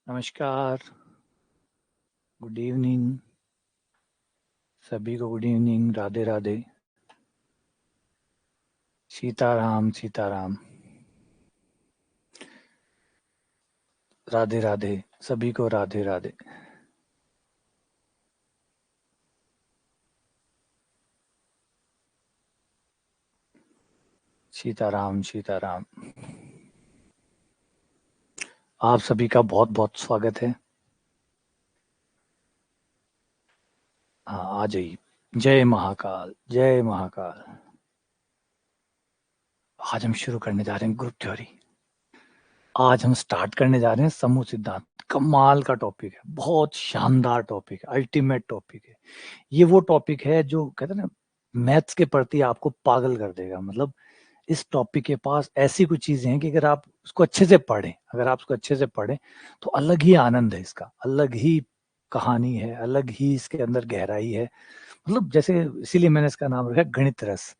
नमस्कार, good evening, सभी को गुड इवनिंग, राधे राधे, सीताराम सीताराम, राधे राधे, सभी को राधे राधे। सीताराम सीताराम। आप सभी का बहुत बहुत स्वागत है। हाँ, आ जाइए। जय महाकाल, जय महाकाल। आज हम शुरू करने जा रहे हैं ग्रुप थ्योरी। आज हम स्टार्ट करने जा रहे हैं समूह सिद्धांत। कमाल का टॉपिक है, बहुत शानदार टॉपिक है, अल्टीमेट टॉपिक है। ये वो टॉपिक है जो कहते हैं ना, मैथ्स के प्रति आपको पागल कर देगा। मतलब इस टॉपिक के पास ऐसी कुछ चीजें हैं कि अगर आप उसको अच्छे से पढ़ें, अगर आप उसको अच्छे से पढ़ें तो अलग ही आनंद है इसका, अलग ही कहानी है, अलग ही इसके अंदर गहराई है। मतलब जैसे इसीलिए मैंने इसका नाम रखा गणित रस।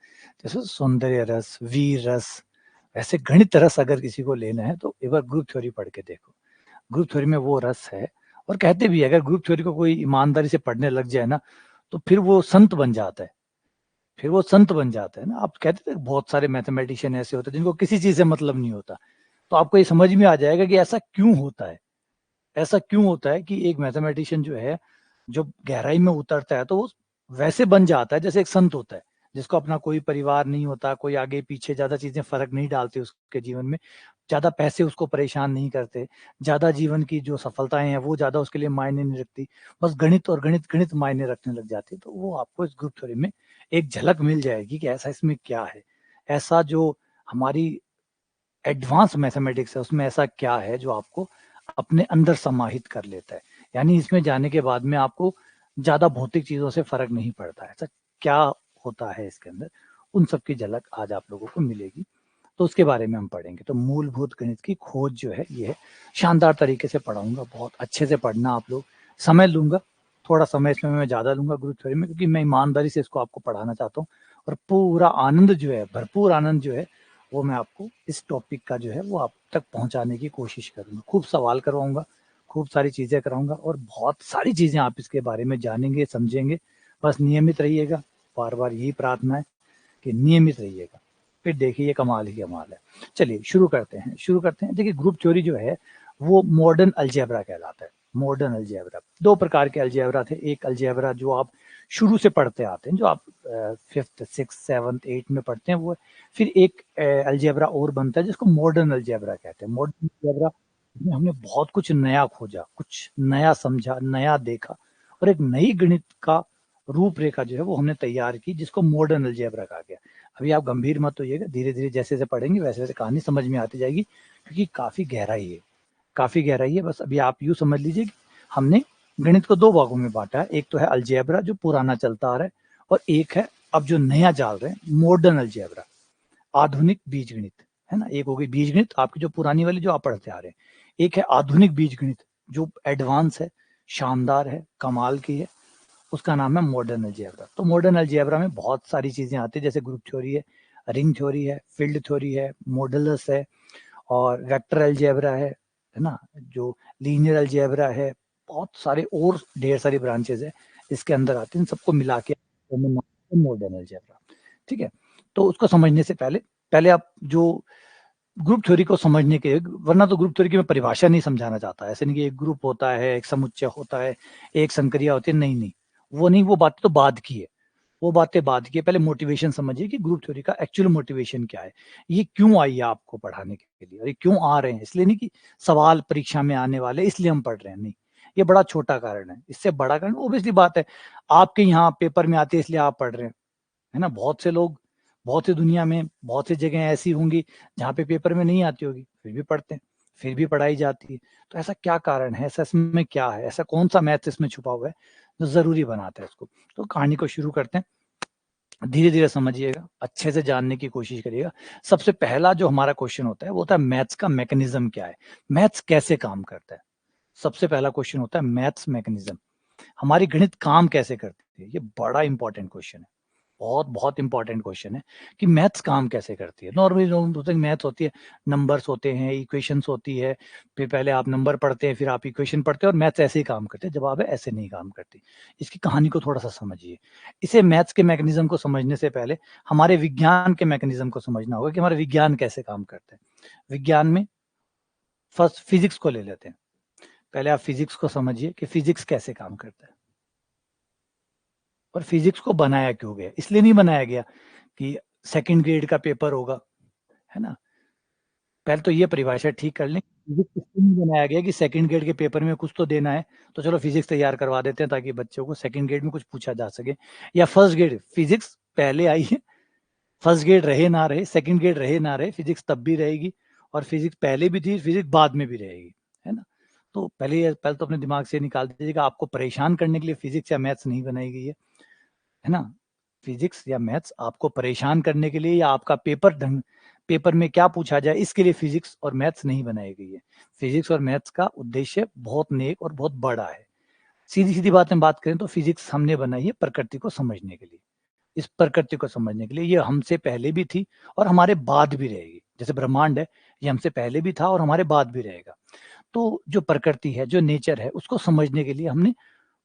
जैसे सौंदर्य रस, वीर रस, वैसे गणित रस अगर किसी को लेना है तो एक बार ग्रुप थ्योरी पढ़ के देखो। ग्रुप थ्योरी में वो रस है। और कहते भी है, अगर ग्रुप थ्योरी को कोई ईमानदारी से पढ़ने लग जाए ना, तो फिर वो संत बन जाता है। फिर वो संत बन जाता है ना। आप कहते थे बहुत सारे मैथमेटिशियन ऐसे होते हैं जिनको किसी चीज से मतलब नहीं होता। तो आपको ये समझ में आ जाएगा कि ऐसा क्यों होता है। ऐसा क्यों होता है कि एक मैथमेटिशियन जो है, जो गहराई में उतरता है तो वो वैसे बन जाता है जैसे एक संत होता है, जिसको अपना कोई परिवार नहीं होता, कोई आगे पीछे ज्यादा चीजें फर्क नहीं डालती उसके जीवन में, ज्यादा पैसे उसको परेशान नहीं करते, ज्यादा जीवन की जो सफलताएं हैं वो ज्यादा उसके लिए मायने नहीं रखती। बस गणित और गणित गणित मायने रखने लग जाती है। तो वो आपको इस ग्रुप थ्योरी में एक झलक मिल जाएगी कि ऐसा इसमें क्या है। ऐसा जो हमारी एडवांस मैथमेटिक्स है उसमें ऐसा क्या है जो आपको अपने अंदर समाहित कर लेता है। यानी इसमें जाने के बाद में आपको ज्यादा भौतिक चीजों से फर्क नहीं पड़ता है। ऐसा क्या होता है इसके अंदर, उन सब की झलक आज आप लोगों को मिलेगी। तो उसके बारे में हम पढ़ेंगे। तो मूलभूत गणित की खोज जो है ये है। शानदार तरीके से पढ़ाऊंगा, बहुत अच्छे से पढ़ना आप लोग। समय लूंगा, थोड़ा समय इसमें मैं ज्यादा लूंगा ग्रुप थ्योरी में, क्योंकि मैं ईमानदारी से इसको आपको पढ़ाना चाहता हूँ। और पूरा आनंद जो है, भरपूर आनंद जो है, वो मैं आपको इस टॉपिक का जो है वो आप तक पहुंचाने की कोशिश करूंगा। खूब सवाल करवाऊंगा, खूब सारी चीजें कराऊंगा और बहुत सारी चीजें आप इसके बारे में जानेंगे, समझेंगे। बस नियमित रहिएगा। बार बार यही प्रार्थना है कि नियमित रहिएगा, फिर देखिए ये कमाल ही कमाल है। चलिए शुरू करते हैं। देखिए ग्रुप थ्योरी जो है वो मॉडर्न अलजेब्रा कहलाता है। मॉडर्न अलजेब्रा, दो प्रकार के अलजेब्रा थे। एक अलजेब्रा जो आप शुरू से पढ़ते आते हैं, जो आप फिफ्थ सिक्स सेवन्थ एट में पढ़ते हैं वो। फिर एक अलजेब्रा और बनता है जिसको मॉडर्न अलजेब्रा कहते हैं। मॉडर्न अलजेब्रा में हमने बहुत कुछ नया खोजा, कुछ नया समझा, नया देखा, और एक नई गणित का रूपरेखा जो है वो हमने तैयार की, जिसको मॉडर्न अलजेब्रा कहा गया। अभी आप गंभीर मत होइएगा, धीरे धीरे जैसे जैसे पढ़ेंगे वैसे वैसे कहानी समझ में आती जाएगी, क्योंकि काफी गहराई है, काफी गहराई है। बस अभी आप यूं समझ लीजिए कि हमने गणित को दो भागों में बांटा है। एक तो है अलजेब्रा जो पुराना चलता आ रहा है, और एक है अब जो नया डाल रहे हैं मॉडर्न अलजेब्रा, आधुनिक बीज गणित। है ना, एक हो गई बीज गणित आपकी जो पुरानी वाली जो आप पढ़ते आ रहे हैं, एक है आधुनिक बीज गणित जो एडवांस है, शानदार है, कमाल की है, उसका नाम है मॉडर्न अलजेब्रा। तो मॉडर्न अलजेब्रा में बहुत सारी चीजें आती है, जैसे ग्रुप थ्योरी है, रिंग थ्योरी है, फील्ड थ्योरी है, मॉडुलस है, और वेक्टर अलजेब्रा है ना, जो लीनियर अलजेब्रा है। बहुत सारे और ढेर सारी ब्रांचेस है इसके अंदर आते हैं। इन सबको मिला के मॉडर्न अलजेब्रा। ठीक है। तो उसको समझने से पहले पहले आप जो ग्रुप थ्योरी को समझने के, वरना तो ग्रुप थ्योरी की मैं परिभाषा नहीं समझाना चाहता। ऐसे नहीं कि एक ग्रुप होता है, एक समुच्चय होता है, एक संक्रिया होती है, नहीं नहीं, वो नहीं, वो बात तो बाद की है। वो बातें बाद की है। पहले मोटिवेशन समझिए कि ग्रुप थ्योरी का एक्चुअल मोटिवेशन क्या है। ये क्यों आई है आपको पढ़ाने के लिए, और ये क्यों आ रहे हैं, इसलिए नहीं कि सवाल परीक्षा में आने वाले इसलिए हम पढ़ रहे हैं, नहीं। ये बड़ा छोटा कारण है। इससे बड़ा कारण ओब्वियसली बात है, आपके यहाँ पेपर में आती है इसलिए आप पढ़ रहे हैं। है ना, बहुत से लोग, बहुत सी दुनिया में बहुत सी जगह ऐसी होंगी जहाँ पे पेपर में नहीं आती होगी, फिर भी पढ़ते हैं, फिर भी पढ़ाई जाती है। तो ऐसा क्या कारण है, ऐसा इसमें क्या है, ऐसा कौन सा मैथ इसमें छुपा हुआ है जो जरूरी बनाता है इसको। तो कहानी को शुरू करते हैं। धीरे धीरे समझिएगा, अच्छे से जानने की कोशिश करिएगा। सबसे पहला जो हमारा क्वेश्चन होता है वो होता है मैथ्स का मैकेनिज्म क्या है, मैथ्स कैसे काम करता है। सबसे पहला क्वेश्चन होता है मैथ्स मैकेनिज्म, हमारी गणित काम कैसे करती है। ये बड़ा इंपॉर्टेंट क्वेश्चन है। बहुत बहुत इंपॉर्टेंट क्वेश्चन है कि मैथ्स काम कैसे करती है। नॉर्मली लोग होते हैं मैथ्स होती है, नंबर्स होते हैं, इक्वेशंस होती है, फिर पहले आप नंबर पढ़ते हैं, फिर आप इक्वेशन पढ़ते हैं और मैथ्स ऐसे ही काम करते हैं। जवाब है ऐसे नहीं काम करती। इसकी कहानी को थोड़ा सा समझिए। इसे मैथ्स के मैकेनिज्म को समझने से पहले हमारे विज्ञान के मैकेनिज्म को समझना होगा कि हमारा विज्ञान कैसे काम करता है। विज्ञान में फर्स्ट फिजिक्स को ले लेते हैं। पहले आप फिजिक्स को समझिए कि फिजिक्स कैसे काम करता है और फिजिक्स को बनाया क्यों गया। इसलिए नहीं बनाया गया कि सेकंड ग्रेड का पेपर होगा, है ना। पहले तो ये परिभाषा ठीक कर लें, फिजिक्स इसलिए नहीं बनाया गया कि सेकंड ग्रेड के पेपर में कुछ तो देना है, तो चलो फिजिक्स तैयार करवा देते हैं ताकि बच्चों को सेकंड ग्रेड में कुछ पूछा जा सके। या फर्स्ट ग्रेड फिजिक्स पहले आई है, फर्स्ट ग्रेड रहे ना रहे, सेकंड ग्रेड रहे ना रहे, फिजिक्स तब भी रहेगी और फिजिक्स पहले भी थी, फिजिक्स बाद में भी रहेगी, है ना। तो पहले तो अपने दिमाग से निकाल दीजिएगा, आपको परेशान करने के लिए फिजिक्स या मैथ्स नहीं बनाई गई है ना। फिजिक्स या मैथ्स आपको परेशान करने के लिए या आपका पेपर में क्या पूछा जाए इसके लिए फिजिक्स और मैथ्स नहीं बनाई गई है। फिजिक्स और मैथ्स का उद्देश्य बहुत नेक और बहुत बड़ा है। सीधी सीधी बात करें तो फिजिक्स हमने बनाई है प्रकृति को समझने के लिए। इस प्रकृति को समझने के लिए ये हमसे पहले भी थी और हमारे बाद भी रहेगी। जैसे ब्रह्मांड है, ये हमसे पहले भी था और हमारे बाद भी रहेगा। तो जो प्रकृति है, जो नेचर है, उसको समझने के लिए हमने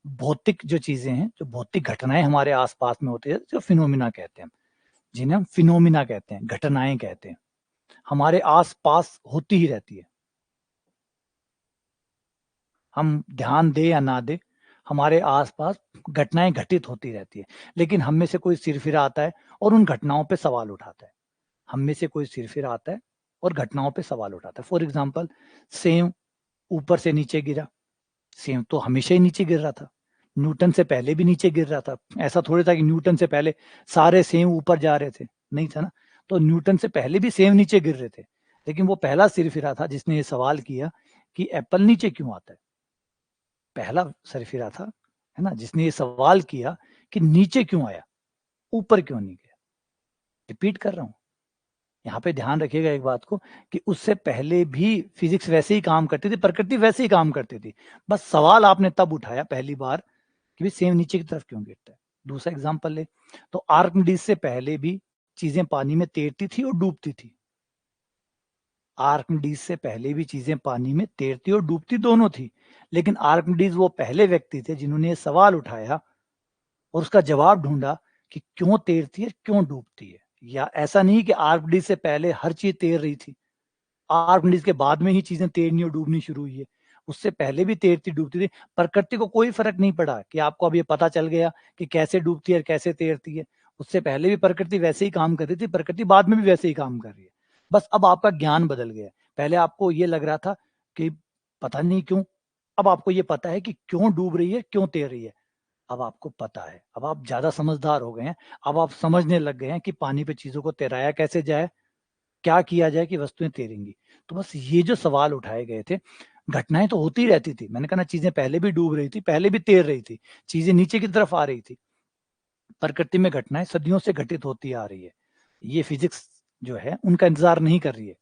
भौतिक जो चीजें हैं, जो भौतिक घटनाएं हमारे आसपास में होती है, जो फिनोमिना कहते हैं, जिन्हें हम फिनोमिना कहते हैं, घटनाएं कहते हैं, हमारे आसपास होती ही रहती है। हम ध्यान दे या ना दे, हमारे आसपास घटनाएं घटित होती रहती है। लेकिन हम में से कोई सिरफिरा आता है और उन घटनाओं पे सवाल उठाता है। हम में से कोई सिरफिरा आता है और घटनाओं पे सवाल उठाता है। फॉर एग्जाम्पल, सेव ऊपर से नीचे गिरा। सेव तो हमेशा ही नीचे गिर रहा था, न्यूटन से पहले भी नीचे गिर रहा था। ऐसा थोड़ी था कि न्यूटन से पहले सारे सेव ऊपर जा रहे थे, नहीं था ना। तो न्यूटन से पहले भी सेव नीचे गिर रहे थे, लेकिन वो पहला सिरफिरा था जिसने ये सवाल किया कि एप्पल नीचे क्यों आता है। पहला सिरफिरा था, है ना, जिसने ये सवाल किया कि नीचे क्यों आया, ऊपर क्यों नहीं गया। रिपीट कर रहा हूं, यहाँ पे ध्यान रखिएगा एक बात को कि उससे पहले भी फिजिक्स वैसे ही काम करती थी, प्रकृति वैसे ही काम करती थी। बस सवाल आपने तब उठाया पहली बार कि भाई सेम नीचे की तरफ क्यों गिरता है। दूसरा एग्जांपल ले तो आर्कमिडीज से पहले भी चीजें पानी में तैरती थी और डूबती थी। आर्कमिडीज से पहले भी चीजें पानी में तैरती और डूबती दोनों थी। लेकिन आर्कमिडीज वो पहले व्यक्ति थे जिन्होंने ये सवाल उठाया और उसका जवाब ढूंढा कि क्यों तैरती है, क्यों डूबती है। या ऐसा नहीं कि आर्कमिडीज से पहले हर चीज तैर रही थी, आर्कमिडीज के बाद में ही चीजें तैरनी और डूबनी शुरू हुई है। उससे पहले भी तैरती डूबती थी। प्रकृति को कोई फर्क नहीं पड़ा कि आपको अब ये पता चल गया कि कैसे डूबती है और कैसे तैरती है। उससे पहले भी प्रकृति वैसे ही काम कर रही थी, प्रकृति बाद में भी वैसे ही काम कर रही है। बस अब आपका ज्ञान बदल गया। पहले आपको ये लग रहा था कि पता नहीं क्यों, अब आपको ये पता है कि क्यों डूब रही है, क्यों तैर रही है। अब आपको पता है, अब आप ज्यादा समझदार हो गए हैं। अब आप समझने लग गए हैं कि पानी पे चीजों को तैराया कैसे जाए, क्या किया जाए कि वस्तुएं तैरेंगी। तो बस ये जो सवाल उठाए गए थे, घटनाएं तो होती रहती थी। मैंने कहा ना, चीजें पहले भी डूब रही थी, पहले भी तैर रही थी, चीजें नीचे की तरफ आ रही थी। प्रकृति में घटनाएं सदियों से घटित होती आ रही है। ये फिजिक्स जो है उनका इंतजार नहीं कर रही है,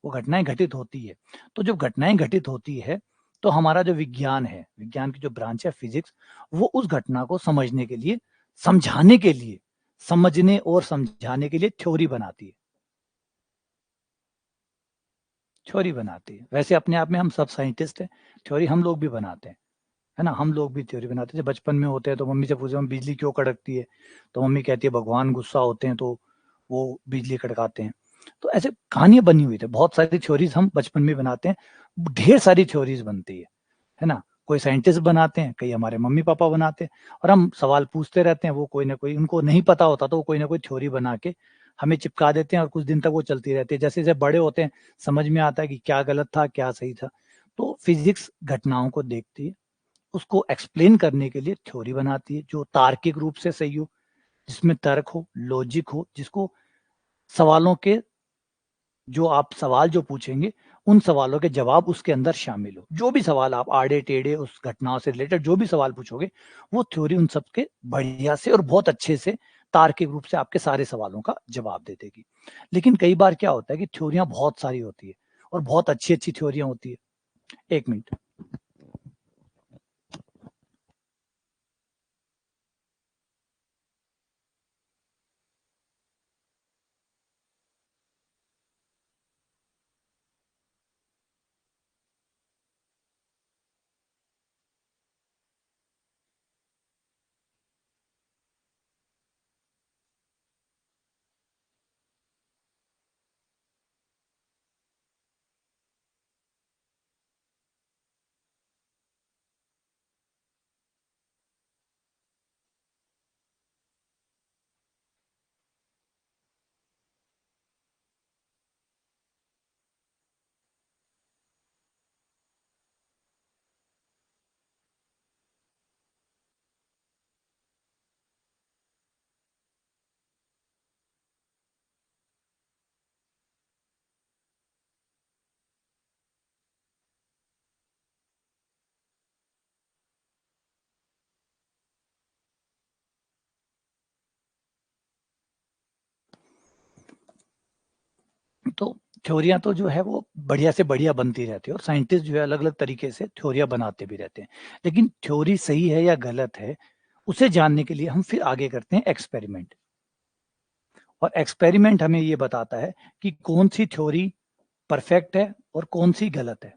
वो घटनाएं घटित होती है। तो जब घटनाएं घटित होती है तो हमारा जो विज्ञान है, विज्ञान की जो ब्रांच है फिजिक्स, वो उस घटना को समझने के लिए, समझाने के लिए, समझने और समझाने के लिए थ्योरी बनाती है। थ्योरी बनाती है। वैसे अपने आप में हम सब साइंटिस्ट हैं, थ्योरी हम लोग भी बनाते हैं, है ना। हम लोग भी थ्योरी बनाते हैं। जब बचपन में होते हैं तो मम्मी से पूछते हैं बिजली क्यों कड़कती है, तो मम्मी कहती है भगवान गुस्सा होते हैं तो वो बिजली कड़काते हैं। तो ऐसे कहानियां बनी हुई थी, बहुत सारी थ्योरीज हम बचपन में बनाते हैं। ढेर सारी थ्योरीज बनती है ना। कोई साइंटिस्ट बनाते हैं, कई हमारे मम्मी पापा बनाते हैं, और हम सवाल पूछते रहते हैं। वो कोई ना कोई, उनको नहीं पता होता तो वो कोई ना कोई थ्योरी बना के हमें चिपका देते हैं और कुछ दिन तक वो चलती रहती है। जैसे जैसे बड़े होते हैं समझ में आता है कि क्या गलत था क्या सही था। तो फिजिक्स घटनाओं को देखती है, उसको एक्सप्लेन करने के लिए थ्योरी बनाती है जो तार्किक रूप से सही हो, जिसमें तर्क हो, लॉजिक हो, जिसको सवालों के, जो आप सवाल जो पूछेंगे उन सवालों के जवाब उसके अंदर शामिल हो। जो भी सवाल आप आड़े टेढ़े उस घटनाओं से रिलेटेड जो भी सवाल पूछोगे, वो थ्योरी उन सबके बढ़िया से और बहुत अच्छे से तार्किक रूप से आपके सारे सवालों का जवाब दे देगी। लेकिन कई बार क्या होता है कि थ्योरियां बहुत सारी होती है और बहुत अच्छी अच्छी थ्योरियां होती है। एक मिनट। तो थ्योरियाँ तो जो है वो बढ़िया से बढ़िया बनती रहती है और साइंटिस्ट जो है अलग-अलग तरीके से थ्योरियाँ बनाते भी रहते हैं। लेकिन थ्योरी सही है या गलत है, उसे जानने के लिए हम फिर आगे करते हैं एक्सपेरिमेंट। और एक्सपेरिमेंट हमें ये बताता है कि कौन-सी थ्योरी परफेक्ट है और कौन-सी गलत है।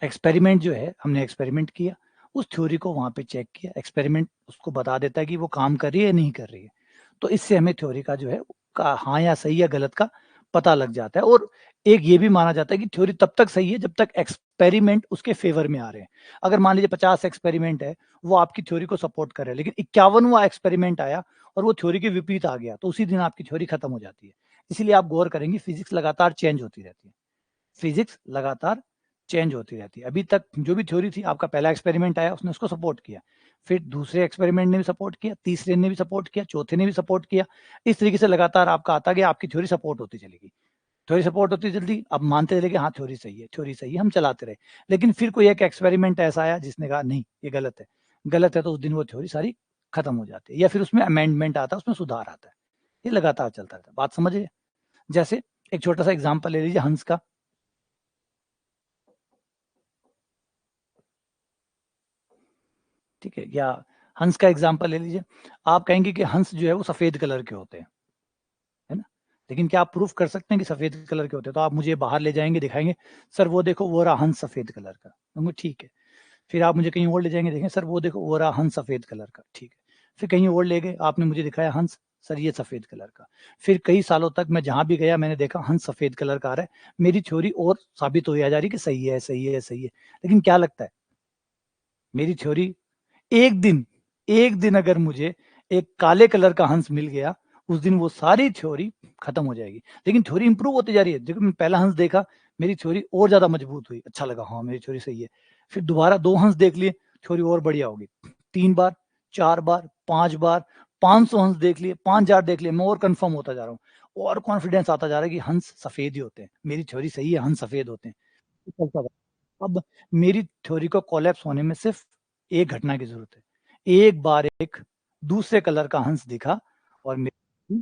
एक्सपेरिमेंट जो है, हमने एक्सपेरिमेंट किया, उस थ्योरी को वहाँ पे चेक किया, एक्सपेरिमेंट उसको बता देता है कि वो काम कर रही है या नहीं कर रही है। तो इससे हमें थ्योरी का जो है का हाँ या सही या गलत का पता लग जाता है और एक ये भी माना जाता है कि थ्योरी तब तक सही है जब तक एक्सपेरिमेंट उसके फेवर में आ रहे हैं। अगर मान लीजिए 50 एक्सपेरिमेंट है, वो आपकी थ्योरी को सपोर्ट कर रहे हैं, लेकिन 51वां एक्सपेरिमेंट आया और वो थ्योरी के विपरीत आ गया, तो उसी दिन आपकी थ्योरी खत्म हो जाती है। इसीलिए आप गौर करेंगे फिजिक्स लगातार चेंज होती रहती है। फिजिक्स लगातार चेंज होती रहती है। अभी तक जो भी थ्योरी थी, आपका पहला एक्सपेरिमेंट आया, उसने उसको सपोर्ट किया। फिर दूसरे एक्सपेरिमेंट ने भी सपोर्ट किया, तीसरे ने भी सपोर्ट किया, चौथे ने भी सपोर्ट किया। इस तरीके से लगातार आपका आता गया, आपकी थ्योरी सपोर्ट होती चलेगी। थ्योरी सपोर्ट होती चलती, अब मानते चले कि हाँ, थ्योरी सही है, हम चलाते रहे। लेकिन फिर कोई एक एक्सपेरिमेंट ऐसा आया जिसने कहा नहीं, ये गलत है। गलत है तो उस दिन वो थ्योरी सारी खत्म हो जाती है या फिर उसमें अमेंडमेंट आता है, उसमें सुधार आता है। ये लगातार चलता रहता है। बात समझ रहे? जैसे एक छोटा-सा एग्ज़ाम्पल ले लीजिए हंस का। ठीक है? या हंस का एग्ज़ाम्पल ले लीजिए। आप कहेंगे कि हंस जो है वो सफ़ेद कलर के होते हैं, है ना? लेकिन क्या आप प्रूफ़ कर सकते हैं कि सफ़ेद कलर के होते हैं? तो आप मुझे बाहर ले जाएँगे, दिखाएँगे, "सर वो देखो वो रहा हंस सफ़ेद कलर का।" मैं कहूँगा ठीक है। फिर आप मुझे कहीं और ले जाएँगे, देखें, "सर वो देखो वो रहा हंस सफ़ेद कलर का।" ठीक है। फिर कहीं और ले गए, आपने मुझे दिखाया हंस, "सर ये सफ़ेद कलर का।" फिर कई सालों तक मैं जहाँ भी गया मैंने देखा हंस सफ़ेद कलर का आ रहा है। मेरी थ्योरी और साबित होती जा रही है कि सही है, सही है, सही है। लेकिन क्या लगता है, मेरी थ्योरी एक दिन अगर मुझे एक काले कलर का हंस मिल गया, उस दिन वो सारी थ्योरी खत्म हो जाएगी। लेकिन थ्योरी इम्प्रूव होती जा रही है। देखो, मैं पहला हंस देखा, मेरी थ्योरी और ज़्यादा मजबूत हुई। अच्छा लगा, हाँ, मेरी थ्योरी सही है। फिर दोबारा 2 हंस देख लिए, थ्योरी और बढ़िया हो गई। 3 बार, 4 बार, 5 बार, 500 हंस देख लिए, 5000 देख लिए, मैं और कन्फर्म होता जा रहा हूँ। और कॉन्फिडेंस आता जा रहा है कि हंस सफ़ेद ही होते हैं। मेरी थ्योरी सही है, हंस सफ़ेद होते हैं। चलता रहा। अब मेरी थ्योरी को कोलैप्स होने में सिर्फ़ एक घटना की ज़रूरत है। एक बार एक दूसरे कलर का हंस दिखा और मेरी,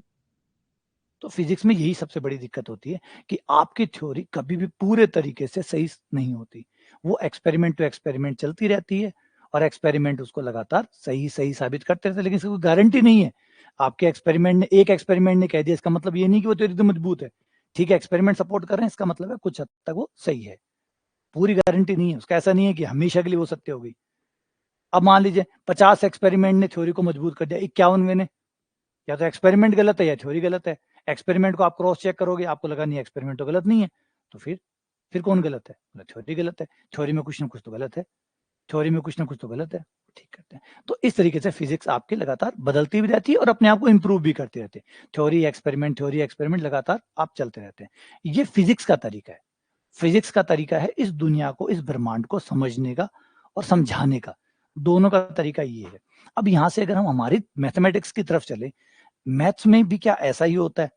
तो फिज़िक्स में यही सबसे बड़ी दिक्कत होती है कि आपकी थ्योरी कभी भी पूरे तरीके से सही नहीं होती। वो एक्सपेरिमेंट टू एक्सपेरिमेंट चलती रहती है और एक्सपेरिमेंट उसको लगातार सही साबित करते रहते हैं, लेकिन इसकी कोई गारंटी नहीं है। आपके एक्सपेरिमेंट ने एक एक्सपेरिमेंट ने कह दिया, इसका मतलब ये नहीं कि वो थ्योरी तो मजबूत है। ठीक है, एक्सपेरिमेंट सपोर्ट कर रहे हैं, इसका मतलब है कुछ हद तक वो सही है। पूरी गारंटी नहीं है, उसका ऐसा नहीं है कि हमेशा के लिए वो सत्य हो गई। अब मान लीजिए 50 एक्सपेरिमेंट ने थ्योरी को मजबूत कर दिया, 51वें ने, या तो एक्सपेरिमेंट गलत है या थ्योरी गलत है। एक्सपेरिमेंट को आप क्रॉस चेक करोगे, आपको लगा नहीं एक्सपेरिमेंट तो गलत नहीं है, तो फिर कौन गलत है? बोला थ्योरी गलत है, थ्योरी में कुछ ना कुछ तो गलत है, थ्योरी में कुछ ना कुछ तो गलत है, ठीक करते हैं। तो इस तरीके से फिज़िक्स आपकी लगातार बदलती भी रहती है और अपने आप को इम्प्रूव भी करती रहती है। थ्योरी एक्सपेरिमेंट लगातार आप चलते रहते हैं। ये फिज़िक्स का तरीका है। फिज़िक्स का तरीका है इस दुनिया को, इस ब्रह्मांड को समझने का और समझाने का, दोनों का तरीका ये है। अब यहाँ से अगर हम हमारी मैथमेटिक्स की तरफ चलें, मैथ्स में भी क्या ऐसा ही होता है?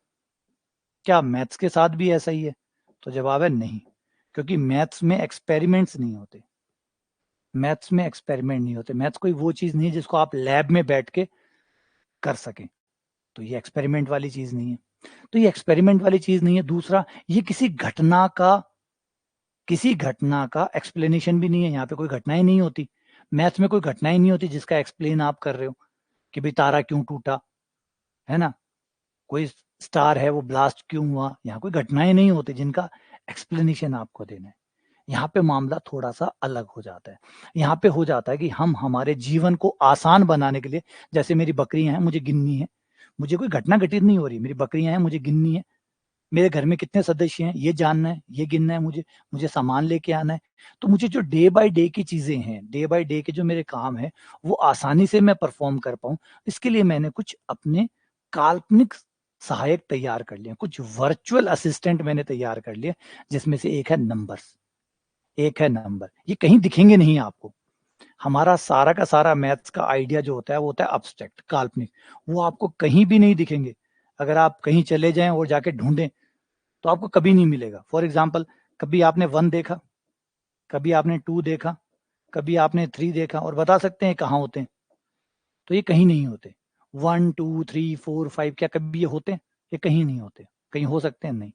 क्या मैथ्स के साथ भी ऐसा ही है? तो जवाब है नहीं, क्योंकि मैथ्स में एक्सपेरिमेंट्स नहीं होते। मैथ्स में एक्सपेरिमेंट नहीं होते। मैथ्स कोई वो चीज़ नहीं है जिसको आप लैब में बैठ के कर सकें। तो ये एक्सपेरिमेंट वाली चीज़ नहीं है। तो ये एक्सपेरिमेंट वाली चीज़ नहीं है। दूसरा, ये किसी घटना का एक्सप्लेनेशन भी नहीं है। यहाँ पे कोई घटनाएँ नहीं होती। मैथ्स में कोई घटनाएँ नहीं होती जिसका एक्सप्लेन आप कर रहे हो कि भई तारा क्यों टूटा, है ना? कोई स्टार है वो ब्लास्ट क्यों हुआ? यहाँ कोई घटनाएँ नहीं होती जिनका एक्सप्लेनेशन आपको देना है। यहाँ पे मामला थोड़ा-सा अलग हो जाता है। यहाँ पे हो जाता है कि हम हमारे जीवन को आसान बनाने के लिए, जैसे मेरी बकरियाँ हैं, मुझे गिननी है। मुझे कोई घटना घटित नहीं हो रही, मेरी बकरियाँ हैं, मुझे गिननी है। मेरे घर में कितने सदस्य हैं, ये जानना है, ये गिनना है मुझे, मुझे सामान लेके आना है। तो मुझे जो डे बाय डे की चीज़ें हैं, डे बाय डे के जो मेरे काम हैं, वो आसानी से मैं परफ़ॉर्म कर पाऊँ, इसके लिए मैंने कुछ अपने काल्पनिक सहायक तैयार कर लिए हैं, कुछ वर्चुअल असिस्टेंट मैंने तैयार कर लिए, जिसमें से एक है नंबर। ये कहीं दिखेंगे नहीं आपको। हमारा सारा का सारा मैथ्स का आइडिया जो होता है, वो होता है एब्स्ट्रैक्ट, काल्पनिक। वो आपको कहीं भी नहीं दिखेंगे। अगर आप कहीं चले जाएँ और जाके ढूँढें, तो आपको कभी नहीं मिलेगा। फॉर एग्ज़ाम्पल, कभी आपने 1 देखा, कभी आपने 2 देखा, कभी आपने 3 देखा और बता सकते हैं कहाँ होते हैं? तो ये कहीं नहीं होते। 1, 2, 3, 4, 5 क्या कभी ये होते हैं? ये कहीं नहीं होते। कहीं हो सकते हैं? नहीं।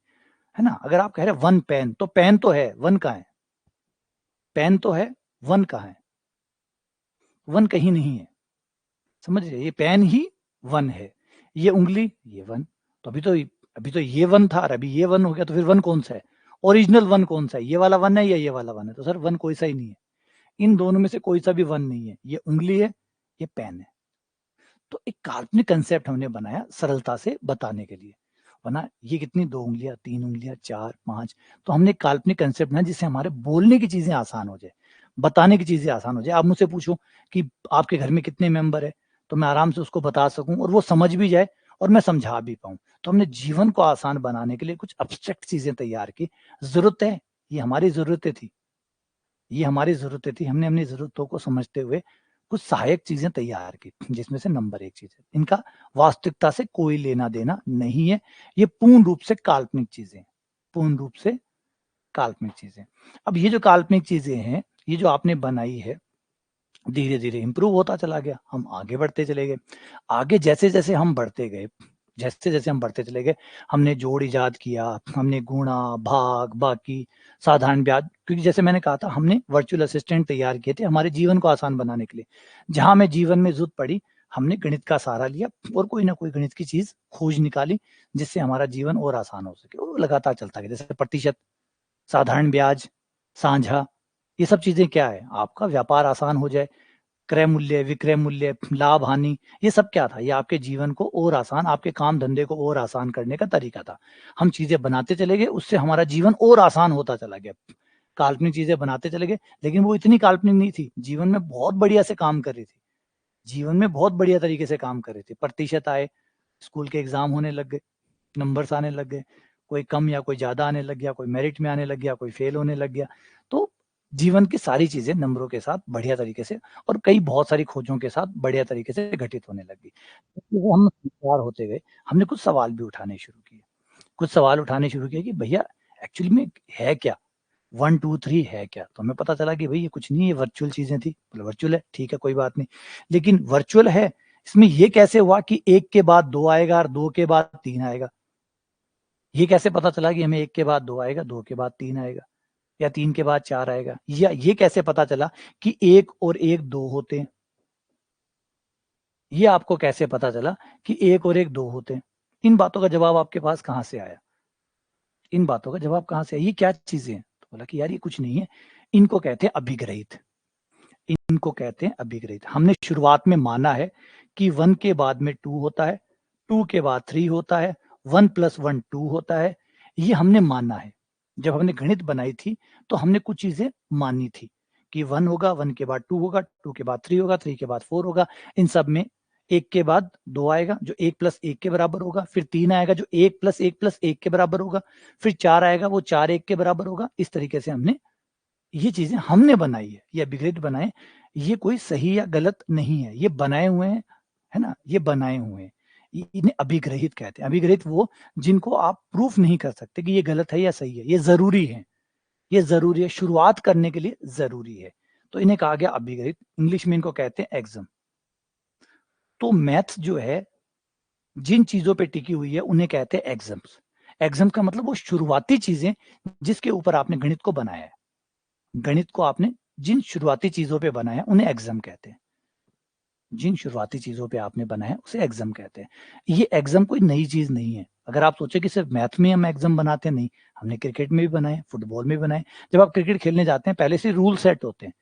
है ना। अगर आप कह रहे हैं 1 पेन, तो पेन तो है, 1 कहाँ है? पेन तो है, 1 कहाँ है? 1 कहीं नहीं है। समझ रहे? ये पेन ही 1 है, ये उँगली ये 1। तो अभी तो ये 1 था और अभी ये 1 हो गया, तो फिर 1 कौन-सा है? ओरिजिनल 1 कौन-सा है? ये वाला 1 है या ये वाला 1 है? तो सर 1 कोई सा ही नहीं है। इन दोनों में से कोई सा भी 1 नहीं है। ये उँगली है, ये पेन है। तो एक काल्पनिक कंसेप्ट हमने बनाया सरलता से बताने के लिए, वरना ये कितनी 2 उँगलियाँ, 3 उँगलियाँ, 4, 5, तो हमने एक काल्पनिक कंसेप्ट बनाया जिससे हमारे बोलने की चीज़ें आसान हो जाए, बताने की चीज़ें आसान हो जाए। आप मुझसे पूछो कि आपके घर में कितने मेंबर हैं, तो मैं आराम से उसको बता सकूँ और वो समझ भी जाए और मैं समझा भी पाऊँ। तो हमने जीवन को आसान बनाने के लिए कुछ एब्स्ट्रैक्ट चीज़ें तैयार की। ज़रूरत है, ये हमारी ज़रूरतें थी। ये हमारी ज़रूरतें थी, हमने अपनी ज़रूरतों को समझते हुए कुछ सहायक चीज़ें तैयार की, जिसमें से नंबर 1 चीज़ है। इनका वास्तविकता से कोई लेना-देना नहीं है, ये पूर्ण रूप से काल्पनिक चीज़ें हैं, पूर्ण रूप से काल्पनिक चीज़ें। अब ये जो काल्पनिक चीज़ें हैं, ये जो आपने बनाई है, धीरे-धीरे इम्प्रूव होता चला गया, हम आगे बढ़ते चले गए। आगे जैसे-जैसे हम बढ़ते गए, जैसे-जैसे हम बढ़ते चले गए, हमने जोड़ इजाद किया, हमने गुणा, भाग, बाकी, साधारण ब्याज, क्योंकि जैसे मैंने कहा था हमने वर्चुअल असिस्टेंट तैयार किए थे हमारे जीवन को आसान बनाने के लिए। जहाँ हमें जीवन में ज़रूरत पड़ी, हमने गणित का सहारा लिया और कोई ना कोई गणित की चीज़ खोज निकाली, जिससे हमारा जीवन और आसान हो सके। वो लगातार चलता गया, जैसे प्रतिशत, साधारण ब्याज, साझा, ये सब चीज़ें क्या है? आपका व्यापार आसान हो जाए, क्रय मूल्य, विक्रय मूल्य, लाभ-हानि, ये सब क्या था? ये आपके जीवन को और आसान, आपके काम-धंधे को और आसान करने का तरीका था। हम चीज़ें बनाते चले गए, उससे हमारा जीवन और आसान होता चला गया। काल्पनिक चीज़ें बनाते चले गए, लेकिन वो इतनी काल्पनिक नहीं थी, जीवन में बहुत बढ़िया से काम कर रही थी। जीवन में बहुत बढ़िया तरीके से काम कर रही थी। प्रतिशत आए, स्कूल के एग्ज़ाम होने लग गए, नंबर्स आने लग गए, कोई कम या कोई ज़्यादा आने लग गया, कोई मेरिट में आने लग गया, कोई फेल होने लग गया। तो जीवन की सारी चीज़ें नंबरों के साथ बढ़िया तरीके से और कई बहुत सारी खोजों के साथ बढ़िया तरीके से घटित होने लग गई। जैसे हम होशियार होते गए, हमने कुछ सवाल भी उठाने शुरू किए। कुछ सवाल उठाने शुरू किए कि भैया एक्चुअली में है क्या? 1, 2, 3 है क्या? तो हमें पता चला कि भई ये कुछ नहीं है, वर्चुअल चीज़ें थी। बोले वर्चुअल है, ठीक है कोई बात नहीं। लेकिन वर्चुअल है, इसमें ये कैसे हुआ कि 1 के बाद 2 आएगा और 2 के बाद 3 आएगा? ये कैसे पता चला कि हमें 1 के बाद 2 आएगा, 2 के बाद 3 आएगा या 3 के बाद 4 आएगा? या ये कैसे पता चला कि 1 और 1 2 होते हैं? ये आपको कैसे पता चला कि 1 और 1 2 होते हैं? इन बातों का जवाब आपके पास कहाँ से आया? इन बातों का जवाब कहाँ से आया? ये क्या चीज़ें हैं? तो बोला कि यार ये कुछ नहीं है, इनको कहते हैं अभिग्रहित। इनको कहते हैं अभिग्रहित। हमने शुरुआत में माना है कि 1 के बाद में 2 होता है, 2 के बाद 3 होता है, 1 + 1 2 होता है, ये हमने माना है। जब हमने गणित बनाई थी, तो हमने कुछ चीज़ें मानी थी कि 1 होगा, 1 के बाद 2 होगा, 2 के बाद 3 होगा, 3 के बाद 4 होगा। इन सब में 1 के बाद 2 आएगा, जो 1 + 1 के बराबर होगा, फिर 3 आएगा, जो 1 + 1 + 1 के बराबर होगा, फिर 4 आएगा, वो 4 1 के बराबर होगा। इस तरीके से हमने ये चीज़ें हमने बनाई है, ये अभिग्रहित बनाए, ये कोई सही या गलत नहीं है, ये बनाए हुए हैं, है ना? ये बनाए हुए हैं। इन्हें अभिग्रहित कहते हैं। अभिग्रहित वो जिनको आप प्रूफ नहीं कर सकते कि ये गलत है या सही है, ये ज़रूरी है, ये ज़रूरी है, शुरुआत करने के लिए ज़रूरी है। तो इन्हें कहा गया अभिग्रहित, इंग्लिश में इनको कहते हैं एक्सम। तो मैथ्स जो है, जिन चीज़ों पे टिकी हुई है, उन्हें कहते हैं एक्सम्स। एक्सम का मतलब वो शुरुआती चीज़ें जिसके ऊपर आपने गणित को बनाया है। गणित को आपने जिन शुरुआती चीज़ों पे बनाया, उन्हें एक्सम कहते हैं। जिन शुरुआती चीज़ों पे आपने बनाया, उसे एक्सम कहते हैं। ये एक्सम कोई नई चीज़ नहीं है। अगर आप सोचे कि सिर्फ़ मैथ में हम एक्सम बनाते हैं, नहीं, हमने क्रिकेट में भी बनाए, फुटबॉल में भी बनाए। जब आप क्रिकेट खेलने जाते हैं, पहले से रूल सेट होते हैं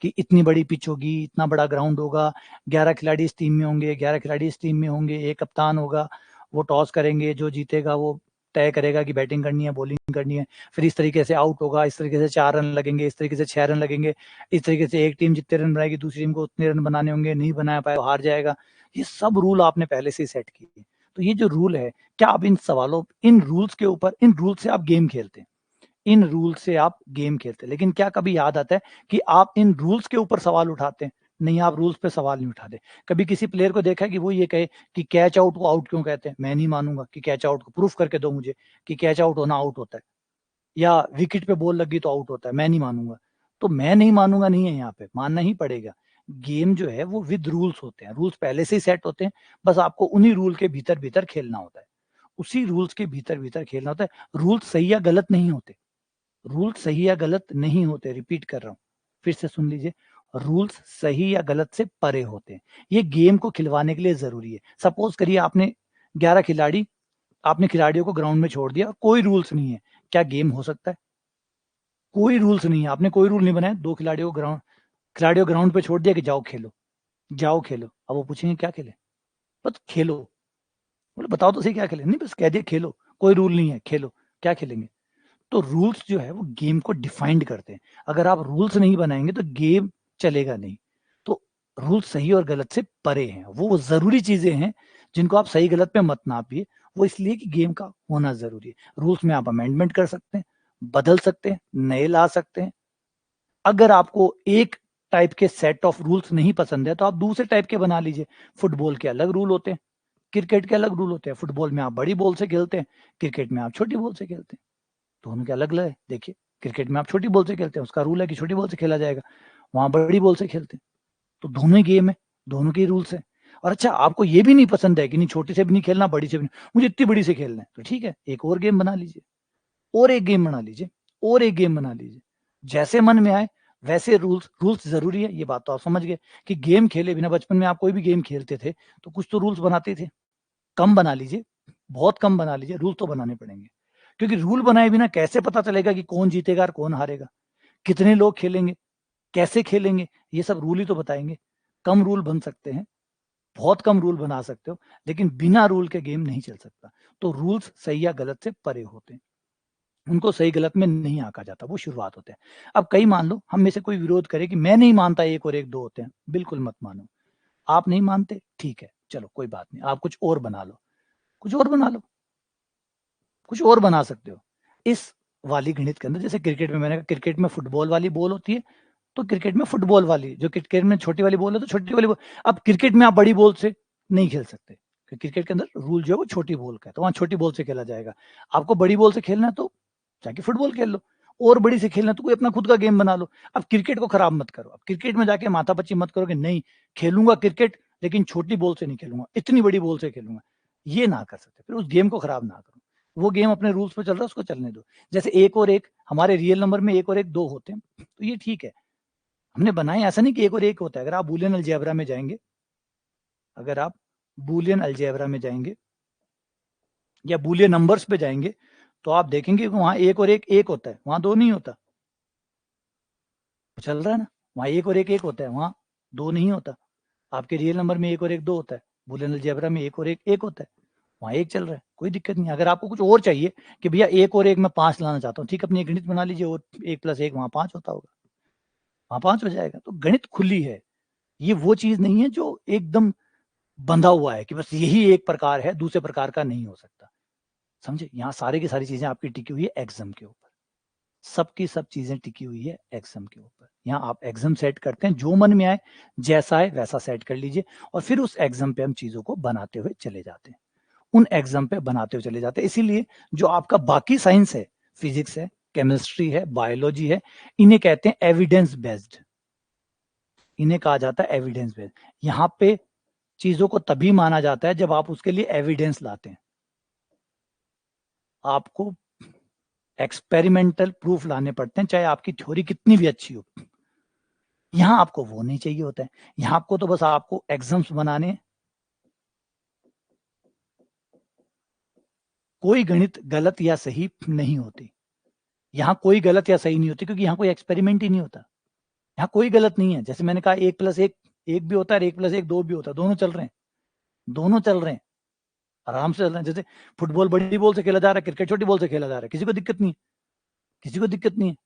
कि इतनी बड़ी पिच होगी, इतना बड़ा ग्राउंड होगा, 11 खिलाड़ी इस टीम में होंगे, 11 खिलाड़ी इस टीम में होंगे, 1 कप्तान होगा, वो टॉस करेंगे, जो जीतेगा वो तय करेगा कि बैटिंग करनी है, बॉलिंग करनी है। फिर इस तरीके से आउट होगा, इस तरीके से 4 रन लगेंगे, इस तरीके से 6 रन लगेंगे। इस तरीके से एक टीम जितने रन बनाएगी, दूसरी टीम को उतने रन बनाने होंगे, नहीं बना पाया तो हार जाएगा। ये सब रूल आपने पहले से ही सेट किए। तो ये जो रूल है, क्या आप इन रूल्स के ऊपर इन रूल से आप गेम खेलते हैं। इन रूल से आप गेम खेलते हैं। लेकिन क्या कभी याद आता है कि आप इन रूल्स के ऊपर सवाल उठाते हैं? नहीं, आप रूल्स पे सवाल नहीं उठाते। कभी किसी प्लेयर को देखा है कि वो ये कहे कि कैच आउट को आउट क्यों कहते हैं? मैं नहीं मानूँगा कि कैच आउट को प्रूफ करके दो मुझे कि कैच आउट होना आउट होता है। या विकेट पे बॉल लग गई तो आउट होता है, मैं नहीं मानूँगा। तो मैं नहीं मानूँगा नहीं है यहाँ पे, मानना ही पड़ेगा। गेम जो है वो विद रूल्स होते हैं, रूल्स पहले से ही सेट होते हैं, बस आपको उन्हीं रूल के भीतर-भीतर खेलना होता है। उसी रूल्स के भीतर भीतर खेलना होता है। रूल्स सही या गलत नहीं होते, रूल्स सही या गलत नहीं होते, रिपीट कर रहा हूँ, फिर से सुन लीजिए, रूल्स सही या गलत से परे होते हैं। ये गेम को खिलवाने के लिए जरूरी है। सपोज करिए आपने 11 खिलाड़ी, आपने खिलाड़ियों को ग्राउंड में छोड़ दिया, कोई रूल्स नहीं है, क्या गेम हो सकता है? कोई रूल्स नहीं है, आपने कोई रूल नहीं बनाया, दो खिलाड़ियों ग्राउंड पे छोड़ दिया कि जाओ खेलो, जाओ खेलो। अब वो पूछेंगे क्या खेले? बस खेलो। बोले बताओ तो सही क्या खेले? नहीं, बस कह दिया खेलो, कोई रूल नहीं है, खेलो। क्या खेलेंगे? तो रूल्स जो है वो गेम को डिफाइंड करते हैं। अगर आप रूल्स नहीं बनाएंगे तो गेम चलेगा नहीं। तो रूल्स सही और गलत से परे हैं, वो जरूरी चीजें हैं जिनको आप सही गलत पे मत नापिए। वो इसलिए कि गेम का होना जरूरी है। रूल्स में आप अमेंडमेंट कर सकते हैं, बदल सकते हैं, नए ला सकते हैं। अगर आपको एक टाइप के सेट ऑफ रूल्स नहीं पसंद है तो आप दूसरे टाइप के बना लीजिए। फुटबॉल के अलग रूल होते हैं, क्रिकेट के अलग रूल होते हैं। फुटबॉल में आप बड़ी बॉल से खेलते हैं, क्रिकेट में आप छोटी बॉल से खेलते हैं। दोनों के अलग अलग है। देखिए, क्रिकेट में आप छोटी बॉल से खेलते हैं, उसका रूल है कि छोटी बॉल से खेला जाएगा, वहां बड़ी बॉल से खेलते हैं। तो दोनों ही गेम है, दोनों के रूल्स हैं। और अच्छा, आपको ये भी नहीं पसंद है कि नहीं छोटी से भी नहीं खेलना, बड़ी से भी नहीं, मुझे इतनी बड़ी से खेलना है, तो ठीक है, एक और गेम बना लीजिए, और एक गेम बना लीजिए, और एक गेम बना लीजिए। जैसे मन में आए वैसे रूल्स, रूल्स जरूरी है, ये बात तो आप समझ गए कि गेम खेले बिना, बचपन में आप कोई भी गेम खेलते थे तो कुछ तो रूल्स बनाते थे। कम बना लीजिए, बहुत कम बना लीजिए, रूल तो बनाने पड़ेंगे। क्योंकि रूल बनाए बिना कैसे पता चलेगा कि कौन जीतेगा और कौन हारेगा, कितने लोग खेलेंगे, कैसे खेलेंगे, ये सब रूल ही तो बताएंगे। कम रूल बन सकते हैं, बहुत कम रूल बना सकते हो, लेकिन बिना रूल के गेम नहीं चल सकता। तो रूल्स सही या गलत से परे होते हैं, उनको सही गलत में नहीं आंका जाता, वो शुरुआत होते हैं। अब कई मान लो हम में से कोई विरोध करे कि मैं नहीं मानता एक और एक दो होते हैं, बिल्कुल मत मानो। आप नहीं मानते, ठीक है, चलो कोई बात नहीं, आप कुछ और बना लो, कुछ और बना लो, कुछ और बना सकते हो। इस वाली गणित के अंदर, जैसे क्रिकेट में मैंने कहा, क्रिकेट में फुटबॉल वाली बॉल होती है, तो क्रिकेट में फुटबॉल वाली, जो क्रिकेट में छोटी वाली बॉल है तो छोटी वाली बॉल। अब क्रिकेट में आप बड़ी बॉल से नहीं खेल सकते, क्रिकेट के अंदर रूल जो है वो छोटी बॉल का है, तो वहां छोटी बॉल से खेला जाएगा। आपको बड़ी बॉल से खेलना है तो जाके फुटबॉल खेल लो, और बड़ी से खेलना तो कोई अपना खुद का गेम बना लो। अब क्रिकेट को खराब मत करो, अब क्रिकेट में जाके माथापच्ची मत करो कि नहीं खेलूंगा क्रिकेट, लेकिन छोटी बॉल से नहीं खेलूंगा, इतनी बड़ी बॉल से खेलूंगा। ये ना कर सकते, फिर उस गेम को खराब ना करो। वो गेम अपने रूल्स पे चल रहा है, उसको चलने दो। जैसे एक और एक, हमारे रियल नंबर में एक और एक दो होते हैं, तो ये ठीक है, हमने बनाए, ऐसा नहीं कि एक और एक होता है। अगर आप बूलियन अलजेब्रा में जाएंगे, अगर आप बूलियन अलजेब्रा में जाएंगे या बूलियन नंबर्स पे जाएंगे, तो आप देखेंगे कि वहां एक और एक होता है, वहां दो नहीं होता। चल रहा है ना, वहां एक होता है, वहां दो नहीं होता। आपके रियल नंबर में एक और एक दो होता है, बूलियन अलजेब्रा में एक और एक होता है, वहां एक चल रहा है, कोई दिक्कत नहीं। अगर आपको कुछ और चाहिए कि भैया एक और एक मैं 5 लाना चाहता हूँ, ठीक, अपनी एक गणित बना लीजिए, और 1 + 1 वहां 5 होता होगा, वहां 5 हो जाएगा। तो गणित खुली है, ये वो चीज नहीं है जो एकदम बंधा हुआ है कि बस यही एक प्रकार है, दूसरे प्रकार का नहीं हो सकता। समझे? यहाँ सारी की सारी चीजें आपकी टिकी हुई है एग्जाम के ऊपर, सबकी सब चीजें टिकी हुई है एग्जाम के ऊपर। यहाँ आप एग्जाम सेट करते हैं, जो मन में आए, जैसा है वैसा सेट कर लीजिए, और फिर उस एग्जाम पे हम चीजों को बनाते हुए चले जाते हैं, उन एग्जाम पे बनाते हुए चले जाते हैं। इसीलिए जो आपका बाकी साइंस है, फिजिक्स है, केमिस्ट्री है, बायोलॉजी है, इन्हें कहते हैं एविडेंस बेस्ड, इन्हें कहा जाता है एविडेंस बेस्ड। यहाँ पे चीजों को तभी माना जाता है जब आप उसके लिए एविडेंस लाते हैं। आपको एक्सपेरिमेंटल प्रूफ लाने पड़ते हैं, चाहे आपकी थ्योरी कितनी भी अच्छी हो। यहां आपको वो नहीं चाहिए होता है, यहां आपको तो बस आपको एग्जाम्स बनाने, कोई गणित गलत या सही नहीं होती, यहाँ कोई गलत या सही नहीं होती, क्योंकि यहाँ कोई एक्सपेरिमेंट ही नहीं होता। यहाँ कोई गलत नहीं है। जैसे मैंने कहा 1 + 1 एक भी होता है, 1 + 1 2 भी होता है, दोनों चल रहे हैं, दोनों चल रहे हैं, आराम से चल रहे हैं। जैसे फुटबॉल बड़ी बॉल से खेला जा रहा है, क्रिकेट छोटी बॉल से खेला जा रहा है, किसी को दिक्कत नहीं है, किसी को दिक्कत नहीं है,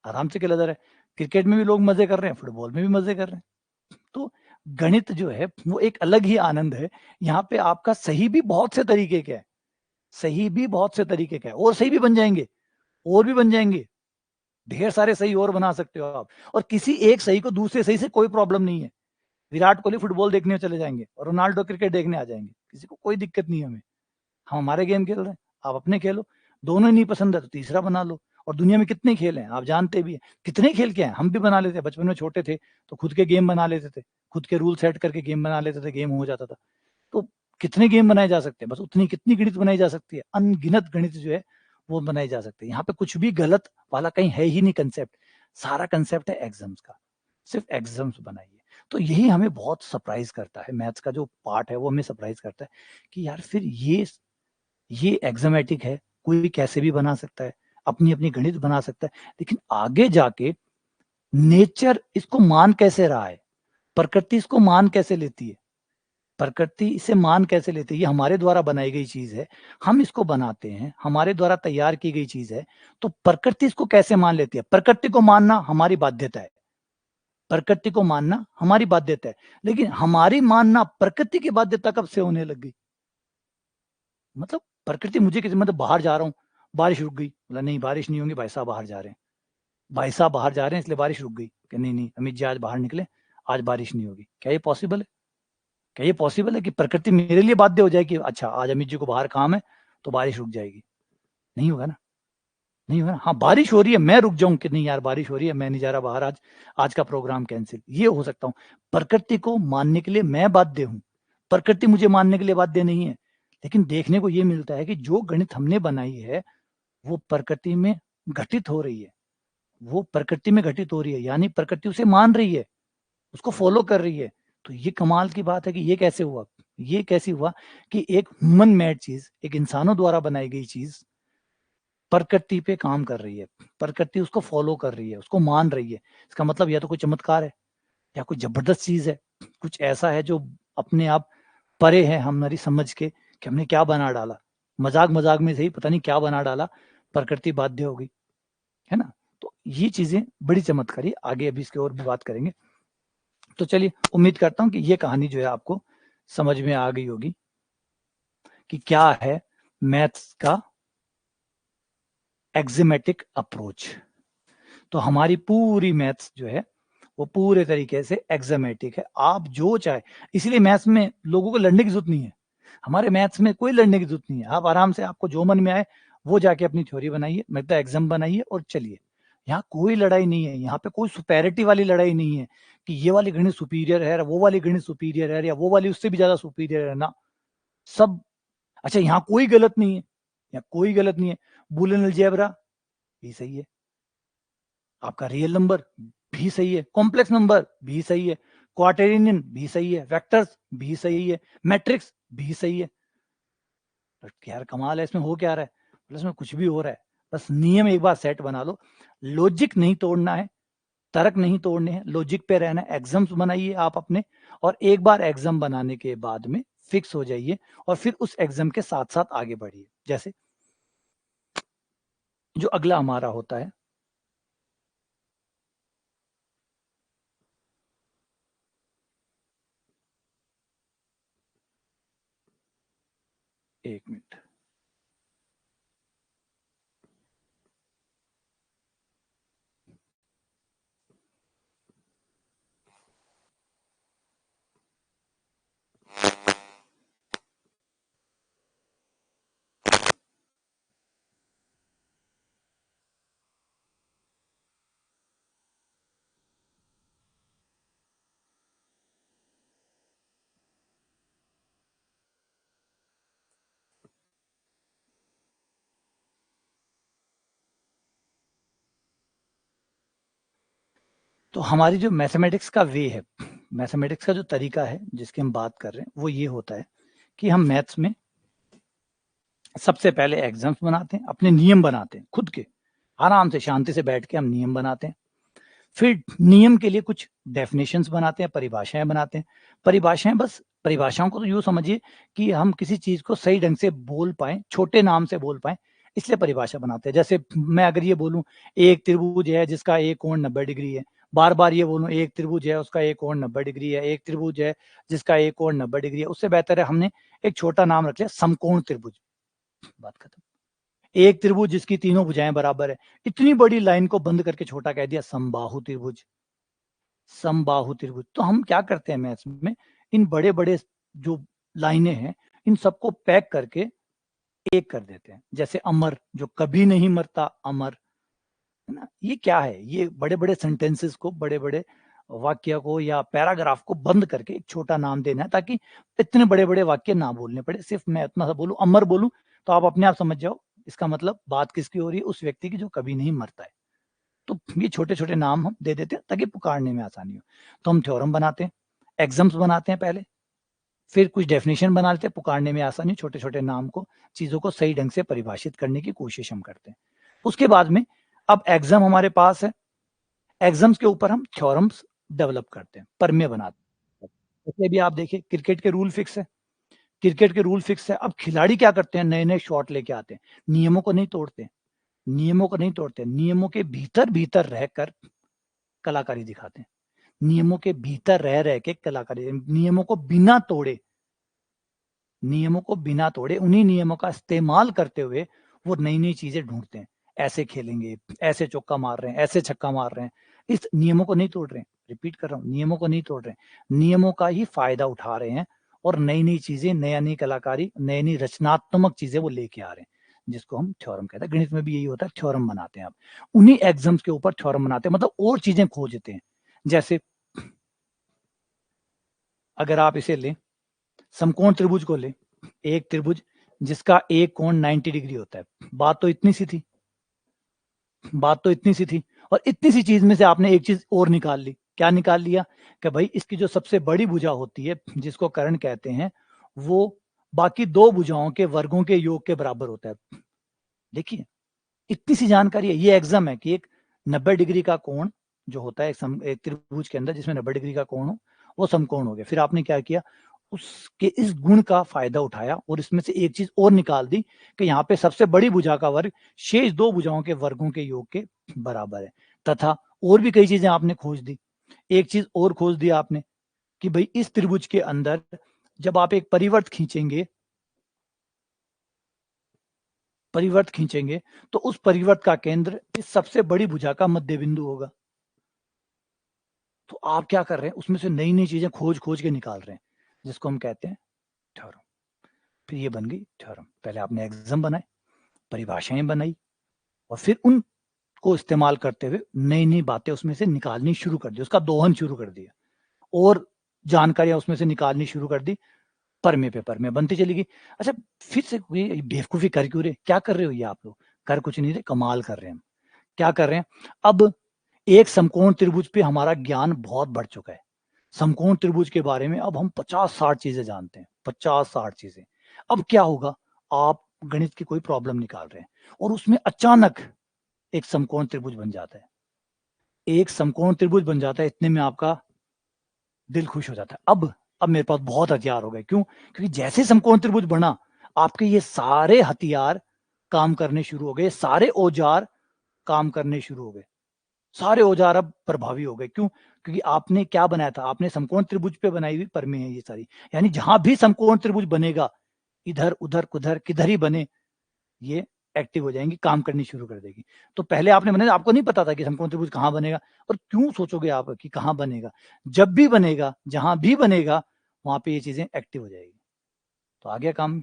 आराम से खेला जा रहा है। क्रिकेट में भी लोग मजे कर रहे हैं, फुटबॉल में भी मजे कर रहे हैं। तो गणित जो है वो एक अलग ही आनंद है। यहाँ पे आपका सही भी बहुत से तरीके का है, सही भी बहुत से तरीके का है, और सही भी बन जाएंगे, और भी बन जाएंगे, ढेर सारे सही और बना सकते हो आप। और किसी एक सही को दूसरे सही से कोई प्रॉब्लम नहीं है। विराट कोहली फुटबॉल देखने चले जाएंगे और रोनाल्डो क्रिकेट देखने आ जाएंगे, किसी को कोई दिक्कत नहीं है। हमें, हम हमारे गेम खेल रहे हैं, आप अपने खेलो। दोनों ही नहीं पसंद है तो तीसरा बना लो। और दुनिया में कितने खेल हैं आप जानते भी हैं, कितने खेल के हैं, हम भी बना लेते हैं। बचपन में छोटे थे तो खुद के गेम बना लेते थे, खुद के रूल सेट करके गेम बना लेते थे, गेम हो जाता था। तो कितने गेम बनाए जा सकते हैं, बस उतनी कितनी गणित बनाई जा सकती है, अनगिनत गणित जो है वो बनाई जा सकती है। यहाँ पे कुछ भी गलत वाला कहीं है ही नहीं कंसेप्ट, सारा कंसेप्ट है एग्जाम्स का, सिर्फ एग्जाम्स बनाइए। तो यही हमें बहुत सरप्राइज करता है, मैथ्स का जो पार्ट है वो हमें सरप्राइज करता है कि यार फिर ये एग्जामेटिक है, कोई कैसे भी बना सकता है, अपनी अपनी गणित बना सकता है, लेकिन आगे जाके नेचर इसको मान कैसे रहा है, प्रकृति इसको मान कैसे लेती है, प्रकृति इसे मान कैसे लेती है, ये हमारे द्वारा बनाई गई चीज है, हम इसको बनाते हैं, हमारे द्वारा तैयार की गई चीज है, तो प्रकृति इसको कैसे मान लेती है। प्रकृति को मानना हमारी बाध्यता है, प्रकृति को मानना हमारी बाध्यता है, लेकिन हमारी मानना प्रकृति की बाध्यता कब से होने लग गई। मतलब प्रकृति मुझे किसी, मतलब बाहर जा रहा हूँ, बारिश रुक गई, बोला नहीं बारिश नहीं होगी, भाई साहब बाहर जा रहे हैं, भाई साहब बाहर जा रहे हैं इसलिए बारिश रुक गई, कि नहीं नहीं अमित जी आज बाहर निकले, आज बारिश नहीं होगी। क्या ये पॉसिबल है? क्या ये पॉसिबल है कि प्रकृति मेरे लिए बाध्य हो जाए कि अच्छा आज अमित जी को बाहर काम है तो बारिश रुक जाएगी? नहीं होगा ना, नहीं होगा ना। हाँ बारिश हो रही है, मैं रुक जाऊं कि नहीं यार बारिश हो रही है, मैं नहीं जा रहा बाहर, आज का प्रोग्राम कैंसिल, ये हो सकता हूँ। प्रकृति को मानने के लिए मैं बाध्य हूँ, प्रकृति मुझे मानने के लिए बाध्य नहीं है। लेकिन देखने को ये मिलता है कि जो गणित हमने बनाई है वो प्रकृति में घटित हो रही है, वो प्रकृति में घटित हो रही है, यानी प्रकृति उसे मान रही है, उसको फॉलो कर रही है। तो ये कमाल की बात है कि ये कैसे हुआ, ये कैसे हुआ कि एक ह्यूमन मेड चीज, एक इंसानों द्वारा बनाई गई चीज प्रकृति पे काम कर रही है, प्रकृति उसको फॉलो कर रही है, उसको मान रही है। इसका मतलब या तो कोई चमत्कार है या कोई जबरदस्त चीज है, कुछ ऐसा है जो अपने आप परे है हमारी समझ के कि हमने क्या बना डाला, मजाक मजाक में सही पता नहीं क्या बना डाला, प्रकृति बाध्य हो गई, है ना। तो ये चीजें बड़ी चमत्कारी, आगे अभी इसके और भी बात करेंगे। तो चलिए उम्मीद करता हूं कि ये कहानी जो है आपको समझ में आ गई होगी कि क्या है मैथ्स का एक्जिमेटिक अप्रोच। तो हमारी पूरी मैथ्स जो है वो पूरे तरीके से एक्जिमेटिक है, आप जो चाहे, इसलिए मैथ्स में लोगों को लड़ने की जरूरत नहीं है, हमारे मैथ्स में कोई लड़ने की जरूरत नहीं है। आप आराम से, आपको जो मन में आए वो जाके अपनी थ्योरी बनाइए, मतलब एग्जाम बनाइए और चलिए। यहाँ कोई लड़ाई नहीं है, यहाँ पे कोई सुपेरिटी वाली लड़ाई नहीं है कि ये वाली गणित सुपीरियर है, वो वाली गणित सुपीरियर है, या वो वाली उससे भी ज्यादा सुपीरियर है ना, सब अच्छा। यहाँ कोई गलत नहीं है, यहाँ कोई गलत नहीं है। बूलियन अलजेब्रा भी सही है, आपका रियल नंबर भी सही है, कॉम्प्लेक्स नंबर भी सही है, क्वार्टेरियन भी सही है, वेक्टर्स भी सही है, मैट्रिक्स भी सही है। यार कमाल है, इसमें हो क्या रहा है? प्लस में कुछ भी हो रहा है, बस नियम एक बार सेट बना लो, लॉजिक नहीं तोड़ना है, तर्क नहीं तोड़ने हैं, लॉजिक पे रहना है। एग्जाम्स बनाइए आप अपने, और एक बार एग्जाम बनाने के बाद में फिक्स हो जाइए और फिर उस एग्जाम के साथ साथ आगे बढ़िए। जैसे जो अगला हमारा होता है, एक मिनट, तो हमारी जो मैथमेटिक्स का वे है, मैथमेटिक्स का जो तरीका है जिसकी हम बात कर रहे हैं, वो ये होता है कि हम मैथ्स में सबसे पहले एग्जाम्स बनाते हैं, अपने नियम बनाते हैं खुद के, आराम से शांति से बैठ के हम नियम बनाते हैं। फिर नियम के लिए कुछ डेफिनेशंस बनाते हैं, परिभाषाएं बनाते हैं। परिभाषाएं, बस परिभाषाओं को तो यूँ समझिए कि हम किसी चीज को सही ढंग से बोल पाए, छोटे नाम से बोल पाए, इसलिए परिभाषा बनाते हैं। जैसे मैं अगर ये बोलूं एक त्रिभुज है जिसका एक कोण 90 डिग्री है, बार बार ये बोलूं एक त्रिभुज है उसका एक कोण 90 डिग्री है, एक त्रिभुज है जिसका एक कोण 90 डिग्री है, उससे बेहतर है हमने एक छोटा नाम रख लिया समकोण त्रिभुज, बात खत्म। एक त्रिभुज जिसकी तीनों भुजाएं बराबर है, इतनी बड़ी लाइन को बंद करके छोटा कह दिया समबाहु त्रिभुज, समबाहु त्रिभुज। तो हम क्या करते हैं मैथ्स में, इन बड़े बड़े जो लाइनें हैं इन सबको पैक करके एक कर देते हैं। जैसे अमर, जो कभी नहीं मरता, अमर, है ना। ये क्या है, ये बड़े बड़े सेंटेंसेस को, बड़े बड़े वाक्य को या पैराग्राफ को बंद करके एक छोटा नाम देना है, ताकि इतने बड़े बड़े वाक्य ना बोलने पड़े। सिर्फ मैं इतना सा बोलूं, अमर बोलूं, तो आप अपने आप समझ जाओ इसका मतलब बात किसकी हो रही है, उस व्यक्ति की जो कभी नहीं मरता है। तो ये छोटे छोटे नाम हम दे देते हैं ताकि पुकारने में आसानी हो। तो हम थ्योरम बनाते हैं, एग्जाम्स बनाते हैं पहले, फिर कुछ डेफिनेशन बना लेते हैं, पुकारने में आसानी, छोटे छोटे नाम को, चीजों को सही ढंग से परिभाषित करने की कोशिश हम करते हैं। उसके बाद में अब एग्जाम हमारे पास है, एग्जाम्स के ऊपर हम थ्योरम्स डेवलप करते हैं, प्रमेय बनाते हैं। जैसे भी आप देखिए क्रिकेट के रूल फिक्स है, क्रिकेट के रूल फिक्स है। अब खिलाड़ी क्या करते हैं, नए नए शॉट लेके आते हैं, नियमों को नहीं तोड़ते, नियमों को नहीं तोड़ते, नियमों के भीतर भीतर रहकर कलाकारी दिखाते हैं, नियमों के भीतर रह रह के कलाकारी, नियमों को बिना तोड़े, नियमों को बिना तोड़े, उन्हीं नियमों का इस्तेमाल करते हुए वो नई नई चीजें ढूंढते हैं। ऐसे खेलेंगे, ऐसे चौका मार रहे हैं, ऐसे छक्का मार रहे हैं, इस नियमों को नहीं तोड़ रहे हैं। रिपीट कर रहा हूं, नियमों को नहीं तोड़ रहे हैं, नियमों का ही फायदा उठा रहे हैं और नई नई चीजें, नया नई कलाकारी, नई नई रचनात्मक चीजें वो लेके आ रहे हैं, जिसको हम थ्योरम कहते हैं। गणित में भी यही होता है, थ्योरम बनाते हैं आप, उन्हीं एग्जाम्स के ऊपर थ्योरम बनाते हैं, मतलब और चीजें खोजते हैं। जैसे अगर आप इसे लें, समकोण त्रिभुज को लें, एक त्रिभुज जिसका एक कोण 90 डिग्री होता है, बात तो इतनी सी थी, बात तो इतनी सी थी, और इतनी सी चीज में से आपने एक चीज और निकाल ली। क्या निकाल लिया कि भाई इसकी जो सबसे बड़ी भुजा होती है, जिसको कर्ण कहते हैं, वो बाकी दो भुजाओं के वर्गों के योग के बराबर होता है। देखिए इतनी सी जानकारी है, ये एग्जाम है कि एक 90 डिग्री का कोण जो होता है एक त्रिभुज के अंदर जिसमें 90 डिग्री का कोण हो, वो समकोण हो गया। फिर आपने क्या किया, उसके इस गुण का फायदा उठाया और इसमें से एक चीज और निकाल दी कि यहाँ पे सबसे बड़ी भुजा का वर्ग शेष दो भुजाओं के वर्गों के योग के बराबर है। तथा और भी कई चीजें आपने खोज दी। एक चीज और खोज दी आपने कि भाई इस त्रिभुज के अंदर जब आप एक परिवर्त खींचेंगे, परिवर्त खींचेंगे तो उस परिवर्त का केंद्र इस सबसे बड़ी भुजा का मध्य बिंदु होगा। तो आप क्या कर रहे हैं, उसमें से नई नई चीजें खोज खोज के निकाल रहे हैं, जिसको हम कहते हैं थ्योरम। फिर ये बन गई थ्योरम। पहले आपने एग्जाम बनाए, परिभाषाएं बनाई, और फिर उनको इस्तेमाल करते हुए नई नई बातें उसमें से निकालनी शुरू कर दी, उसका दोहन शुरू कर दिया और जानकारियां उसमें से निकालनी शुरू कर दी, परमे पे परमे बनती चली गई। अच्छा, फिर से कोई बेवकूफी कर क्यों रहे, क्या कर रहे हो ये आप लोग, कर कुछ नहीं रहे, कमाल कर रहे हैं हम। क्या कर रहे हैं, अब एक समकोण त्रिभुज पे हमारा ज्ञान बहुत बढ़ चुका है। समकोण त्रिभुज के बारे में अब हम 50-60 चीजें जानते हैं, 50-60 चीजें। अब क्या होगा, आप गणित की कोई प्रॉब्लम निकाल रहे हैं और उसमें अचानक एक समकोण त्रिभुज बन जाता है, एक समकोण त्रिभुज बन जाता है, इतने में आपका दिल खुश हो जाता है। अब मेरे पास बहुत हथियार हो गए। क्यों? क्योंकि जैसे समकोण त्रिभुज बना, आपके ये सारे हथियार काम करने शुरू हो गए, सारे औजार काम करने शुरू हो गए, सारे औजार अब प्रभावी हो गए। क्यों? क्योंकि आपने क्या बनाया था, आपने समकोण त्रिभुज पे बनाई हुई परमेय है ये सारी, यानी जहां भी समकोण त्रिभुज बनेगा, इधर उधर कुधर किधर ही बने, ये एक्टिव हो जाएंगी, काम करनी शुरू कर देगी। तो पहले आपने बनाया, आपको नहीं पता था कि समकोण त्रिभुज कहां बनेगा, और क्यों सोचोगे आप कि कहां बनेगा, जब भी बनेगा, जहां भी बनेगा, वहां पे ये चीजें एक्टिव हो जाएगी, तो आ गया काम।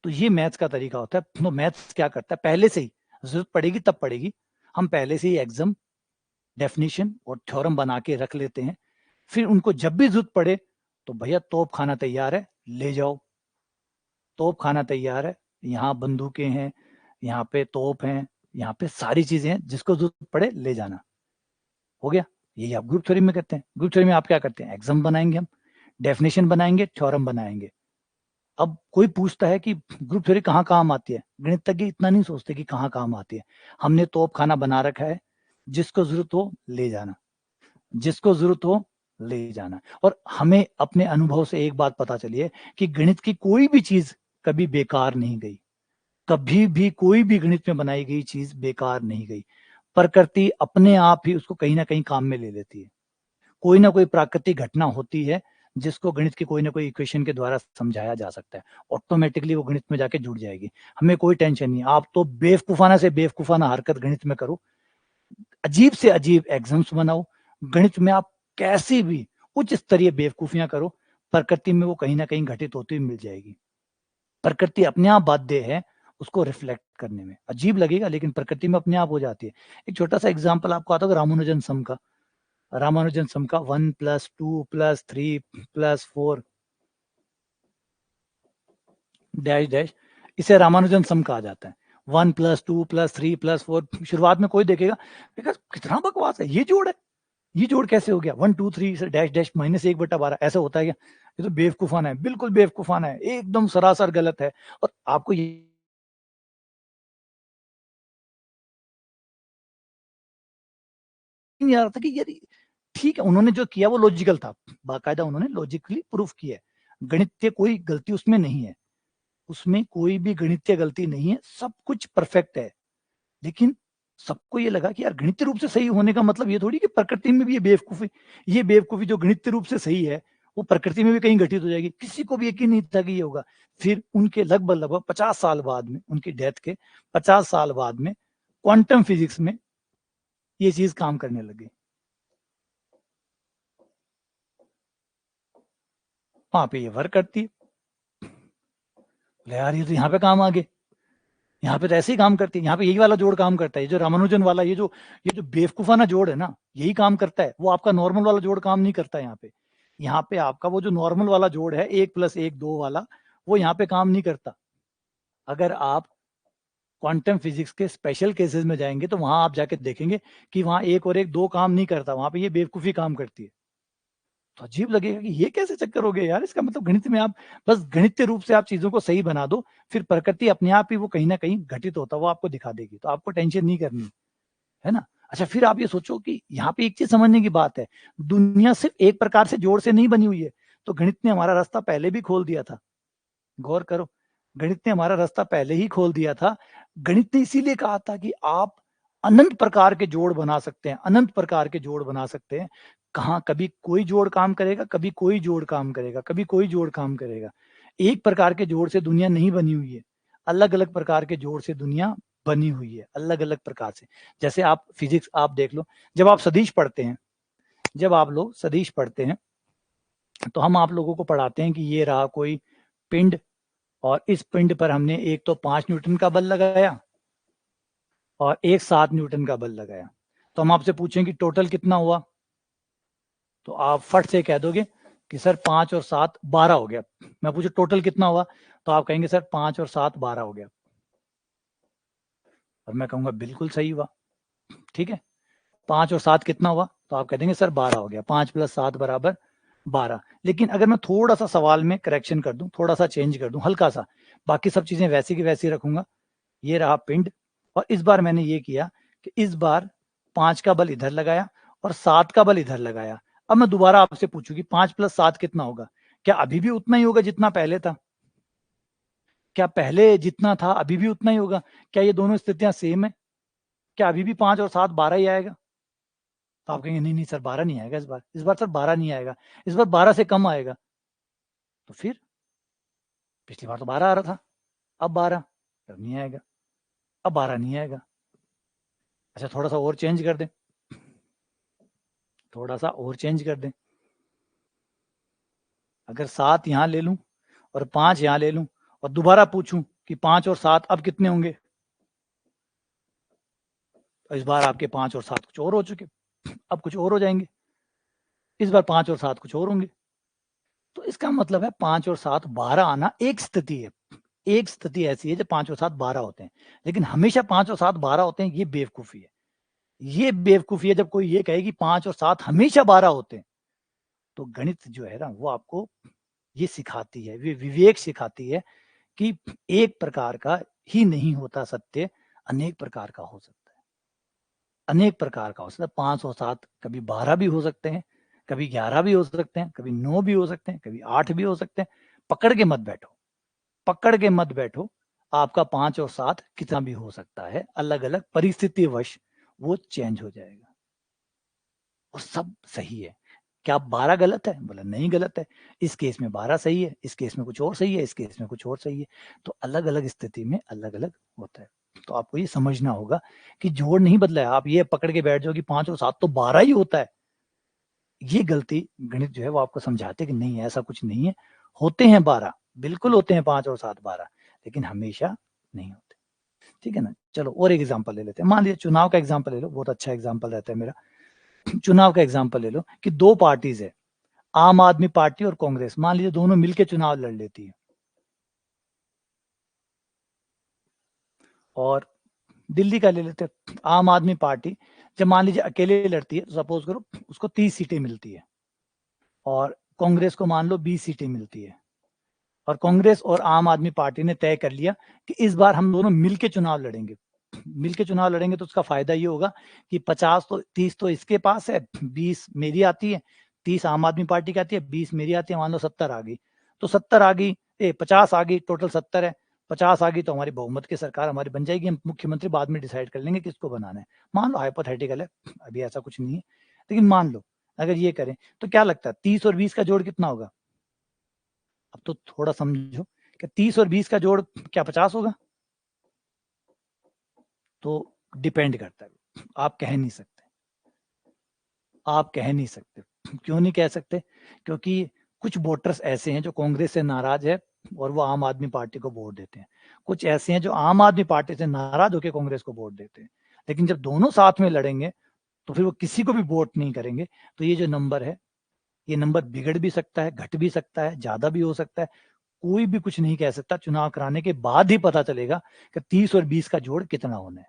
तो ये मैथ्स का तरीका होता है। तो मैथ्स क्या करता है, पहले से ही जरूरत पड़ेगी तब पड़ेगी, हम पहले से ही एग्जाम, डेफिनेशन और थ्योरम बना के रख लेते हैं। फिर उनको जब भी जरूरत पड़े तो भैया तोप खाना तैयार है, ले जाओ, तोप खाना तैयार है, यहाँ बंदूकें हैं, यहाँ पे तोप हैं, यहाँ पे सारी चीजें हैं, जिसको जरूरत पड़े ले जाना। हो गया। यही आप ग्रुप थ्योरी में करते हैं। ग्रुप थ्योरी में आप क्या करते हैं, एग्जाम बनाएंगे, हम डेफिनेशन बनाएंगे, थ्योरम बनाएंगे। अब कोई पूछता है कि ग्रुप थ्योरी कहाँ काम आती है, गणितज्ञ इतना नहीं सोचते कि कहाँ काम आती है। हमने तोप खाना बना रखा है, जिसको जरूरत हो ले जाना, जिसको जरूरत हो ले जाना। और हमें अपने अनुभव से एक बात पता चली है कि गणित की कोई भी चीज कभी बेकार नहीं गई, कभी भी कोई भी गणित में बनाई गई चीज बेकार नहीं गई। प्रकृति अपने आप ही उसको कहीं ना कहीं काम में ले लेती है। कोई ना कोई प्राकृतिक घटना होती है जिसको गणित के कोई ना कोई इक्वेशन के द्वारा समझाया जा सकता है, ऑटोमेटिकली वो गणित में जाके जुड़ जाएगी। हमें कोई टेंशन नहीं, आप तो बेवकूफाना से बेवकूफाना हरकत गणित में करो, अजीब से अजीब एग्जाम्स बनाओ, गणित में आप कैसी भी उच्च स्तरीय बेवकूफियां करो, प्रकृति में वो कहीं ना कहीं घटित होती हुई मिल जाएगी। प्रकृति अपने आप बाध्य है उसको रिफ्लेक्ट करने में, अजीब लगेगा लेकिन प्रकृति में अपने आप हो जाती है। एक छोटा सा एग्जाम्पल आपको आता होगा रामानुजन सम का, रामानुजन सम का 1 + 2 + 3 + 4 डैश डैश, इसे रामानुजन सम कहा जाता है। 1 + 2 + 3 + 4 शुरुआत में कोई देखेगा कितना बकवास है, ये जोड़ है, ये जोड़ कैसे हो गया 1 2 3 से डैश डैश -1/12 ऐसा होता है क्या? ये तो बेवकूफाना है, बिल्कुल बेवकूफाना है, एकदम सरासर गलत है। और आपको ये नहीं आ रहा था कि यार ठीक है, उन्होंने जो किया वो लॉजिकल था, बाकायदा उन्होंने लॉजिकली प्रूफ किया है, गणितीय कोई गलती उसमें नहीं है, उसमें कोई भी गणितीय गलती नहीं है, सब कुछ परफेक्ट है। लेकिन सबको ये लगा कि यार गणितीय रूप से सही होने का मतलब ये थोड़ी कि प्रकृति में भी ये बेवकूफी जो गणितीय रूप से सही है वो प्रकृति में भी कहीं घटित हो जाएगी, किसी को भी यकीन नहीं था कि ये होगा। फिर उनके लगभग लगभग 50 साल बाद में, उनकी डेथ के 50 साल बाद में क्वांटम फिजिक्स में ये चीज काम करने लगी। वहां पे ये वर्क करती है, यार ये तो यहाँ पे काम आ गए, यहाँ पे तो ऐसे ही काम करती है, यहाँ पे यही वाला जोड़ काम करता है, ये जो रामानुजन वाला ये जो बेवकूफाना जोड़ है ना, यही काम करता है, वो आपका नॉर्मल वाला जोड़ काम नहीं करता है यहाँ पे। यहाँ पे आपका वो जो नॉर्मल वाला जोड़ है 1 + 1 2 वाला, वो यहाँ पे काम नहीं करता। अगर आप क्वांटम फिजिक्स के स्पेशल केसेस में जाएंगे तो वहां आप जाके देखेंगे कि वहां 1 और 1 2 काम नहीं करता, वहां पे ये बेवकूफी काम करती है। तो अजीब लगेगा कि ये कैसे चक्कर हो गया यार, इसका मतलब गणित में आप बस गणितीय रूप से आप चीजों को सही बना दो, फिर प्रकृति अपने आप ही वो कहीं ना कहीं घटित होता वो आपको दिखा देगी, तो आपको टेंशन नहीं करनी है ना। अच्छा, फिर आप ये सोचो कि यहाँ पे एक चीज समझने की बात है, दुनिया सिर्फ एक प्रकार से जोड़ से नहीं बनी हुई है, तो गणित ने हमारा रास्ता पहले भी खोल दिया था। गौर करो, गणित ने हमारा रास्ता पहले ही खोल दिया था। गणित ने इसीलिए कहा था कि आप अनंत प्रकार के जोड़ बना सकते हैं, अनंत प्रकार के जोड़ बना सकते हैं। कहाँ कभी कोई जोड़ काम करेगा, कभी कोई जोड़ काम करेगा, कभी कोई जोड़ काम करेगा। एक प्रकार के जोड़ से दुनिया नहीं बनी हुई है, अलग अलग प्रकार के जोड़ से दुनिया बनी हुई है, अलग अलग प्रकार से। जैसे आप फिजिक्स आप देख लो, जब आप सदिश पढ़ते हैं, जब आप लोग सदिश पढ़ते हैं तो हम आप लोगों को पढ़ाते हैं कि ये रहा कोई पिंड, और इस पिंड पर हमने एक तो 5 न्यूटन का बल लगाया और एक 7 न्यूटन का बल लगाया। तो हम आपसे पूछें कि टोटल कितना हुआ, तो आप फट से कह दोगे कि सर 5 और 7 12 हो गया। मैं पूछूं टोटल कितना हुआ, तो आप कहेंगे सर 5 और 7 12 हो गया। और मैं कहूंगा बिल्कुल सही हुआ, ठीक है। 5 और 7 कितना हुआ, तो आप कह देंगे सर 12 हो गया, 5 + 7 = 12। लेकिन अगर मैं थोड़ा सा सवाल में करेक्शन कर दूं, थोड़ा सा चेंज कर दूं, हल्का सा, बाकी सब चीजें वैसी की वैसी रखूंगा, ये रहा पिंड, और इस बार मैंने ये किया कि इस बार 5 का बल इधर लगाया और 7 का बल इधर लगाया। अब मैं दोबारा आपसे पूछूं कि 5 + 7 कितना होगा, क्या अभी भी उतना ही होगा जितना पहले था? क्या पहले जितना था अभी भी उतना ही होगा? क्या ये दोनों स्थितियां सेम है? क्या अभी भी 5 और 7 12 ही आएगा? तो आप कहेंगे नहीं नहीं सर 12 नहीं आएगा, इस बार सर 12 नहीं आएगा, इस बार 12 से कम आएगा। तो फिर पिछली बार तो 12 आ रहा था, अब 12, अब नहीं आएगा, अब 12 नहीं आएगा। अच्छा, थोड़ा सा और चेंज कर दें, थोड़ा सा और चेंज कर दें, अगर 7 यहां ले लूं और 5 यहां ले लूं और दोबारा पूछूं कि 5 और 7 अब कितने होंगे, तो इस बार आपके 5 और 7 कुछ और हो चुके, अब कुछ और हो जाएंगे, इस बार 5 और 7 कुछ और होंगे। तो इसका मतलब है 5 और 7 12 आना एक स्थिति है, एक स्थिति ऐसी है जब 5 और 7 12 होते हैं, लेकिन हमेशा 5 और 7 12 होते हैं, ये बेवकूफी है। ये बेवकूफी है जब कोई ये कहे कि 5 और 7 हमेशा 12 होते हैं। तो गणित जो है ना वो आपको ये सिखाती है, विवेक सिखाती है कि एक प्रकार का ही नहीं होता सत्य, अनेक प्रकार का हो सकता है, अनेक प्रकार का हो सकता है। 5 और 7 कभी 12 भी हो सकते हैं, कभी 11 भी हो सकते हैं, कभी 9 भी हो सकते हैं, कभी 8 भी हो सकते हैं। पकड़ के मत बैठो, पकड़ के मत बैठो, आपका 5 और 7 कितना भी हो सकता है, अलग अलग परिस्थिति वश वो चेंज हो जाएगा और सब सही है। क्या 12 गलत है? बोला नहीं गलत है, इस केस में 12 सही है, इस केस में कुछ और सही है, इस केस में कुछ और सही है। तो अलग अलग स्थिति में अलग अलग होता है। तो आपको ये समझना होगा कि जोड़ नहीं बदला है, आप ये पकड़ के बैठ जाओ कि 5 और 7 तो 12 ही होता है। ये गलती गणित जो है वो आपको समझाते कि नहीं ऐसा कुछ नहीं है, होते हैं 12, बिल्कुल होते हैं 5 और 7 12, लेकिन हमेशा नहीं होते। ठीक है ना। चलो और एक एग्जांपल ले लेते हैं, मान लीजिए चुनाव का एग्जांपल ले लो, बहुत अच्छा एग्जांपल रहता है मेरा। चुनाव का एग्जाम्पल ले लो कि दो पार्टीज है, आम आदमी पार्टी और कांग्रेस, मान लीजिए दोनों मिलकर चुनाव लड़ लेती है, और दिल्ली का ले लेते हैं, आम आदमी पार्टी जब मान लीजिए अकेले लड़ती है, तो सपोज करो उसको 30 सीटें मिलती है, और कांग्रेस को मान लो 20 सीटें मिलती है, और कांग्रेस और आम आदमी पार्टी ने तय कर लिया कि इस बार हम दोनों मिलके चुनाव लड़ेंगे। मिलके चुनाव लड़ेंगे तो उसका फायदा ये होगा कि 50 तो 30 तो इसके पास है, 20 मेरी आती है, 30 आम आदमी पार्टी की आती है, 20 मेरी आती है, मान लो 70 आ गई, तो 70 आ गई, 50 आ गई, टोटल 70 है, 50 आ गई तो हमारी बहुमत की सरकार हमारी बन जाएगी, हम मुख्यमंत्री बाद में डिसाइड कर लेंगे किसको बनाना है। मान लो हाइपोथेटिकल है, अभी ऐसा कुछ नहीं है, लेकिन मान लो अगर ये करें तो क्या लगता है 30 और 20 का जोड़ कितना होगा? अब तो थोड़ा समझो कि 30 और 20 का जोड़ क्या 50 होगा? तो डिपेंड करता है, आप कह नहीं सकते, आप कह नहीं सकते। क्यों नहीं कह सकते? क्योंकि कुछ वोटर्स ऐसे हैं जो कांग्रेस से नाराज है और वो आम आदमी पार्टी को वोट देते हैं, कुछ ऐसे हैं जो आम आदमी पार्टी से नाराज होकर कांग्रेस को वोट देते हैं, लेकिन जब दोनों साथ में लड़ेंगे तो फिर वो किसी को भी वोट नहीं करेंगे। तो ये जो नंबर है, ये नंबर बिगड़ भी सकता है, घट भी सकता है, ज्यादा भी हो सकता है, कोई भी कुछ नहीं कह सकता। चुनाव कराने के बाद ही पता चलेगा कि 30 और 20 का जोड़ कितना होना है,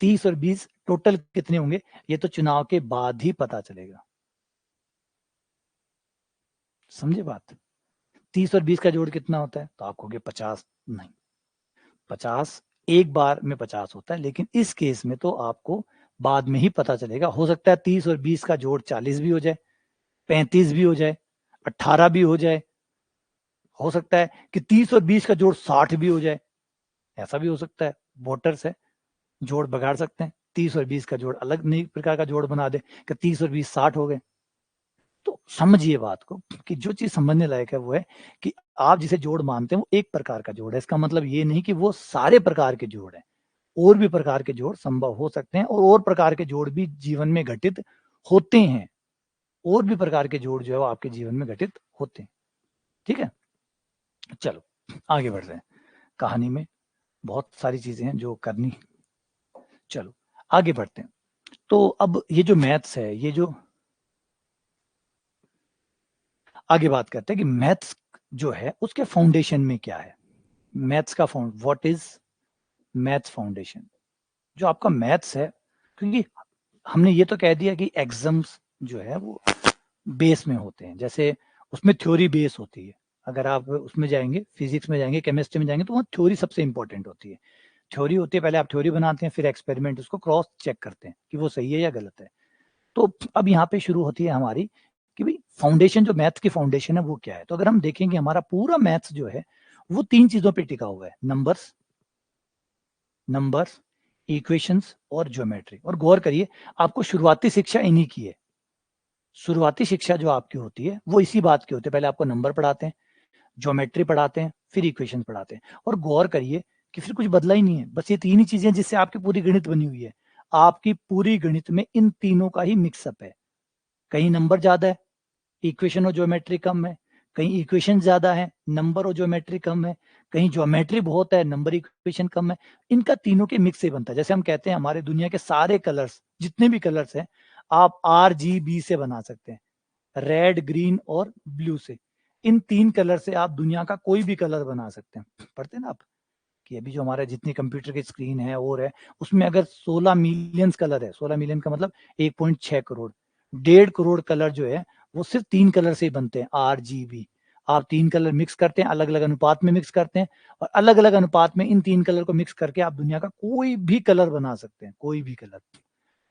30 और 20 टोटल कितने होंगे, ये तो चुनाव के बाद ही पता चलेगा। समझे बात? 30 और 20 का जोड़ कितना होता है? तो आप कहोगे 50, नहीं, 50 एक बार में 50 होता है, लेकिन इस केस में तो आपको बाद में ही पता चलेगा। हो सकता है 30 और 20 का जोड़ 40 भी हो जाए, 35 भी हो जाए, 18 भी हो जाए, हो सकता है कि 30 और 20 का जोड़ 60 भी हो जाए, ऐसा भी हो सकता है। वोटर्स है, जोड़ बगाड़ सकते हैं, 30 और 20 का जोड़ अलग नई प्रकार का जोड़ बना दे कि 30 और 20 60 हो गए। तो समझिए बात को कि जो चीज समझने लायक है वो है कि आप जिसे जोड़ मानते हैं वो एक प्रकार का जोड़ है, इसका मतलब ये नहीं कि वो सारे प्रकार के जोड़ हैं। और भी प्रकार के जोड़ संभव हो सकते हैं, और प्रकार के जोड़ भी जीवन में घटित होते हैं, और भी प्रकार के जोड़ जो है वो आपके जीवन में घटित होते हैं। ठीक है, चलो आगे बढ़ रहे हैं, कहानी में बहुत सारी चीजें हैं जो करनी। चलो आगे बढ़ते हैं। तो अब ये जो मैथ्स है, ये जो आगे बात करते हैं कि मैथ्स जो है उसके फाउंडेशन में क्या है। मैथ्स का व्हाट इज मैथ्स फाउंडेशन? जो आपका मैथ्स है, क्योंकि हमने ये तो कह दिया कि एग्जाम्स जो है वो बेस में होते हैं, जैसे उसमें थ्योरी बेस होती है। अगर आप उसमें जाएंगे, फिजिक्स में जाएंगे, केमिस्ट्री में जाएंगे, तो वहाँ थ्योरी सबसे इंपॉर्टेंट होती है। थ्योरी होती है, पहले आप थ्योरी बनाते हैं, फिर एक्सपेरिमेंट उसको क्रॉस चेक करते हैं कि वो सही है या गलत है। तो अब यहाँ पे शुरू होती है हमारी कि भाई फाउंडेशन, जो मैथ्स की फाउंडेशन है वो क्या है। तो अगर हम देखेंगे हमारा पूरा मैथ्स जो है वो तीन चीजों पे टिका हुआ है, नंबर्स, नंबर्स, इक्वेशंस और ज्योमेट्री। और गौर करिए, आपको शुरुआती शिक्षा इन्हीं की है। शुरुआती शिक्षा जो आपकी होती है वो इसी बात की होती है, पहले आपको नंबर पढ़ाते हैं, ज्योमेट्री पढ़ाते हैं, फिर इक्वेशन पढ़ाते हैं। और गौर करिए कि फिर कुछ बदला ही नहीं है, बस ये तीन ही चीजें जिससे आपकी पूरी गणित बनी हुई है। आपकी पूरी गणित में इन तीनों का ही मिक्सअप है। कहीं नंबर ज्यादा है, इक्वेशन और ज्योमेट्री कम है, कहीं इक्वेशन ज्यादा है, नंबर और ज्योमेट्री कम है, कहीं ज्योमेट्री बहुत है, नंबर इक्वेशन कम है। इनका तीनों के मिक्स से बनता है। जैसे हम कहते हैं हमारे दुनिया के सारे कलर्स, जितने भी कलर्स हैं, आप RGB से बना सकते हैं, रेड, ग्रीन और ब्लू से। इन तीन कलर से आप दुनिया का कोई भी कलर बना सकते हैं। पढ़ते हैं ना आप कि अभी जो हमारा जितनी कंप्यूटर की स्क्रीन है और है, उसमें अगर 16 मिलियन कलर है, 16 मिलियन का मतलब 1.6 करोड़, 1.5 करोड़ कलर जो है वो सिर्फ तीन कलर से ही बनते हैं, RGB। आप तीन कलर मिक्स करते हैं, अलग अलग अनुपात में मिक्स करते हैं, और अलग अलग अनुपात में इन तीन कलर को मिक्स करके आप दुनिया का कोई भी कलर बना सकते हैं, कोई भी कलर।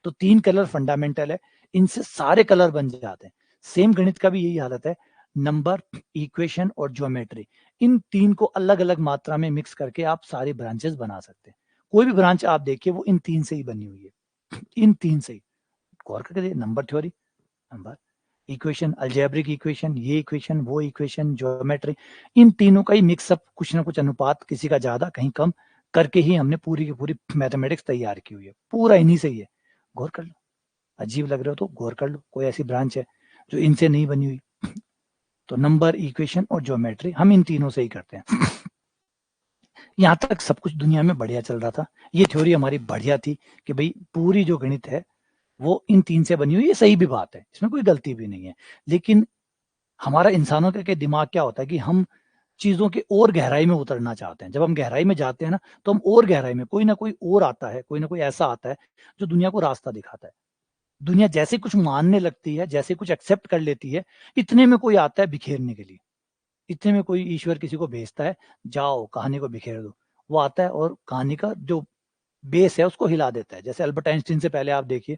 तो तीन कलर फंडामेंटल है, इनसे सारे कलर बन जाते हैं। सेम गणित का भी यही हालत है, नंबर, इक्वेशन और ज्योमेट्री, इन तीन को अलग अलग मात्रा में मिक्स करके आप सारी ब्रांचेस बना सकते हैं। कोई भी ब्रांच आप देखिए वो इन तीन से ही बनी हुई है, इन तीन से ही। गौर करके देखिए, number theory, number, equation, algebraic equation, ये इक्वेशन, वो इक्वेशन, ज्योमेट्री, इन तीनों का ही मिक्सअप, कुछ ना कुछ अनुपात, किसी का ज्यादा कहीं कम करके ही हमने पूरी की पूरी मैथमेटिक्स तैयार की हुई है, पूरा इन्हीं से ही है। गौर कर लो, अजीब लग रहा हो तो गौर कर लो, कोई ऐसी ब्रांच है जो इनसे नहीं बनी हुई? तो नंबर, इक्वेशन और ज्योमेट्री, हम इन तीनों से ही करते हैं। यहाँ तक सब कुछ दुनिया में बढ़िया चल रहा था, ये थ्योरी हमारी बढ़िया थी कि भाई पूरी जो गणित है वो इन 3 से बनी हुई है, ये सही भी बात है, इसमें कोई गलती भी नहीं है। लेकिन हमारा इंसानों के दिमाग क्या होता है कि हम चीज़ों की और गहराई में उतरना चाहते हैं। जब हम गहराई में जाते हैं ना, तो हम और गहराई में कोई ना कोई और आता है, कोई ना कोई ऐसा आता है, जो दुनिया को रास्ता दिखाता है। दुनिया जैसे कुछ मानने लगती है, जैसे कुछ एक्सेप्ट कर लेती है, इतने में कोई आता है बिखेरने के लिए। इतने में कोई ईश्वर किसी को भेजता है, जाओ कहानी को बिखेर दो। वो आता है और कहानी का जो बेस है उसको हिला देता है। जैसे अल्बर्ट आइंस्टीन से पहले आप देखिए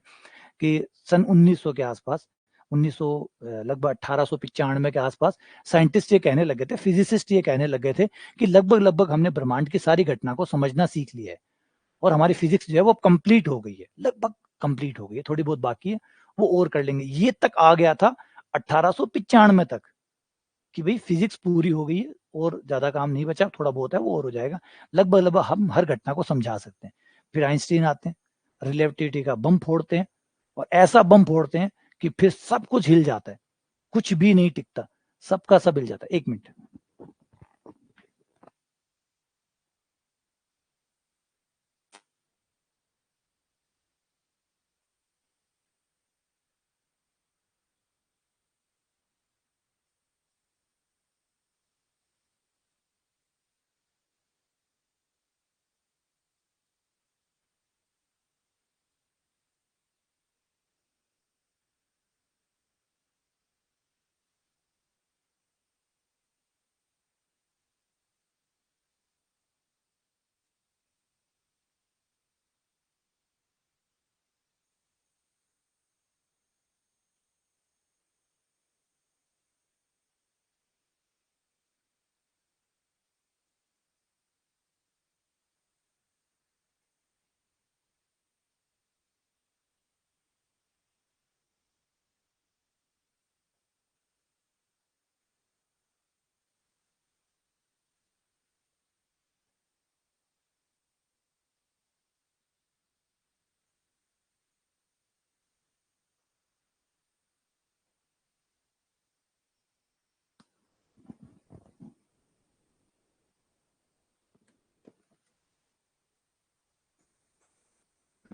कि सन 1900 के आसपास, 1900 लगभग 1895 के आसपास साइंटिस्ट ये कहने लगे थे, फिजिसिस्ट ये कहने लगे थे कि लगभग हमने ब्रह्मांड की सारी घटना को समझना सीख लिया है और हमारी फिजिक्स जो है वो कंप्लीट हो गई है, लगभग कंप्लीट हो गई है, थोड़ी बहुत बाकी है, वो और कर लेंगे। ये तक आ गया था 1895 तक कि भाई फिजिक्स पूरी हो गई है और ज्यादा काम नहीं बचा, थोड़ा बहुत है वो और हो जाएगा, लगभग हम हर घटना को समझा सकते हैं। फिर आइंस्टीन आते हैं, रिलेटिविटी का बम फोड़ते हैं और ऐसा बम फोड़ते हैं कि फिर सब कुछ हिल जाता है, कुछ भी नहीं टिकता, सबका सब हिल जाता है। 1 मिनट।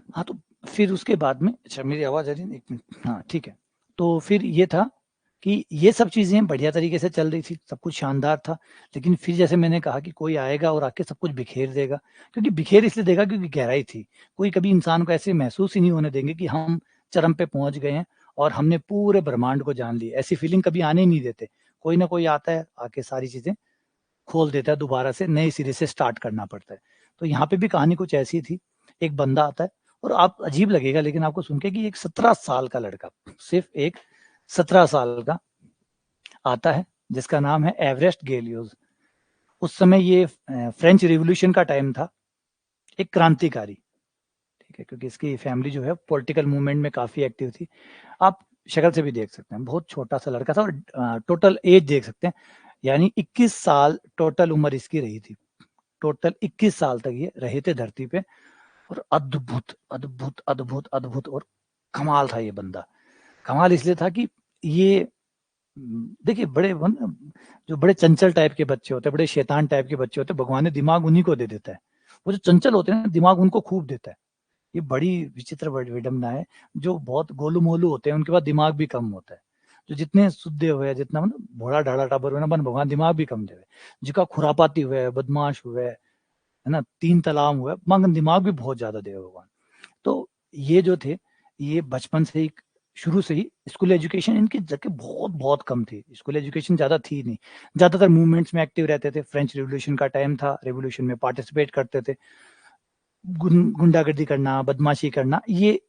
हाँ, तो फिर उसके बाद में, अच्छा मेरी आवाज़ आ रही है? 1 मिनट, हाँ, ठीक है। तो फिर ये था कि ये सब चीज़ें बढ़िया तरीके से चल रही थी, सब कुछ शानदार था। लेकिन फिर जैसे मैंने कहा कि कोई आएगा और आके सब कुछ बिखेर देगा, क्योंकि बिखेर इसलिए देगा क्योंकि गहराई थी। कोई कभी इंसान को ऐसे महसूस ही नहीं होने देंगे कि हम चरम पे पहुँच गए हैं और हमने पूरे ब्रह्मांड को जान लिया। ऐसी फीलिंग कभी आने ही नहीं देते। कोई ना कोई आता है, आके सारी चीज़ें खोल देता है, दोबारा से नए सिरे से स्टार्ट करना पड़ता है। तो यहाँ पे भी कहानी कुछ ऐसी थी, एक बंदा आता है और आप अजीब लगेगा लेकिन आपको सुन के कि एक 17 साल का लड़का, सिर्फ एक 17 साल का आता है जिसका नाम है एवरेस्ट गेलियोस। उस समय ये फ्रेंच रिवॉल्यूशन का टाइम था, एक क्रांतिकारी, ठीक है, क्योंकि इसकी फैमिली जो है पॉलिटिकल मूवमेंट में काफ़ी एक्टिव थी। आप शक्ल से भी देख सकते हैं, बहुत छोटा-सा लड़का था और टोटल एज देख सकते हैं, यानी 21 साल टोटल उम्र इसकी रही थी। टोटल 21 साल तक ये रहे थे धरती पे और अद्भुत, अद्भुत, अद्भुत, अद्भुत और कमाल था ये बंदा। कमाल इसलिए था कि ये देखिए बड़े जो बड़े चंचल टाइप के बच्चे होते हैं, बड़े शैतान टाइप के बच्चे होते हैं, भगवान ने दिमाग उन्हीं को दे देता है। वो जो चंचल होते हैं ना, दिमाग उनको खूब देता है। ये बड़ी विचित्र विडंबना है। जो बहुत गोलू-मोलू होते हैं, उनके पास दिमाग भी कम होता है। जो जितने शुद्धे हुए, जितना मतलब भोला ढाला टाबर हुए ना, मन भगवान दिमाग भी कम देवे। जिसका खुरापाती हुए, बदमाश हुए, है ना, 3 तलाम हुए, मगर दिमाग भी बहुत ज़्यादा देवे भगवान। तो ये जो थे, ये बचपन से ही, शुरू से ही स्कूल एजुकेशन इनकी जगह बहुत-बहुत कम थी। स्कूल एजुकेशन ज़्यादा थी नहीं। ज़्यादातर मूवमेंट्स में एक्टिव रहते थे। फ्रेंच रिवॉल्यूशन का टाइम था, रिवॉल्यूशन में पार्टिसिपेट करते थे। गुंडागर्दी करना, बदमाशी करना, ये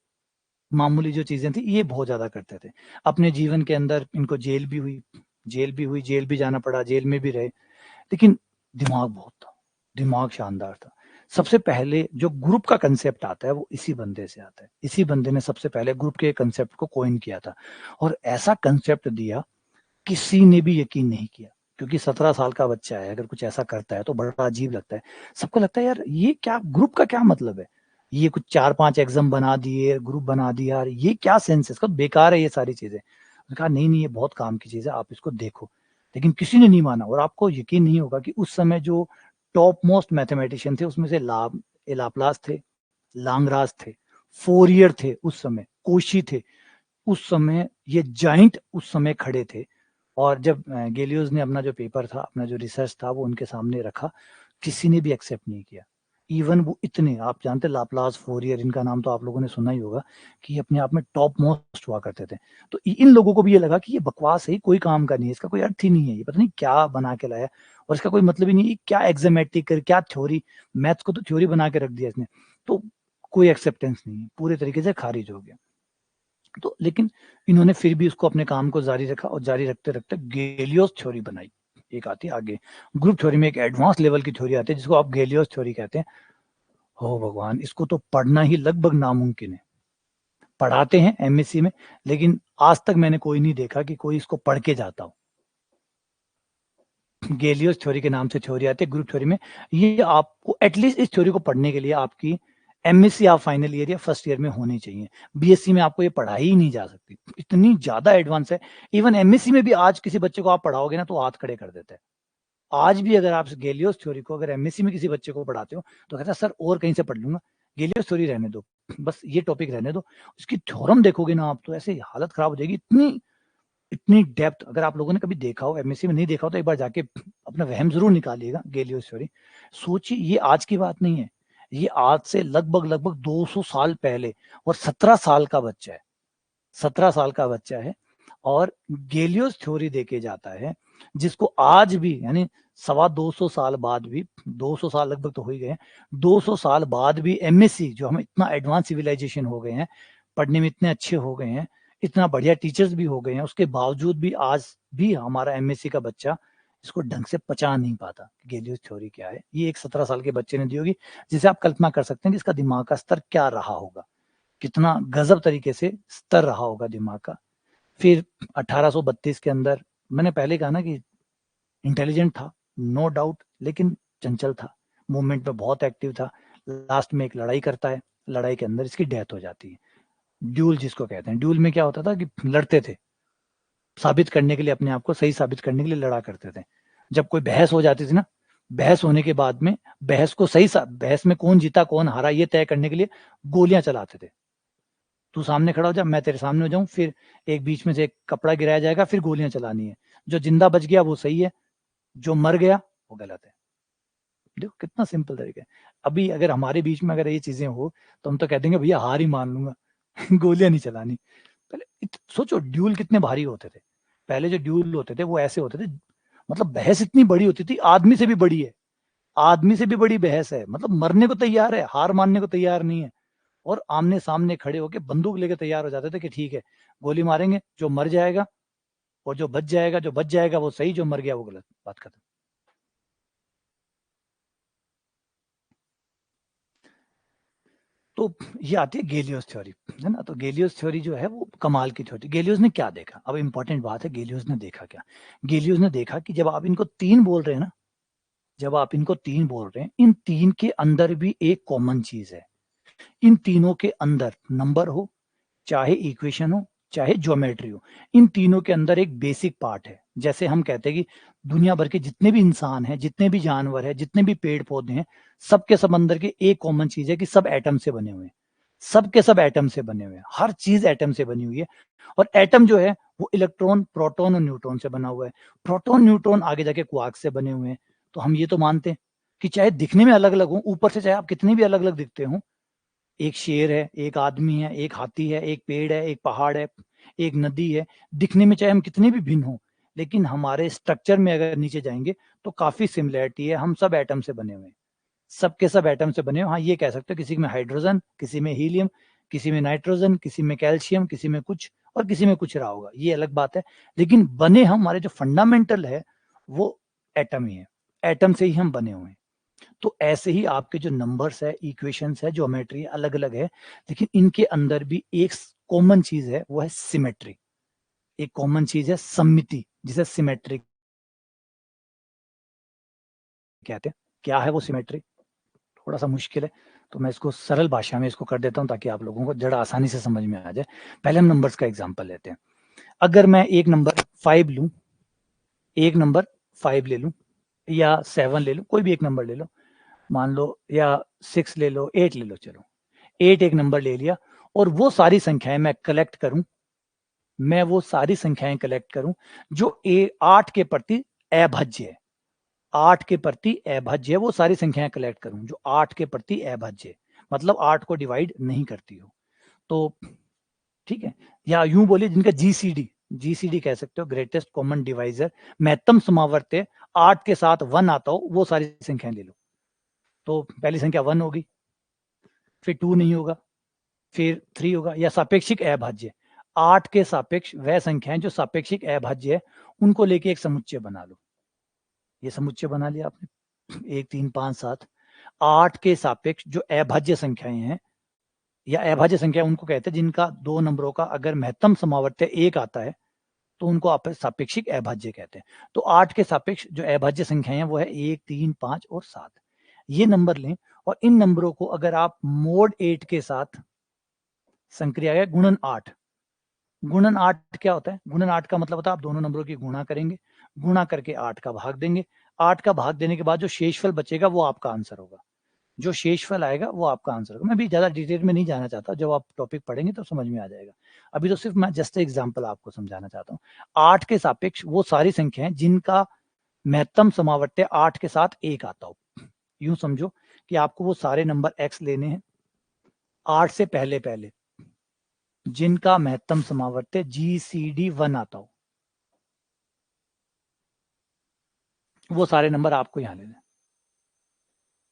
मामूली जो चीज़ें थी, ये बहुत ज़्यादा करते थे। अपने जीवन के अंदर इनको जेल भी जाना पड़ा, जेल में भी रहे। लेकिन दिमाग बहुत था, दिमाग शानदार था। सबसे पहले जो ग्रुप का कांसेप्ट आता है, वो इसी बंदे से आता है। इसी बंदे ने सबसे पहले ग्रुप के कांसेप्ट को कॉइन किया था और ऐसा कांसेप्ट दिया, किसी ने भी यकीन नहीं किया। क्योंकि 17 साल का बच्चा है, अगर कुछ ऐसा करता है तो बड़ा अजीब लगता है। सबको लगता है यार ये क्या, ग्रुप का क्या मतलब है? ये कुछ 4-5 एग्ज़ाम बना दिए, ग्रुप बना दिया, यार ये क्या सेंस है इसका? बेकार है ये सारी चीज़ें। उसने कहा नहीं, ये बहुत काम की चीज़ है, आप इसको देखो। लेकिन किसी ने नहीं माना और आपको यकीन नहीं होगा कि उस समय जो टॉप मोस्ट मैथमेटिशियन थे, उसमें से लाप्लास थे, लांगराज थे, फोरियर थे उस समय, कोशी थे, उस समय ये जाइंट उस समय खड़े थे। और जब गैलियोस ने अपना जो पेपर था, अपना जो रिसर्च था, वो उनके सामने रखा, किसी ने भी एक्सेप्ट नहीं किया। इवन वो इतने, आप जानते लाप्लास, फोरियर, इनका नाम तो आप लोगों ने सुना ही होगा कि ये अपने आप में टॉप मोस्ट हुआ करते थे। तो इन लोगों को भी ये लगा कि ये बकवास है, कोई काम का नहीं है, इसका कोई अर्थ ही नहीं है, ये पता नहीं क्या बना के लाया और इसका कोई मतलब ही नहीं है, क्या एग्जामेटिक, क्या थ्योरी, मैथ्स को तो थ्योरी बना के रख दिया इसने। तो कोई एक्सेप्टेंस नहीं है, पूरे तरीके से खारिज हो गया। तो लेकिन इन्होंने फिर भी उसको अपने काम को जारी रखा और जारी रखते रखते गैलियोस थ्योरी बनाई। एक आती है आगे ग्रुप थ्योरी में, एक एडवांस लेवल की थ्योरी आती है जिसको आप गैलियोस थ्योरी कहते हैं। हो भगवान, इसको तो पढ़ना ही लगभग नामुमकिन है। पढ़ाते हैं एमएससी में, लेकिन आज तक मैंने कोई नहीं देखा कि कोई इसको पढ़ के जाता हो। गैलियोस थ्योरी के नाम से थ्योरी आती है ग्रुप थ्योरी में। ये आपको एटलीस्ट इस थ्योरी को पढ़ने के लिए आपकी एमएससी आप फाइनल ईयर या फर्स्ट ईयर में होनी चाहिए। बीएससी में आपको ये पढ़ाई ही नहीं जा सकती, इतनी ज्यादा एडवांस है। इवन एमएससी में भी आज किसी बच्चे को आप पढ़ाओगे ना तो हाथ खड़े कर देते हैं। आज भी अगर आप गैलियोस थ्योरी को अगर एमएससी में किसी बच्चे को पढ़ाते हो तो कहता है सर और कहीं से पढ़ लूंगा, गैलियोस थ्योरी रहने दो, बस ये टॉपिक रहने दो। उसकी थ्योरम देखोगे ना आप तो ऐसे हालत खराब हो जाएगी। इतनी इतनी डेप्थ, अगर आप लोगों ने कभी देखा हो, एमएससी में नहीं देखा हो तो एक बार जाके अपना वहम जरूर निकालिएगा गैलियोस थ्योरी। सोचिए, ये आज की बात नहीं है, ये आज से लगभग लगभग 200 साल पहले, और 17 साल का बच्चा है, 17 साल का बच्चा है और गैलियोस थ्योरी देके जाता है, जिसको आज भी यानी 250 साल बाद भी, 200 साल लगभग तो हो ही गए, 200 साल बाद भी एमएससी, जो हम इतना एडवांस सिविलाइजेशन हो गए हैं, पढ़ने में इतने अच्छे हो गए हैं, इतना बढ़िया टीचर्स भी हो गए हैं, उसके बावजूद भी आज भी हमारा एमएससी का बच्चा इसको ढंग से पचा नहीं पाता गैलियोस थ्योरी क्या है। ये एक 17 साल के बच्चे ने दी होगी, जिसे आप कल्पना कर सकते हैं कि इसका दिमाग का स्तर क्या रहा होगा, कितना गजब तरीके से स्तर रहा होगा दिमाग का। फिर 1832 के अंदर, मैंने पहले कहा ना कि इंटेलिजेंट था, नो डाउट, लेकिन चंचल था, मूवमेंट में बहुत एक्टिव था। लास्ट में एक लड़ाई करता है, लड़ाई के अंदर इसकी डेथ हो जाती है। ड्यूल जिसको कहते हैं, ड्यूल में क्या होता था कि लड़ते थे, साबित करने के लिए, अपने आप को सही साबित करने के लिए लड़ा करते थे। जब कोई बहस हो जाती थी ना, बहस होने के बाद में बहस को बहस में कौन जीता कौन हारा ये तय करने के लिए गोलियां चलाते थे। तू सामने खड़ा हो जा, मैं तेरे सामने हो जाऊं, फिर एक बीच में से एक कपड़ा गिराया जाएगा, फिर गोलियां चलानी है। जो जिंदा बच गया वो सही है, जो मर गया वो गलत है। देखो कितना सिंपल तरीका है। अभी अगर हमारे बीच में अगर ये चीजें हो तो हम तो कह देंगे भैया हार ही मान लूंगा गोलियां नहीं चलानी। पहले सोचो ड्यूल कितने भारी होते थे। पहले जो ड्यूल होते थे वो ऐसे होते थे, मतलब बहस इतनी बड़ी होती थी, आदमी से भी बड़ी है, आदमी से भी बड़ी बहस है, मतलब मरने को तैयार है, हार मानने को तैयार नहीं है। और आमने सामने खड़े होके बंदूक लेके तैयार हो जाते थे कि ठीक है गोली मारेंगे, जो मर जाएगा, और जो बच जाएगा, जो बच जाएगा वो सही, जो मर गया वो गलत, बात खत्म। तो ये आती है गैलियोस थ्योरी, है ना। तो गैलियोस थ्योरी जो है वो कमाल की थ्योरी। गैलियोस ने क्या देखा, अब इंपॉर्टेंट बात है, गैलियोस ने देखा क्या। गैलियोस ने देखा कि जब आप इनको तीन बोल रहे हैं ना, जब आप इनको तीन बोल रहे हैं, इन तीन के अंदर भी एक कॉमन चीज है। इन तीनों के अंदर नंबर हो, चाहे इक्वेशन हो, चाहे ज्योमेट्री हो, इन तीनों के अंदर एक बेसिक पार्ट है। जैसे हम कहते हैं कि दुनिया भर के जितने भी इंसान हैं, जितने भी जानवर हैं, जितने भी पेड़ पौधे हैं, सबके सब अंदर के एक कॉमन चीज है कि सब एटम से बने हुए हैं। सब के सब एटम से बने हुए हैं, हर चीज एटम से बनी हुई है। और एटम जो है वो इलेक्ट्रॉन, प्रोटॉन और न्यूट्रॉन से बना हुआ है। प्रोटॉन न्यूट्रॉन आगे जाके क्वार्क से बने हुए हैं। तो हम ये तो मानते हैं कि चाहे दिखने में अलग अलग हो, ऊपर से चाहे आप कितने भी अलग अलग दिखते हो, एक शेर है, एक आदमी है, एक हाथी है, एक पेड़ है, एक पहाड़ है, एक नदी है, दिखने में चाहे हम कितने भी भिन्न हो, लेकिन हमारे स्ट्रक्चर में अगर नीचे जाएंगे तो काफी सिमिलैरिटी है। हम सब एटम से बने हुए हैं, सबके सब एटम से बने हुए। हाँ ये कह सकते हो किसी में हाइड्रोजन, किसी में हीलियम, किसी में नाइट्रोजन, किसी में कैल्शियम, किसी में कुछ और किसी में कुछ रहा होगा, ये अलग बात है। लेकिन बने हमारे जो फंडामेंटल है वो एटम ही है, एटम से ही हम बने हुए हैं। तो ऐसे ही आपके जो नंबर्स है, इक्वेशंस है, ज्योमेट्री अलग अलग है, लेकिन इनके अंदर भी एक कॉमन चीज है, वो है सिमेट्री। एक कॉमन चीज है सममिति, जिसे सिमेट्री कहते हैं। क्या है वो सिमेट्री, थोड़ा सा मुश्किल है, तो मैं इसको सरल भाषा में इसको कर देता हूं ताकि आप लोगों को जरा आसानी से समझ में आ जाए। पहले हम नंबर्स का एग्जांपल लेते हैं। अगर मैं एक नंबर 5 लूं, एक नंबर 5 ले लूं या 7 ले लूं, कोई भी एक नंबर ले लो, मान लो, या 6 ले लो, 8 ले लो, चलो 8 एक नंबर ले लिया, और वो सारी संख्याएं मैं कलेक्ट करूं, मैं वो सारी संख्याएं कलेक्ट करूं जो 8 के प्रति अभाज्य है, 8 के प्रति अभाज्य है, वो सारी संख्याएं कलेक्ट करूं जो 8 के प्रति अभाज्य है, मतलब 8 को डिवाइड नहीं करती हो। तो ठीक है, या यूं बोलिए जिनका जीसीडी, जीसीडी कह सकते हो, ग्रेटेस्ट कॉमन डिवाइजर, महत्तम समावर्त्य 8 के साथ 1 आता हो, वो सारी संख्याएं ले लो। तो पहली संख्या 1 होगी, फिर 2 नहीं होगा, फिर 3 होगा, या सापेक्षिक अभाज्य 8 के सापेक्ष वह संख्याएं जो सापेक्षिक अभाज्य है, उनको लेके एक समुच्चय बना लो। ये समुच्चय बना लिया आपने, 1 3 5 7, 8 के सापेक्ष जो अभाज्य संख्याएं हैं, या अभाज्य संख्या उनको कहते हैं जिनका दो नंबरों का अगर महत्तम समावर्त्य 1 आता है तो उनको आप सापेक्षिक अभाज्य कहते हैं। तो 8 के सापेक्ष जो अभाज्य संख्याएं हैं वो है 1 3 5 और 7। ये नंबर लें और इन नंबरों को अगर आप मोड 8 के साथ संक्रिया है गुणन 8, गुणन 8 क्या होता है, गुणन 8 का मतलब होता है आप दोनों नंबरों की गुणा करेंगे, गुणा करके 8 का भाग देंगे, 8 का भाग देने के बाद जो शेषफल बचेगा वो आपका आंसर होगा, जो शेषफल आएगा वो आपका आंसर होगा। मैं भी ज्यादा डिटेल में नहीं जाना चाहता, जब आप टॉपिक पढ़ेंगे तो समझ में आ जाएगा, अभी तो सिर्फ मैं जस्ट एग्जांपल आपको समझाना चाहता हूँ। 8 के सापेक्ष वो सारी संख्याएं जिनका महत्तम समावर्त्य 8 के साथ 1 आता हो। यूं समझो कि आपको वो सारे नंबर x लेने हैं 8 से पहले पहले जिनका महत्तम समावर्त्य GCD 1 आता हो, वो सारे नंबर आपको यहां लेने।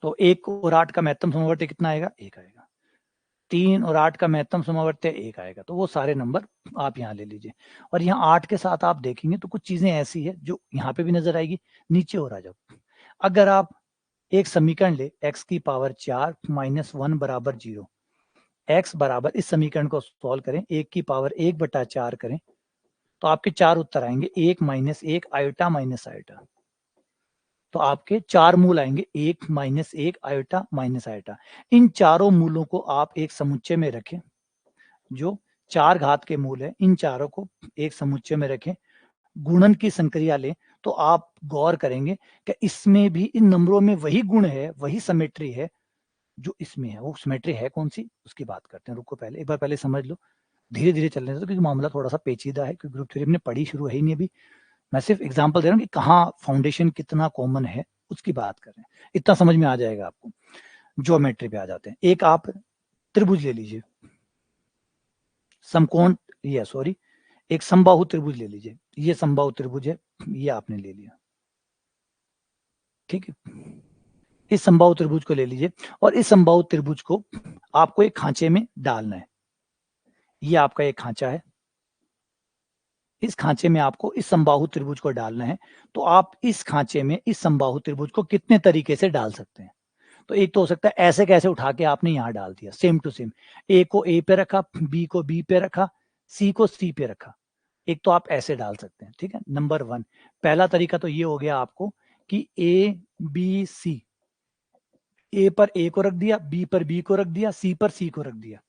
तो 1 और 8 का महत्तम समावर्त्य कितना आएगा, 1 आएगा। 3 और 8 का महत्तम समावर्त्य 1 आएगा। तो वो सारे नंबर आप यहाँ ले लीजिए। और यहाँ 8 के साथ आप देखेंगे तो कुछ चीजें ऐसी है जो यहाँ पे भी नजर आएगी, नीचे और आ जाओ। अगर आप एक समीकरण ले x की पावर 4 माइनस 1 बराबर 0, x बराबर, इस समीकरण को सॉल्व करें, 1 की पावर 1/4 करें तो आपके 4 उत्तर आएंगे, 1 माइनस 1 आयोटा माइनस आयोटा। तो आपके 4 मूल आएंगे, 1 माइनस 1 आयोटा माइनस आयोटा। इन चारों मूलों को आप एक समुच्चय में रखें, जो 4 घात के मूल है, इन चारों को एक समुच्चय में रखें, गुणन की संक्रिया लें तो आप गौर करेंगे कि इसमें भी इन नंबरों में वही गुण है, वही सिमेट्री है जो इसमें है। वो सिमेट्री है कौन सी, उसकी बात करते हैं। रुको, पहले एक बार पहले समझ लो, धीरे धीरे चलने दो क्योंकि मामला थोड़ा सा पेचीदा है, क्योंकि ग्रुप थ्योरी हमने पढ़ी शुरू है ही नहीं अभी। मैं सिर्फ एग्जांपल दे रहा हूँ कि कहाँ फाउंडेशन कितना कॉमन है उसकी बात कर रहे हैं, इतना समझ में आ जाएगा आपको। ज्योमेट्री पे आ जाते हैं। एक आप त्रिभुज ले लीजिए, समकोण, ये सॉरी, एक समबाहु त्रिभुज ले लीजिए, ये समबाहु त्रिभुज है, ये आपने ले लिया, ठीक है। इस समबाहु त्रिभुज को ले लीजिए और इस समबाहु त्रिभुज को आपको एक खांचे में डालना है। ये आपका एक खांचा है, इस खांचे में आपको इस समबाहु त्रिभुज को डालना है। तो आप इस खांचे में इस समबाहु त्रिभुज को कितने तरीके से डाल सकते हैं। तो एक तो हो सकता है ऐसे कैसे उठा के आपने यहां डाल दिया, सेम टू सेम, ए को ए पे रखा, बी को बी पे रखा, सी को सी पे रखा। एक तो आप ऐसे डाल सकते हैं, ठीक है। नंबर 1, पहला तरीका तो ये हो गया आपको कि ए बी सी, ए पर ए को रख दिया, बी पर बी को रख दिया, सी पर सी को रख दिया,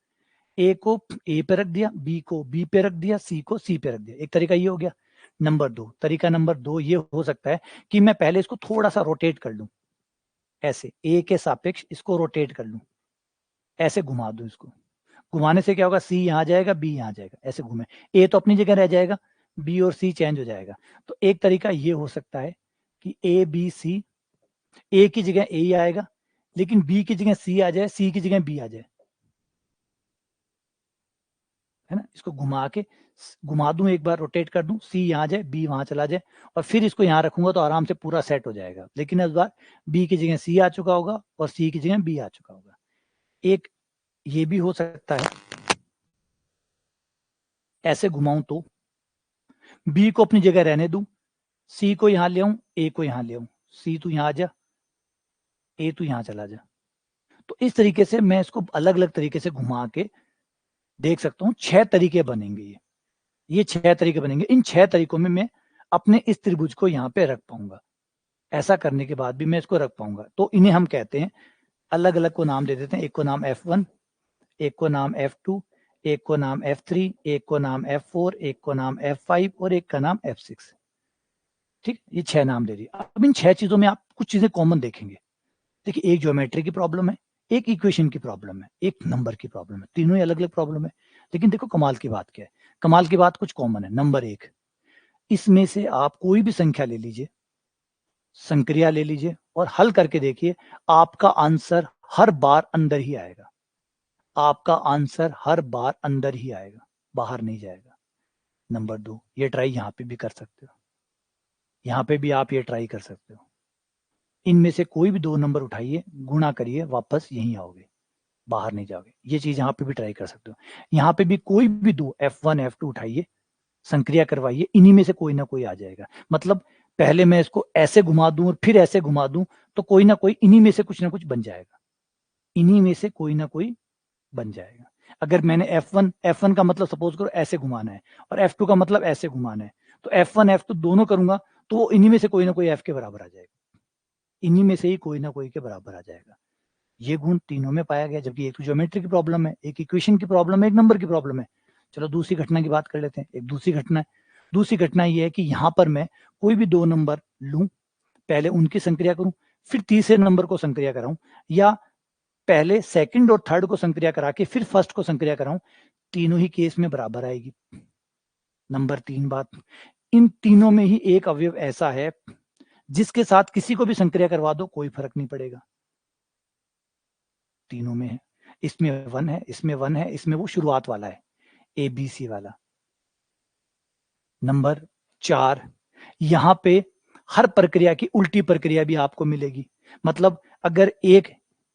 ए को ए पे रख दिया, बी को बी पे रख दिया, सी को सी पे रख दिया। एक तरीका ये हो गया। नंबर 2, तरीका नंबर 2 ये हो सकता है कि मैं पहले इसको थोड़ा सा रोटेट कर लूं, ऐसे ए के सापेक्ष इसको रोटेट कर लूं, ऐसे घुमा दूं इसको। घुमाने से क्या होगा, सी यहां जाएगा, बी यहां जाएगा, ऐसे घूमे, ए तो अपनी जगह रह जाएगा, बी और सी चेंज हो जाएगा। तो एक तरीका ये हो सकता है कि ए बी सी, ए की जगह ए आएगा लेकिन बी की जगह सी आ जाए, सी की जगह बी आ जाए, है ना। इसको घुमा के घुमा दूं, एक बार रोटेट कर दूं, सी यहां जाए, बी वहां चला जाए, और फिर इसको यहां रखूंगा तो आराम से पूरा सेट हो जाएगा। लेकिन इस बार बी की जगह सी आ चुका होगा और सी की जगह बी आ चुका होगा। एक ये भी हो सकता है, ऐसे घुमाऊं तो बी को अपनी जगह रहने दूं, सी को यहां ले आऊं, ए को यहां ले आऊं, सी तू यहां आ जा, ए तू यहां चला जा। तो इस तरीके से मैं इसको अलग अलग तरीके से घुमा के देख सकता हूं। 6 तरीके बनेंगे, ये 6 तरीके बनेंगे। इन 6 तरीकों में मैं अपने इस त्रिभुज को यहाँ पे रख पाऊंगा। ऐसा करने के बाद भी मैं इसको रख पाऊंगा। तो इन्हें हम कहते हैं, अलग अलग को नाम दे देते हैं। एक को नाम F1, एक को नाम F2, एक को नाम F3, एक को नाम F4, एक को नाम F5 और एक का नाम F6। ठीक, ये 6 नाम दे दिए। अब इन 6 चीजों में आप कुछ चीजें कॉमन देखेंगे। देखिए, एक ज्योमेट्री की प्रॉब्लम है, एक इक्वेशन की प्रॉब्लम है, एक नंबर की प्रॉब्लम है, तीनों ही अलग अलग प्रॉब्लम है। लेकिन देखो कमाल की बात क्या है, कमाल की बात कुछ कॉमन है। नंबर एक, इसमें से आप कोई भी संख्या ले लीजिए, संक्रिया ले लीजिए और हल करके देखिए, आपका आंसर हर बार अंदर ही आएगा। आपका आंसर हर बार अंदर ही आएगा, बाहर नहीं जाएगा। नंबर दो, ये ट्राई यहां पे भी कर सकते हो, यहां पे भी आप ये ट्राई कर सकते हो। इनमें से कोई भी दो नंबर उठाइए, गुणा करिए, वापस यहीं आओगे, बाहर नहीं जाओगे। ये चीज यहाँ पे भी ट्राई कर सकते हो। यहाँ पे भी कोई भी दो F1 F2 उठाइए, संक्रिया करवाइए, इन्हीं में से कोई ना कोई आ जाएगा। मतलब पहले मैं इसको ऐसे घुमा दूं और फिर ऐसे घुमा दूं, तो कोई ना कोई इन्हीं में से कुछ ना कुछ बन जाएगा, इन्हीं में से कोई ना कोई बन जाएगा। अगर मैंने F1 का मतलब सपोज करो ऐसे घुमाना है और F2 का मतलब ऐसे घुमाना है, तो F1 F2 दोनों करूंगा तो वो इन्हीं में से कोई ना कोई F के बराबर आ जाएगा, इन्हीं में से ही कोई ना कोई के बराबर आ जाएगा। ये गुण तीनों में पाया गया, जबकि एक तो ज्योमेट्री की प्रॉब्लम है, एक इक्वेशन की प्रॉब्लम है, एक नंबर की प्रॉब्लम है। चलो दूसरी घटना की बात कर लेते हैं। एक दूसरी घटना है, दूसरी घटना ये है कि यहां पर मैं कोई भी दो नंबर लूं, पहले उनकी संक्रिया करूं, फिर तीसरे नंबर को संक्रिया कराऊं, या पहले सेकंड और थर्ड को संक्रिया करा के फिर फर्स्ट को संक्रिया कराऊं, तीनों ही केस में बराबर आएगी। नंबर तीन बात, इन तीनों में ही एक अवयव ऐसा है जिसके साथ किसी को भी संक्रिया करवा दो कोई फर्क नहीं पड़ेगा, तीनों में है। इसमें 1 है, इसमें 1 है, इसमें वो शुरुआत वाला है, ABC वाला। नंबर 4, यहां पे हर प्रक्रिया की उल्टी प्रक्रिया भी आपको मिलेगी। मतलब अगर एक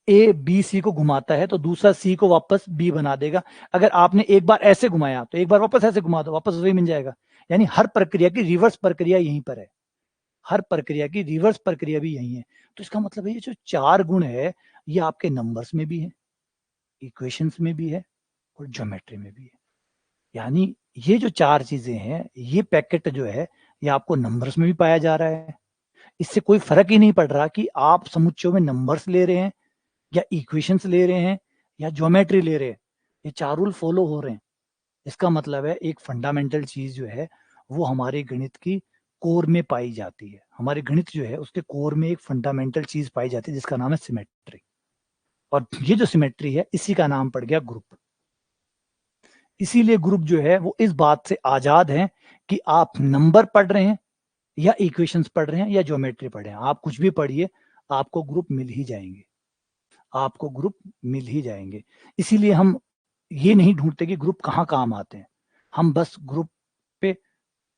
A B C को घुमाता है तो दूसरा C को वापस B बना देगा। अगर आपने एक बार ऐसे घुमाया तो एक बार वापस ऐसे घुमा दो, वापस वही मिल जाएगा। यानी हर प्रक्रिया की रिवर्स प्रक्रिया यहीं पर है, हर प्रक्रिया की रिवर्स प्रक्रिया भी यही है। तो इसका मतलब है ये जो 4 गुण है, ये आपके नंबर्स में भी है, इक्वेशंस में भी है और ज्योमेट्री में भी है। यानी ये जो 4 चीजें हैं, ये पैकेट जो है, ये आपको नंबर्स में भी पाया जा रहा है। इससे कोई फर्क ही नहीं पड़ रहा कि आप समुच्चयों में नंबर्स ले रहे हैं या इक्वेशंस ले रहे हैं या ज्योमेट्री ले रहे हैं, ये 4 रूल फॉलो हो रहे हैं। इसका मतलब है एक फंडामेंटल चीज जो है वो हमारे गणित की कोर में पाई जाती है। हमारे गणित जो है उसके कोर में एक फंडामेंटल चीज पाई जाती है जिसका नाम है सिमेट्री। और ये जो सिमेट्री है इसी का नाम पड़ गया ग्रुप। इसीलिए ग्रुप जो है वो इस बात से आजाद है कि आप नंबर पढ़ रहे हैं या इक्वेशंस पढ़ रहे हैं या ज्योमेट्री पढ़ रहे हैं, आप कुछ भी पढ़िए, आपको ग्रुप मिल ही जाएंगे, आपको ग्रुप मिल ही जाएंगे। इसीलिए हम ये नहीं ढूंढते कि ग्रुप कहाँ काम आते हैं, हम बस ग्रुप पे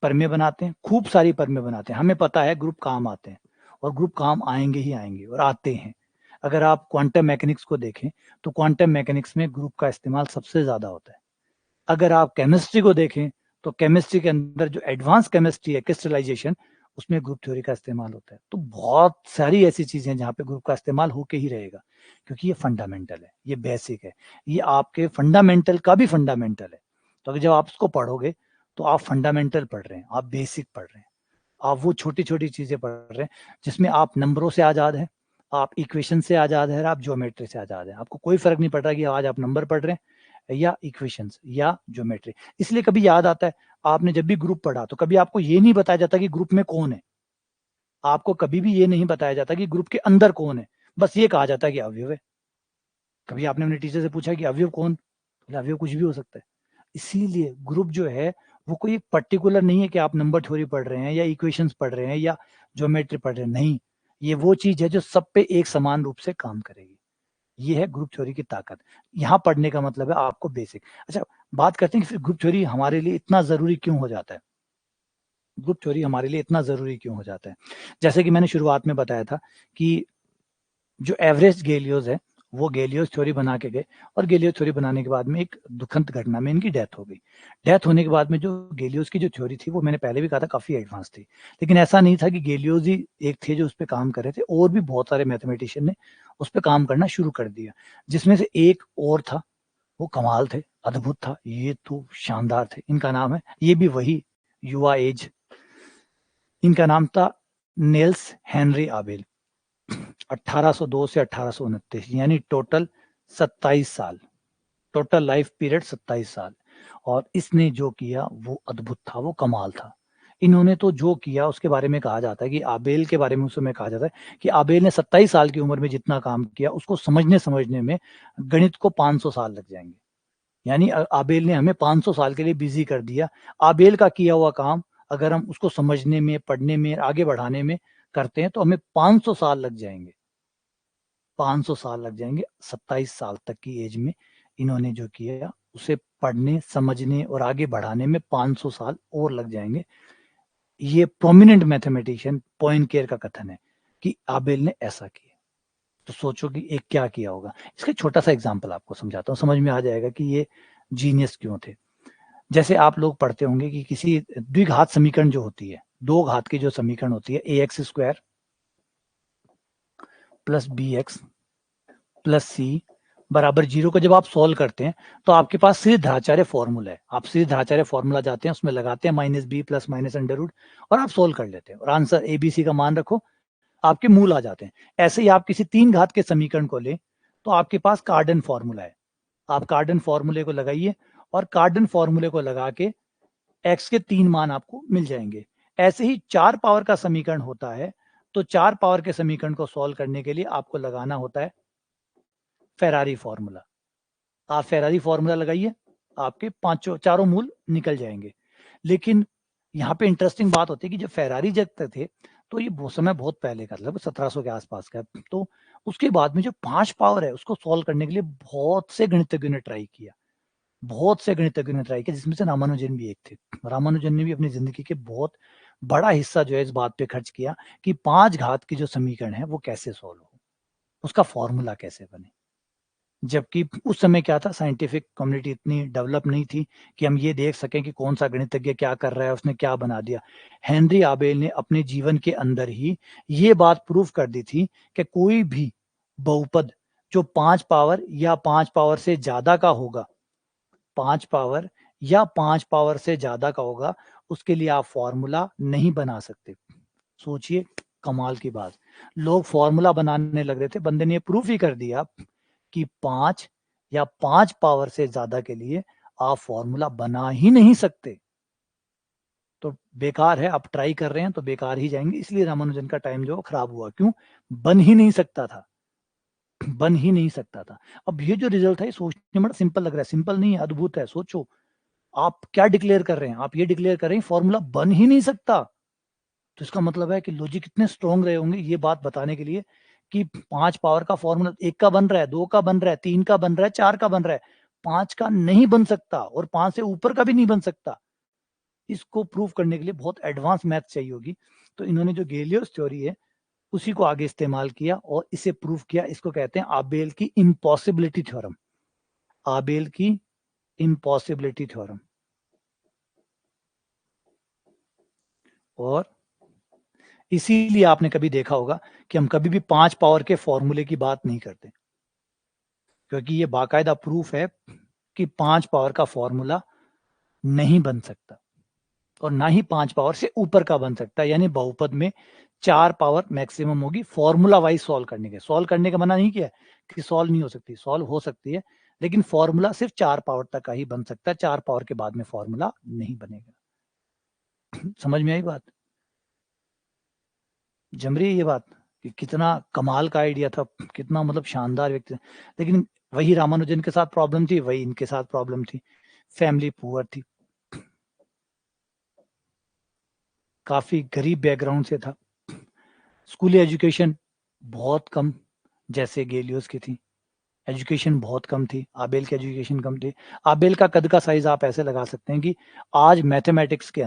परमे बनाते हैं, खूब सारी परमे बनाते हैं। हमें पता है ग्रुप काम आते हैं और ग्रुप काम आएंगे ही आएंगे और आते हैं। अगर आप क्वांटम मैकेनिक्स को देखें तो क्वांटम मैकेनिक्स में ग्रुप का इस्तेमाल सबसे ज्यादा होता है। अगर आप केमिस्ट्री को देखें तो केमिस्ट्री के अंदर जो एडवांस केमिस्ट्री है, क्रिस्टलाइजेशन, उसमें ग्रुप थ्योरी का इस्तेमाल होता है। तो बहुत सारी ऐसी चीजें हैं जहाँ पे ग्रुप का इस्तेमाल होके ही रहेगा, क्योंकि ये फंडामेंटल है, ये बेसिक है, ये आपके फंडामेंटल का भी फंडामेंटल है। तो अगर जब आप इसको पढ़ोगे तो आप फंडामेंटल पढ़ रहे हैं, आप बेसिक पढ़ रहे हैं, आप वो छोटी छोटी चीजें पढ़ रहे हैं जिसमें आप नंबरों से आजाद हैं, आप इक्वेशन से आजाद है, आप ज्योमेट्री से आजाद है। आपको कोई फर्क नहीं पड़ रहा कि आज आप नंबर पढ़ रहे हैं या इक्वेशंस या ज्योमेट्री। इसलिए कभी याद आता है, आपने जब भी ग्रुप पढ़ा तो कभी आपको ये नहीं बताया जाता कि ग्रुप में कौन है, आपको कभी भी ये नहीं बताया जाता कि ग्रुप के अंदर कौन है, बस ये कहा जाता है कि अवयव है। कभी आपने अपने टीचर से पूछा कि अवयव कौन, तो अवयव कुछ भी हो सकता है। इसीलिए ग्रुप जो है वो कोई पर्टिकुलर नहीं है कि आप नंबर थ्योरी पढ़ रहे हैं या इक्वेशंस पढ़ रहे हैं या ज्योमेट्री पढ़ रहे हैं, नहीं, ये वो चीज है जो सब पे एक समान रूप से काम करेगी। ये है ग्रुप थ्योरी की ताकत। यहाँ पढ़ने का मतलब है आपको बेसिक। अच्छा, बात करते हैं कि फिर ग्रुप थ्योरी हमारे लिए इतना जरूरी क्यों हो जाता है, ग्रुप थ्योरी हमारे लिए इतना जरूरी क्यों हो जाता है। जैसे कि मैंने शुरुआत में बताया था कि जो एवरेस्ट गैलियोस है वो गैलियोस थ्योरी बना के गए, और गैलियोस थ्योरी बनाने के बाद में एक दुखंत घटना में इनकी डेथ हो गई। डेथ होने के बाद में जो गैलियोस की जो थ्योरी थी वो मैंने पहले भी कहा था काफी एडवांस थी, लेकिन ऐसा नहीं था कि गैलियोस ही एक थे जो उस पर काम कर रहे थे, और भी बहुत सारे मैथमेटिशियन ने उस पर काम करना शुरू कर दिया, जिसमें से एक और था, वो कमाल थे, अद्भुत था, ये तो शानदार थे। इनका नाम है, ये भी वही युवा एज, इनका नाम था नेल्स हेनरी आबेल। 1802 से 1829, यानी टोटल 27 साल, टोटल लाइफ पीरियड 27 साल। और इसने जो किया वो अद्भुत था, वो कमाल था। इन्होंने तो जो किया उसके बारे में कहा जाता है कि आबेल के बारे में उस समय कहा जाता है कि आबेल ने 27 साल की उम्र में जितना काम किया उसको समझने में गणित को 500 साल लग जाएंगे। यानी आबेल ने हमें 500 साल के लिए बिजी कर दिया। आबेल का किया हुआ काम अगर हम उसको समझने में, पढ़ने में, आगे बढ़ाने में करते हैं तो हमें 500 साल लग जाएंगे। 500 साल लग जाएंगे। 27 साल तक की एज में इन्होंने जो किया उसे पढ़ने, समझने और आगे बढ़ाने में 500 साल और लग जाएंगे। ये प्रोमिनेंट मैथमेटिशियन पॉइनकेयर का कथन है कि आबेल ने ऐसा किया। तो सोचो कि एक क्या किया होगा। इसका छोटा सा एग्जांपल आपको समझाता हूँ, समझ में आ जाएगा कि ये जीनियस क्यों थे। जैसे आप लोग पढ़ते होंगे कि किसी द्विघात समीकरण जो होती है, दो घात की जो समीकरण होती है, ax² plus bx plus c बराबर 0 को जब आप सॉल्व करते हैं तो आपके पास सीधाचार्य फॉर्मूला है। आप सीधाचार्य फॉर्मूला जाते हैं, उसमें लगाते हैं -b plus minus under root और आप सॉल्व कर लेते हैं और आंसर abc का मान रखो, आपके मूल आ जाते हैं। ऐसे ही आप किसी 3 घात के समीकरण को लें तो आपके पास कार्डन फॉर्मूला है। आप कार्डन फॉर्मूले को लगाइए और कार्डन फॉर्मूले को लगा के x के 3 मान आपको मिल जाएंगे। ऐसे ही 4 पावर का समीकरण होता है, तो 4 पावर के समीकरण को सॉल्व करने के लिए आपको लगाना होता है फेरारी फॉर्मूला। आप फेरारी फॉर्मूला लगाइए, आपके पांचों चारों मूल निकल जाएंगे। लेकिन यहाँ पे इंटरेस्टिंग बात होती है कि जब फेरारी जगते थे तो ये वो समय बहुत पहले का, लगभग 1700 के आसपास का। तो उसके बाद में जो 5 पावर है उसको सॉल्व करने के लिए बहुत से गणितज्ञों ने ट्राई किया, बहुत से गणितज्ञों ने ट्राई किया, जिसमें से रामानुजन भी एक थे। रामानुजन ने भी अपनी जिंदगी के बहुत बड़ा हिस्सा जो है इस बात पे खर्च किया कि 5 घात की जो समीकरण है वो कैसे सॉल्व हो, उसका फॉर्मूला कैसे बने। जबकि उस समय क्या था, साइंटिफिक कम्युनिटी इतनी डेवलप नहीं थी कि हम ये देख सकें कि कौन सा गणितज्ञ क्या कर रहा है, उसने क्या बना दिया। हेनरी आबेल ने अपने जीवन के अंदर ही ये बात प्रूव कर दी थी कि कोई भी बहुपद जो 5 पावर या 5 पावर से ज्यादा का होगा, 5 पावर या 5 पावर से ज्यादा का होगा, उसके लिए आप फॉर्मूला नहीं बना सकते। सोचिए, कमाल की बात। लोग फॉर्मूला बनाने लग रहे थे, बंदे ने प्रूफ ही कर दिया कि 5 या 5 पावर से ज्यादा के लिए आप फॉर्मूला बना ही नहीं सकते। तो बेकार है, आप ट्राई कर रहे हैं तो बेकार ही जाएंगे। इसलिए रामानुजन का टाइम जो खराब हुआ। क्यों? बन ही नहीं सकता था, बन ही नहीं सकता था। अब ये जो रिजल्ट है सोचने में बड़ा सिंपल लग रहा है, सिंपल नहीं है, अद्भुत है। सोचो, आप क्या डिक्लेयर कर रहे हैं? आप ये डिक्लेयर कर रहे हैं फॉर्मूला बन ही नहीं सकता। तो इसका मतलब है कि लॉजिक कितने स्ट्रॉन्ग रहे होंगे ये बात बताने के लिए कि 5 पावर का फॉर्मूला 1 का बन रहा है, 2 का बन रहा है, 3 का बन रहा है, 4 का बन रहा है, 5 का नहीं बन सकता और 5 से ऊपर का भी नहीं बन सकता। इसको प्रूव करने के लिए बहुत एडवांस मैथ चाहिए होगी। तो इन्होंने जो गैलिलियोस थ्योरी है उसी को आगे इस्तेमाल किया और इसे प्रूव किया। इसको कहते हैं आबेल की इम्पॉसिबिलिटी थ्योरम। आबेल की इम्पॉसिबिलिटी थ्योरम। और इसीलिए आपने कभी देखा होगा कि हम कभी भी 5 पावर के फॉर्मूले की बात नहीं करते, क्योंकि ये बाकायदा प्रूफ है कि 5 पावर का फॉर्मूला नहीं बन सकता और ना ही 5 पावर से ऊपर का बन सकता। यानी बहुपद में 4 पावर मैक्सिमम होगी फॉर्मूला वाइज सॉल्व करने के। सॉल्व करने का मना नहीं किया कि सॉल्व नहीं हो सकती, सॉल्व हो सकती है, लेकिन फॉर्मूला सिर्फ 4 पावर तक का ही बन सकता है। 4 पावर के बाद में फॉर्मूला नहीं बनेगा। समझ में आई बात? जम रही है ये बात कि कितना कमाल का आइडिया था, कितना मतलब शानदार व्यक्ति। लेकिन वही रामानुजन के साथ प्रॉब्लम थी, वही इनके साथ प्रॉब्लम थी। फैमिली पुअर थी, काफी गरीब बैकग्राउंड से था। स्कूली एजुकेशन बहुत कम, जैसे गैलियोस की थी। एजुकेशन बहुत कम थी, आबेल की एजुकेशन कम थी। आबेल का कद का साइज आप ऐसे लगा सकते हैं कि आज मैथमेटिक्स के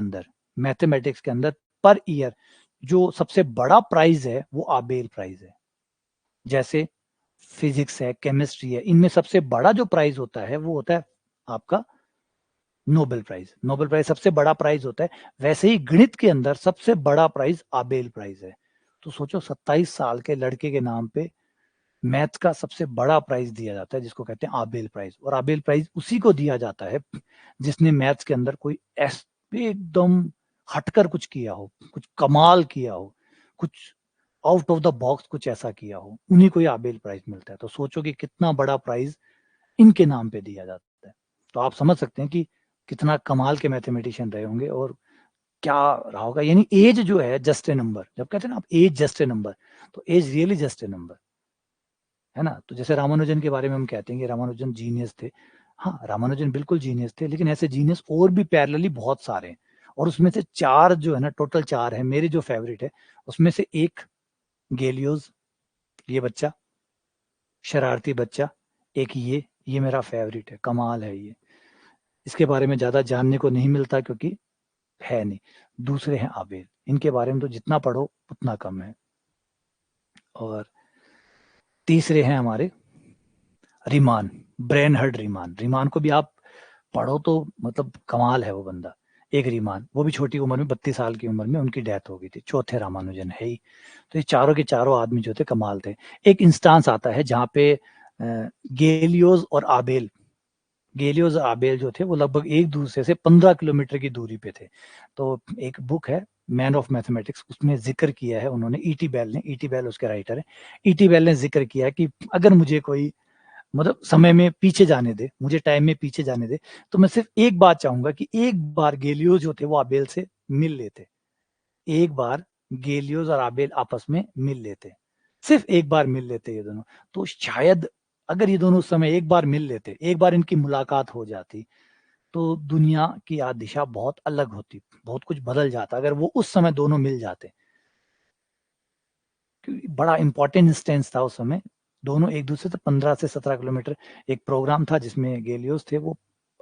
अंदर पर ईयर जो सबसे बड़ा प्राइज है वो आबेल प्राइज है। जैसे फिजिक्स है, केमिस्ट्री है, इनमें सबसे बड़ा जो प्राइज होता है वो होता है आपका नोबेल प्राइज। नोबेल प्राइज सबसे बड़ा प्राइज होता है। वैसे ही गणित के अंदर सबसे बड़ा प्राइज आबेल प्राइज है। तो सोचो, 27 साल के लड़के के नाम पे मैथ का सबसे बड़ा प्राइज दिया जाता है, जिसको कहते हैं आबेल प्राइज। और आबेल प्राइज उसी को दिया जाता है जिसने मैथ्स के अंदर कोई एकदम हटकर कुछ किया हो, कुछ कमाल किया हो, कुछ आउट ऑफ द बॉक्स कुछ ऐसा किया हो, उन्हीं को ये आबेल प्राइज मिलता है। तो सोचो कि कितना बड़ा प्राइज इनके नाम पे दिया जाता है। तो आप समझ सकते हैं कि कितना कमाल के मैथमेटिशियन रहे होंगे और क्या रहा होगा, यानी एज जो है जस्ट ए नंबर, जब कहते हैं ना आप एज जस्ट ए नंबर, तो age really just a number, है ना। तो जैसे रामानुजन के बारे में हम कहते हैं कि रामानुजन जीनियस थे, हाँ रामानुजन बिल्कुल जीनियस थे, लेकिन ऐसे जीनियस और भी पैरेलली बहुत सारे हैं, और उसमें से 4 जो है ना, टोटल 4 है मेरे जो फेवरेट है, उसमें से एक गैलियोस, ये बच्चा शरारती बच्चा, एक ये मेरा फेवरेट है, कमाल है ये, इसके बारे में ज्यादा जानने को नहीं मिलता क्योंकि है नहीं। दूसरे हैं आबेल, इनके बारे में तो जितना पढ़ो उतना कम है। और तीसरे हैं हमारे Riemann, brain heard Riemann, Riemann को भी आप पढ़ो तो मतलब कमाल है वो बंदा। एक रीमान, वो भी छोटी उम्र में 32 साल की उम्र में उनकी डेथ हो गई थी। चौथे रामानुजन है ही। तो ये चारों के चारों आदमी जो थे कमाल थे। एक इंस्टांस आता है जहाँ पे गेलियोस और आबेल, गेलियोस और आबेल जो थे वो लगभग एक दूसरे से 15 किलोमीटर की दूरी पे थे। तो एक बुक है मैन ऑफ मैथमेटिक्स, उसमें जिक्र किया है उन्होंने, ईटी बेल ने, ईटी बेल उसके राइटर है, ईटी बेल ने जिक्र किया है कि अगर मुझे कोई मतलब समय में पीछे जाने दे, मुझे टाइम में पीछे जाने दे, तो मैं सिर्फ एक बात चाहूंगा कि एक बार गेलियोस जो थे वो आबेल से मिल लेते, एक बार गेलियोस और आबेल आपस में मिल लेते, सिर्फ एक बार मिल लेते ये दोनों, तो शायद अगर ये दोनों उस समय एक बार मिल लेते, एक बार इनकी मुलाकात हो जाती, तो दुनिया की आज दिशा बहुत अलग होती, बहुत कुछ बदल जाता अगर वो उस समय दोनों मिल जाते। क्योंकि बड़ा इंपॉर्टेंट इंस्टेंस था उस समय, दोनों एक दूसरे से 15 से 17 किलोमीटर, एक प्रोग्राम था जिसमें गेलियोस थे वो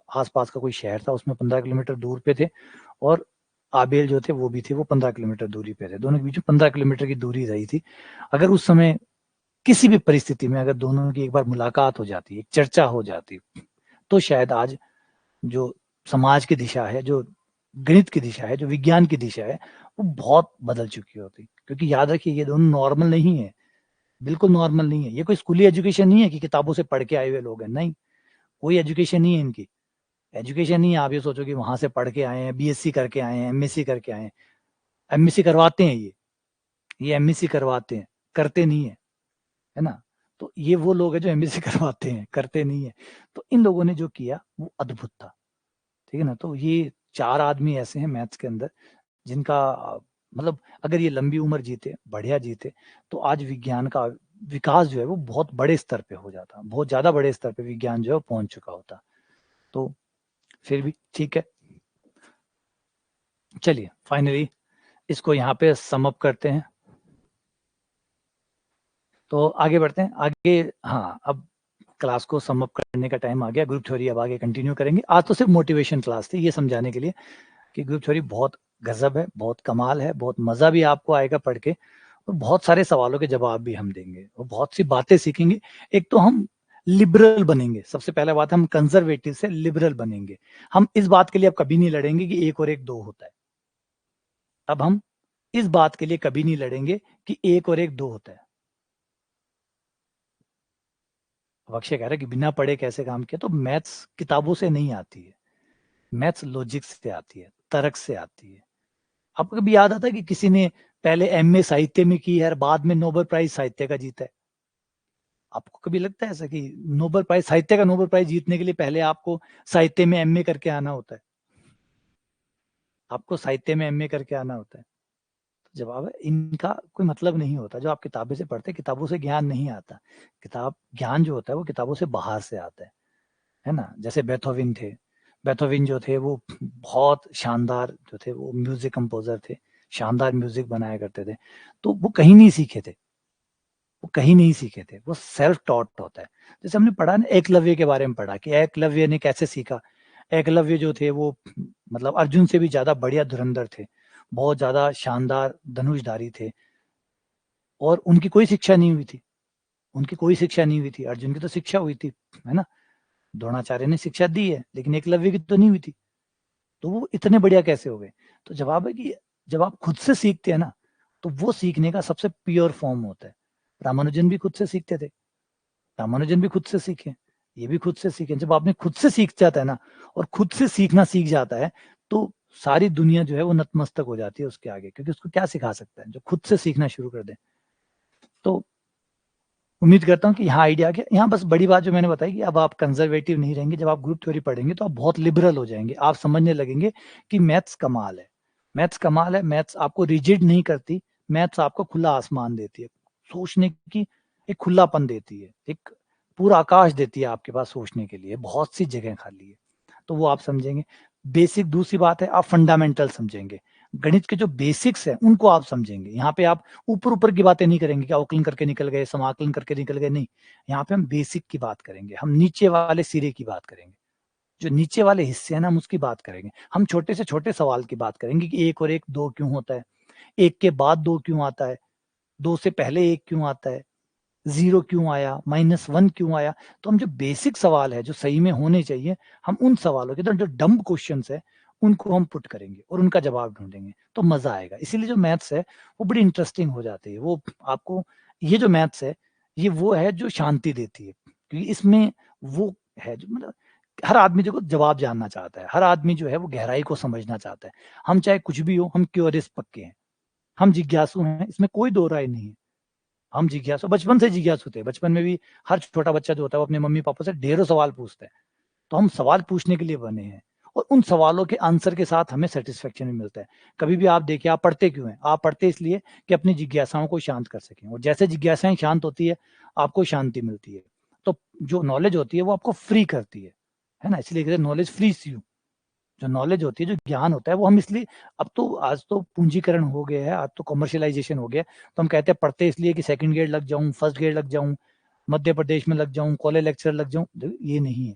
आसपास का कोई शहर था उसमें 15 किलोमीटर दूर पे थे, और आबेल जो थे वो भी थे, वो 15 किलोमीटर दूरी पे थे, दोनों के बीच में 15 किलोमीटर की दूरी रही थी। अगर उस समय किसी भी परिस्थिति में अगर दोनों की एक बार मुलाकात हो जाती, एक चर्चा हो जाती, तो शायद आज जो समाज की दिशा है, जो गणित की दिशा है, जो विज्ञान की दिशा है, वो बहुत बदल चुकी होती। क्योंकि याद रखिए ये दोनों नॉर्मल नहीं है, बिल्कुल नॉर्मल नहीं है, ये कोई स्कूली एजुकेशन नहीं है कि किताबों से पढ़ के आए हुए लोग हैं, नहीं, कोई एजुकेशन नहीं है इनकी, एजुकेशन नहीं है आप ये सोचो कि वहां से पढ़ के आए हैं, बीएससी करके आए हैं, एमएससी करके आए हैं, एमएससी करवाते हैं ये एमएससी करवाते हैं, करते नहीं है, है ना। तो ये वो लोग हैं जो एमएससी करवाते हैं, करते नहीं है। तो इन लोगों ने जो किया वो अद्भुत था, ठीक है ना। तो ये 4 आदमी ऐसे हैं मैथ्स के अंदर जिनका मतलब अगर ये लंबी उम्र जीते, बढ़िया जीते, तो आज विज्ञान का विकास जो है वो बहुत बड़े स्तर पे हो जाता, बहुत ज्यादा बड़े स्तर पे विज्ञान जो है पहुंच चुका होता। तो फिर भी ठीक है, चलिए फाइनली इसको यहाँ पे सम अप करते हैं, तो आगे बढ़ते हैं आगे। हाँ, अब क्लास को सम अप करने का टाइम आ गया, ग्रुप थ्योरी अब आगे कंटिन्यू करेंगे। आज तो सिर्फ मोटिवेशन क्लास थी, ये समझाने के लिए कि ग्रुप थ्योरी बहुत गजब है, बहुत कमाल है, बहुत मजा भी आपको आएगा पढ़ के, और बहुत सारे सवालों के जवाब भी हम देंगे और बहुत सी बातें सीखेंगे। एक तो हम लिबरल बनेंगे, सबसे पहला बात हम कंजर्वेटिव से लिबरल बनेंगे। हम इस बात के लिए अब कभी नहीं लड़ेंगे कि एक और एक दो होता है, अब हम इस बात के लिए कभी नहीं लड़ेंगे कि एक और एक दो होता है। अक्षय कह रहा है कि बिना पढ़े कैसे काम किया, तो मैथ्स किताबों से नहीं आती है, मैथ्स लॉजिक से आती है, तर्क से आती है। आपको कभी याद आता है कि किसी ने पहले एमए साहित्य में की है और बाद में नोबेल प्राइज साहित्य का जीता है? आपको कभी लगता है ऐसा कि नोबेल प्राइज साहित्य का नोबेल प्राइज जीतने के लिए पहले आपको साहित्य में एमए करके आना होता है? आपको साहित्य में एमए करके आना होता है? तो जवाब है इनका कोई मतलब नहीं होता। जो आप किताबें से पढ़ते, किताबों से ज्ञान नहीं आता, किताब ज्ञान जो होता है वो किताबों से बाहर से आता है ना। जैसे बेथोवन थे, बेथोवन जो थे वो बहुत शानदार जो थे, वो म्यूजिक कंपोजर थे, शानदार म्यूजिक बनाया करते थे, तो वो कहीं नहीं सीखे थे, वो कहीं नहीं सीखे थे, वो सेल्फ टॉट होता है। जैसे हमने पढ़ा ना, एकलव्य के बारे में पढ़ा कि एकलव्य ने कैसे सीखा। एकलव्य जो थे वो मतलब अर्जुन से भी ज्यादा बढ़िया धुरंधर थे, बहुत ज्यादा शानदार धनुषधारी थे, और उनकी कोई शिक्षा नहीं हुई थी, उनकी कोई शिक्षा नहीं हुई थी। अर्जुन की तो शिक्षा हुई थी, है ना, द्रोणाचार्य ने शिक्षा दी है, लेकिन एकलव्य की तो नहीं हुई थी। तो वो इतने बढ़िया कैसे हो गए? तो जवाब है कि जब आप खुद से सीखते हैं ना, तो वो सीखने का सबसे प्योर फॉर्म होता है। रामानुजन भी खुद से सीखते थे, रामानुजन भी खुद से सीखे, ये भी खुद से सीखे। जब आपने खुद से सीख जाता है ना, और खुद से सीखना सीख जाता है, तो सारी दुनिया जो है वो नतमस्तक हो जाती है उसके आगे, क्योंकि उसको क्या सिखा सकता है जो खुद से सीखना शुरू कर दे। तो उम्मीद करता हूँ कि यहाँ आइडिया आ गया। यहाँ बस बड़ी बात जो मैंने बताई कि अब आप कंजर्वेटिव नहीं रहेंगे, जब आप ग्रुप थ्योरी पढ़ेंगे तो आप बहुत लिबरल हो जाएंगे, आप समझने लगेंगे कि मैथ्स कमाल है, मैथ्स कमाल है, मैथ्स आपको रिजिड नहीं करती, मैथ्स आपको खुला आसमान देती है, सोचने की एक खुलापन देती है, एक पूरा आकाश देती है आपके पास सोचने के लिए, बहुत सी जगह खाली है, तो वो आप समझेंगे। बेसिक दूसरी बात है, आप फंडामेंटल समझेंगे, गणित के जो बेसिक्स हैं उनको आप समझेंगे। यहाँ पे आप ऊपर-ऊपर की बातें नहीं करेंगे कि अवकलन करके निकल गए, समाकलन करके निकल गए, नहीं। यहाँ पे हम बेसिक की बात करेंगे, हम नीचे वाले सिरे की बात करेंगे। जो नीचे वाले हिस्से हैं ना, हम उसकी बात करेंगे। हम छोटे से छोटे सवाल की बात करेंगे कि 1 और 1 2 क्यों होता है? 1 के बाद 2 क्यों आता है? 2 से पहले 1 क्यों आता है? 0 क्यों आया? -1 क्यों आया? तो हम जो बेसिक सवाल है, जो सही में होने चाहिए, हम उन सवालों के जो डम्ब क्वेश्चन्स हैं, उनको हम पुट करेंगे और उनका जवाब ढूँढेंगे, तो मज़ा आएगा। इसीलिए जो मैथ्स है, वो बड़ी इंटरेस्टिंग हो जाती है। वो आपको ये जो मैथ्स है, ये वो है जो शांति देती है, क्योंकि इसमें वो है जो मतलब हर आदमी देखो जवाब जानना चाहता है, हर आदमी जो है वो गहराई को समझना चाहता है। हम चाहे कुछ भी हो, हम क्यूरियस पक्के हैं, हम जिज्ञासु हैं, इसमें कोई दो राय नहीं है। हम जिज्ञासु बचपन से जिज्ञासु थे, बचपन में भी हर छोटा बच्चा जो होता है वो अपने मम्मी-पापा से ढेरों सवाल पूछता है। तो हम सवाल पूछने के लिए बने हैं और उन सवालों के आंसर के साथ हमें सैटिस्फैक्शन भी मिलता है। कभी भी आप देखिए आप पढ़ते क्यों हैं? आप पढ़ते इसलिए कि अपनी जिज्ञासाओं को शांत कर सकें और जैसे जिज्ञासाएँ शांत होती है, आपको शांति मिलती है। तो जो नॉलेज होती है वो आपको फ्री करती है ना? इसलिए कहते हैं नॉलेज फ्रीज़ यू। जो नॉलेज होती है, जो ज्ञान होता है वो हम इसलिए अब तो आज तो पूंजीकरण हो गया है, आज तो कमर्शियलाइज़ेशन हो गया है, तो हम कहते हैं पढ़ते इसलिए कि सेकंड ग्रेड लग जाऊँ, फर्स्ट ग्रेड लग जाऊँ, मध्य प्रदेश में लग जाऊँ, कॉलेज लेक्चरर लग जाऊँ, ये नहीं है।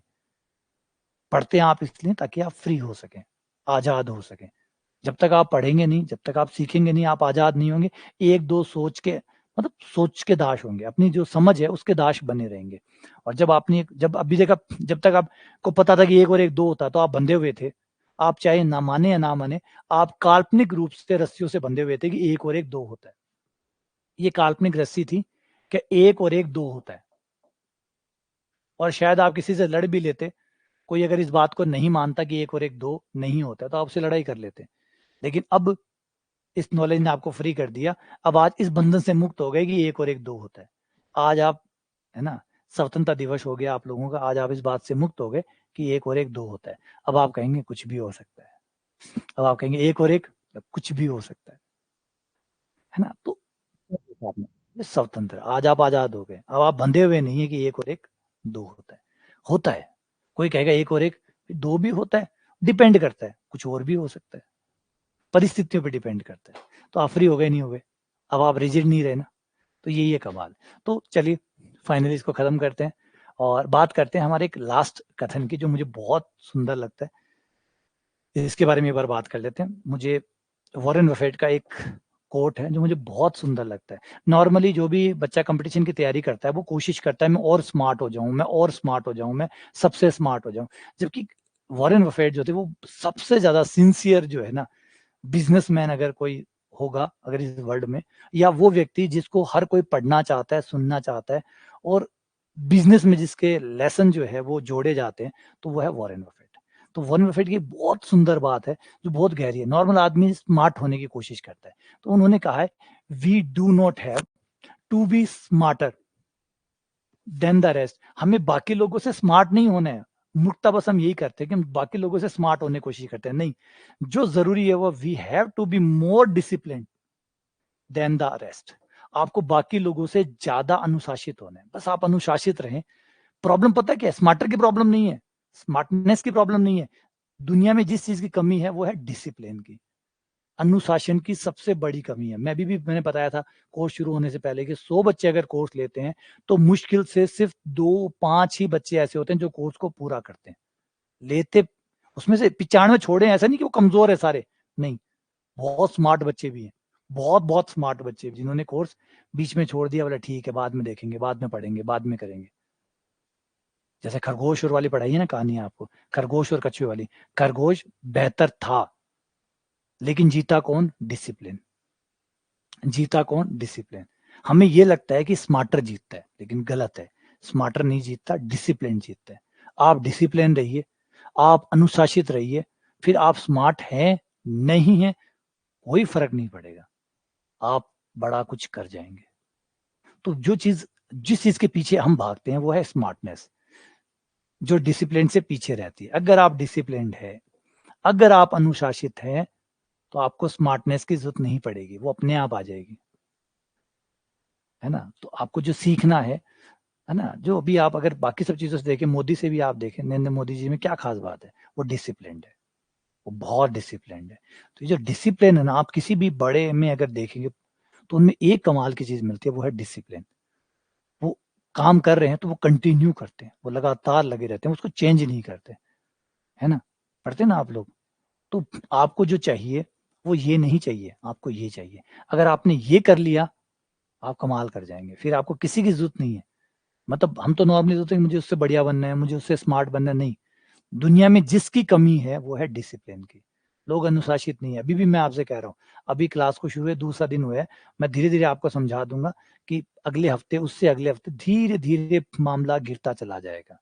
पढ़ते हैं आप इसलिए ताकि आप फ्री हो सकें, आज़ाद हो सकें। जब तक आप पढ़ेंगे नहीं, जब तक आप सीखेंगे नहीं, आप आज़ाद नहीं होंगे। 1-2 सोच के मतलब सोच के दास होंगे, अपनी जो समझ है उसके दास बने रहेंगे। और जब अभी तक आप जब तक आपको पता था कि 1 और 1 2 होता है, तो आप बंधे हुए थे। आप चाहे ना माने या ना माने, आप काल्पनिक रूप से रस्सियों से बंधे हुए थे कि 1 और 1 2 होता है। ये काल्पनिक रस्सी थी कि 1 और 1 2 होता है और शायद आप किसी से लड़ भी लेते, कोई अगर इस बात को नहीं मानता कि 1 और 1 2 नहीं होता है, तो आप उससे लड़ाई कर लेते। लेकिन अब इस नॉलेज ने आपको फ्री कर दिया। अब आज इस बंधन से मुक्त हो गए कि 1 और 1 2 होता है। आज आप है ना? स्वतंत्रता दिवस हो गया आप लोगों का, आज आप इस बात से मुक्त हो गए कि 1 और 1 2 होता है। अब आप कहेंगे कुछ भी हो सकता है। अब आप कहेंगे 1 और 1 कुछ भी हो सकता है ना? तो आपने ये स्वतंत्र आज आप आज़ाद हो गए। अब आप बंधे हुए नहीं है कि 1 और 1 2 होता है। होता है। कोई कहेगा 1 और 1 2 भी होता है, डिपेंड करता है, कुछ और भी हो सकता है। परिस्थितियों पे डिपेंड करता है। तो आप फ्री हो गए, नहीं हो गए? अब आप रिजिड नहीं रहे ना, तो यही है कमाल। तो चलिए फाइनली इसको खत्म करते हैं और बात करते हैं हमारे एक लास्ट कथन की जो मुझे बहुत सुंदर लगता है। इसके बारे में एक बार बात कर लेते हैं। मुझे वॉरेन बफेट का एक कोट है जो मुझे बहुत सुंदर लगता है। नॉर्मली जो भी बच्चा कॉम्पिटिशन की तैयारी करता है वो कोशिश करता है मैं और स्मार्ट हो जाऊँ, मैं और स्मार्ट हो जाऊँ, मैं सबसे स्मार्ट हो जाऊँ। जबकि वॉरेन बफेट जो थे वो सबसे ज़्यादा सिंसियर जो है ना बिज़नेसमैन अगर कोई होगा अगर इस वर्ल्ड में या वो व्यक्ति जिसको हर कोई पढ़ना चाहता है, सुनना चाहता है और बिज़नेस में जिसके लेसन जो है वो जोड़े जाते हैं, तो वो है वॉरेन बफेट। तो वॉरेन बफेट की बहुत सुंदर बात है जो बहुत गहरी है। नॉर्मल आदमी स्मार्ट होने की कोशिश करता है। तो उन्होंने कहा है we do not have to be smarter than the rest. हमें बाकी लोगों से स्मार्ट नहीं होना है। मूर्खता बस हम यही करते हैं कि हम बाकी लोगों से स्मार्ट होने की कोशिश करते हैं। नहीं, जो ज़रूरी है वो we have to be more disciplined than the rest. आपको बाकी लोगों से ज़्यादा अनुशासित होना है। बस आप अनुशासित रहें। प्रॉब्लम पता है क्या है? स्मार्टर की प्रॉब्लम नहीं है, स्मार्टनेस की प्रॉब्लम नहीं है। दुनिया में जिस चीज़ की कमी है वो है डिसिप्लिन की। अनुशासन की सबसे बड़ी कमी है। मैंने बताया था कोर्स शुरू होने से पहले कि 100 बच्चे अगर कोर्स लेते हैं, तो मुश्किल से सिर्फ 2-5 ही बच्चे ऐसे होते हैं जो कोर्स को पूरा करते हैं। लेते उसमें से 95 छोड़े ऐसा नहीं कि वो कमज़ोर है सारे, नहीं, बहुत स्मार्ट बच्चे भी हैं। बहुत-बहुत स्मार्ट बच्चे जिन्होंने कोर्स बीच में छोड़ दिया बोला ठीक है बाद में देखेंगे, बाद में पढ़ेंगे, बाद में करेंगे। जैसे खरगोश वाली पढ़ाई है ना कहानी आपको, खरगोश और कछुए वाली। खरगोश बेहतर था, लेकिन जीता कौन? डिसिप्लिन। जीता कौन? डिसिप्लिन। हमें ये लगता है कि स्मार्टर जीतता है, लेकिन गलत है। स्मार्टर नहीं जीतता, डिसिप्लिन जीतता है। आप डिसिप्लिन रहिए, आप अनुशासित रहिए, फिर आप स्मार्ट हैं, नहीं हैं, कोई फ़र्क नहीं पड़ेगा। आप बड़ा कुछ कर जाएँगे। तो जिस चीज़ के पीछे हम भागते हैं वो है स्मार्टनेस, जो डिसिप्लिन से पीछे रहती है। अगर आप डिसिप्लिन्ड हैं, अगर आप अनुशासित हैं, तो आपको स्मार्टनेस की जरूरत नहीं पड़ेगी, वो अपने आप आ जाएगी, है ना। तो आपको जो सीखना है ना, जो अभी आप अगर बाकी सब चीजों से देखें, मोदी से भी आप देखें, नरेंद्र मोदी जी में क्या खास बात है, वो डिसिप्लिन्ड है, वो बहुत डिसिप्लिन्ड है। तो ये जो डिसिप्लिन है ना, आप किसी भी बड़े में अगर देखेंगे तो उनमें एक कमाल की चीज मिलती है, वो है डिसिप्लिन। वो काम कर रहे हैं तो वो कंटिन्यू करते हैं, वो लगातार लगे रहते हैं, उसको चेंज नहीं करते, है ना। पढ़ते ना आप लोग। तो आपको जो चाहिए वो ये नहीं चाहिए, आपको ये चाहिए। अगर आपने ये कर लिया, आप कमाल कर जाएंगे, फिर आपको किसी की जरूरत नहीं है। मतलब हम तो नॉर्मली सोचते हैं मुझे उससे बढ़िया बनना है, मुझे उससे स्मार्ट बनना है, नहीं। दुनिया में जिसकी कमी है वो है डिसिप्लिन की। लोग अनुशासित नहीं है। अभी भी मैं आपसे कह रहा हूँ, अभी क्लास को शुरू हुए दूसरा दिन हुआ है, मैं धीरे धीरे आपको समझा दूंगा कि अगले हफ्ते, उससे अगले हफ्ते धीरे धीरे मामला गिरता चला जाएगा।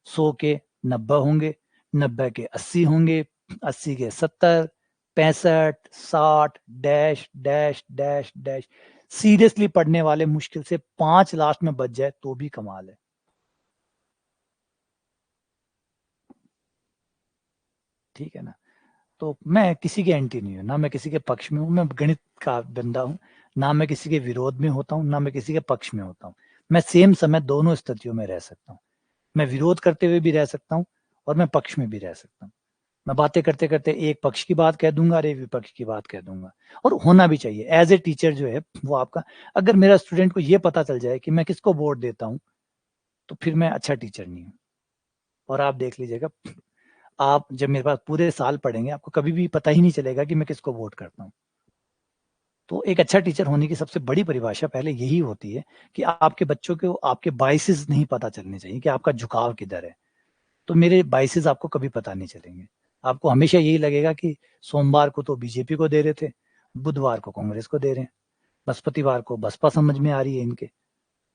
100 के 90 होंगे, 90 के 80 होंगे, 80 के 70, 65, 60, dash dash dash dash. Seriously पढ़ने वाले मुश्किल से 5 लास्ट में बच जाए तो भी कमाल है। ठीक है ना। तो मैं किसी के एंटी नहीं हूँ, ना मैं किसी के पक्ष में हूँ, मैं गणित का बंदा हूँ। ना मैं किसी के विरोध में होता हूँ, ना मैं किसी के पक्ष में होता हूँ। मैं सेम समय दोनों स्थितियों में रह सकता हूँ। मैं विरोध करते हुए भी रह सकता हूँ और मैं पक्ष में भी रह सकता हूँ। मैं बातें करते करते एक पक्ष की बात कह दूंगा और एक विपक्ष की बात कह दूंगा। और होना भी चाहिए। एज ए टीचर जो है वो आपका, अगर मेरा स्टूडेंट को ये पता चल जाए कि मैं किसको वोट देता हूँ, तो फिर मैं अच्छा टीचर नहीं हूँ। और आप देख लीजिएगा, आप जब मेरे पास पूरे साल पढ़ेंगे, आपको कभी भी पता ही नहीं चलेगा कि मैं किसको वोट करता हूँ। तो एक अच्छा टीचर होने की सबसे बड़ी परिभाषा पहले यही होती है कि आपके बच्चों को आपके बाइसेस नहीं पता चलने चाहिए, कि आपका झुकाव किधर है। तो मेरे बाइसेस आपको कभी पता नहीं चलेंगे। आपको हमेशा यही लगेगा कि सोमवार को तो बीजेपी को दे रहे थे, बुधवार को कांग्रेस को दे रहे हैं, बृहस्पतिवार को बसपा समझ में आ रही है इनके,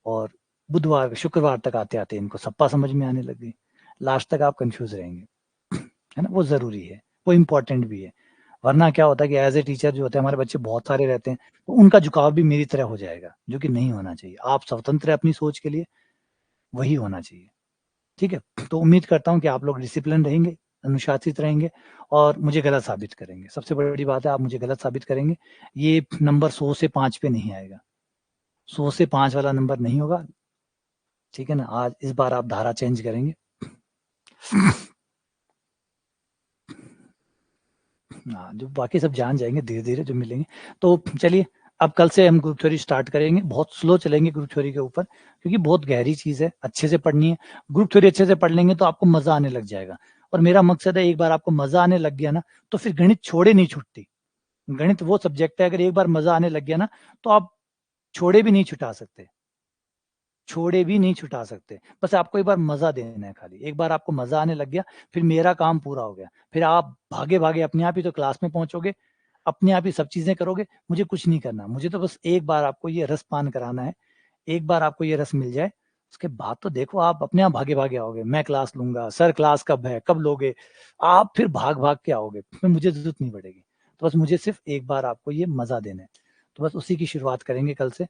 और बुधवार शुक्रवार तक आते आते इनको सपा समझ में आने लग गई। लास्ट तक आप कंफ्यूज रहेंगे, है ना। वो जरूरी है, वो इम्पोर्टेंट भी है। वरना क्या होता है कि एज ए टीचर जो होते हैं, हमारे बच्चे बहुत सारे रहते हैं, तो उनका झुकाव भी मेरी तरह हो जाएगा, जो कि नहीं होना चाहिए। आप स्वतंत्र है अपनी सोच के लिए, वही होना चाहिए। ठीक है। तो उम्मीद करता हूँ कि आप लोग डिसिप्लिन रहेंगे, अनुशासित रहेंगे और मुझे गलत साबित करेंगे। सबसे बड़ी बात है, आप मुझे गलत साबित करेंगे। ये नंबर 100 से 5 पे नहीं आएगा, 100 से 5 वाला नंबर नहीं होगा। ठीक है ना। आज इस बार आप धारा चेंज करेंगे। हाँ, जो बाकी सब जान जाएंगे धीरे धीरे जो मिलेंगे। तो चलिए, अब कल से हम ग्रुप थ्योरी स्टार्ट करेंगे। बहुत स्लो चलेंगे ग्रुप थ्योरी के ऊपर, क्योंकि बहुत गहरी चीज है, अच्छे से पढ़नी है। ग्रुप थ्योरी अच्छे से पढ़ लेंगे तो आपको मजा आने लग जाएगा। और मेरा मकसद है, एक बार आपको मजा आने लग गया ना, तो फिर गणित छोड़े नहीं छूटती। गणित वो सब्जेक्ट है, अगर एक बार मजा आने लग गया ना, तो आप छोड़े भी नहीं छुटा सकते, छोड़े भी नहीं छुटा सकते। बस आपको एक बार मजा देना है, खाली एक बार आपको मजा आने लग गया, फिर मेरा काम पूरा हो गया। फिर आप भागे भागे अपने आप ही तो क्लास में पहुंचोगे, अपने आप ही सब चीजें करोगे। मुझे कुछ नहीं करना, मुझे तो बस एक बार आपको ये रस पान कराना है। एक बार आपको ये रस मिल जाए, उसके बाद तो देखो आप अपने आप भागे भागे आओगे। मैं क्लास लूंगा, सर क्लास कब है, कब लोगे, आप फिर भाग भाग के आओगे, फिर मुझे जरूरत नहीं पड़ेगी। तो बस मुझे सिर्फ एक बार आपको ये मजा देना है। तो बस उसी की शुरुआत करेंगे कल से।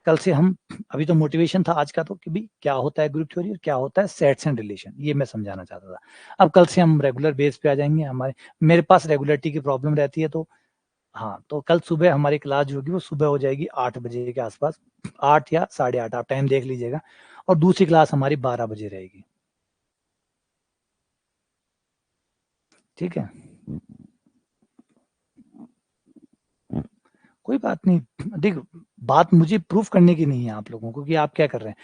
कल से हम, अभी तो मोटिवेशन था आज का, तो कि भी क्या होता है ग्रुप थ्योरी और क्या होता है सेट्स एंड रिलेशन, ये मैं समझाना चाहता था। अब कल से हम रेगुलर बेस पे आ जाएंगे। हमारे, मेरे पास रेगुलरिटी की प्रॉब्लम रहती है, तो हाँ, तो कल सुबह हमारी क्लास जो होगी वो सुबह हो जाएगी 8 बजे के आसपास, 8 या 8:30, आप टाइम देख लीजिएगा। और दूसरी क्लास हमारी 12 बजे रहेगी। ठीक है। कोई बात नहीं। देख, बात मुझे प्रूफ करने की नहीं है आप लोगों को कि आप क्या कर रहे हैं।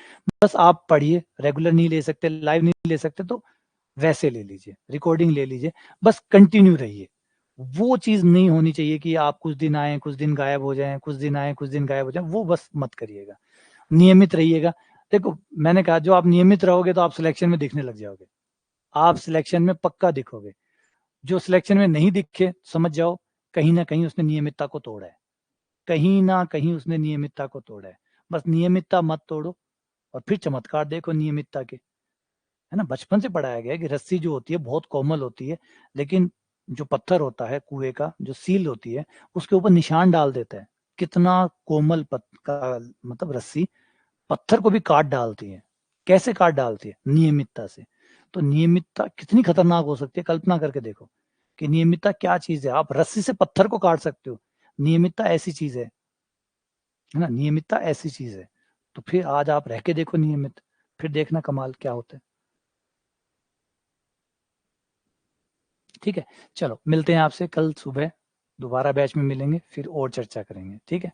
बस आप पढ़िए, रेगुलर नहीं ले सकते, लाइव नहीं ले सकते, तो वैसे ले लीजिए, रिकॉर्डिंग ले लीजिए, बस कंटिन्यू रहिए। वो चीज नहीं होनी चाहिए कि आप कुछ दिन आए कुछ दिन गायब हो जाएं, कुछ दिन आए कुछ दिन गायब हो जाएं, वो बस मत करिएगा। नियमित रहिएगा। देखो, मैंने कहा जो आप नियमित रहोगे तो आप सिलेक्शन में दिखने लग जाओगे, आप सिलेक्शन में पक्का दिखोगे। जो सिलेक्शन में नहीं दिखे, समझ जाओ कहीं ना कहीं उसने नियमितता को तोड़ा है, कहीं ना कहीं उसने नियमितता को तोड़ा है। बस नियमितता मत तोड़ो, और फिर चमत्कार देखो नियमितता के। है ना, बचपन से पढ़ाया गया है कि रस्सी जो होती है बहुत कोमल होती है, लेकिन जो पत्थर होता है कुएं का, जो सील होती है, उसके ऊपर निशान डाल देता है। कितना कोमल का मतलब रस्सी पत्थर को भी काट डालती है। कैसे काट डालती है? नियमितता से। तो नियमितता कितनी खतरनाक हो सकती है, कल्पना करके देखो। कि नियमितता क्या चीज है। आप रस्सी से पत्थर को काट सकते हो, नियमितता ऐसी चीज है ना, नियमितता ऐसी चीज है। तो फिर आज आप रह के देखो नियमित, फिर देखना कमाल क्या होता है। ठीक है, चलो मिलते हैं आपसे कल सुबह, दोबारा बैच में मिलेंगे, फिर और चर्चा करेंगे। ठीक है।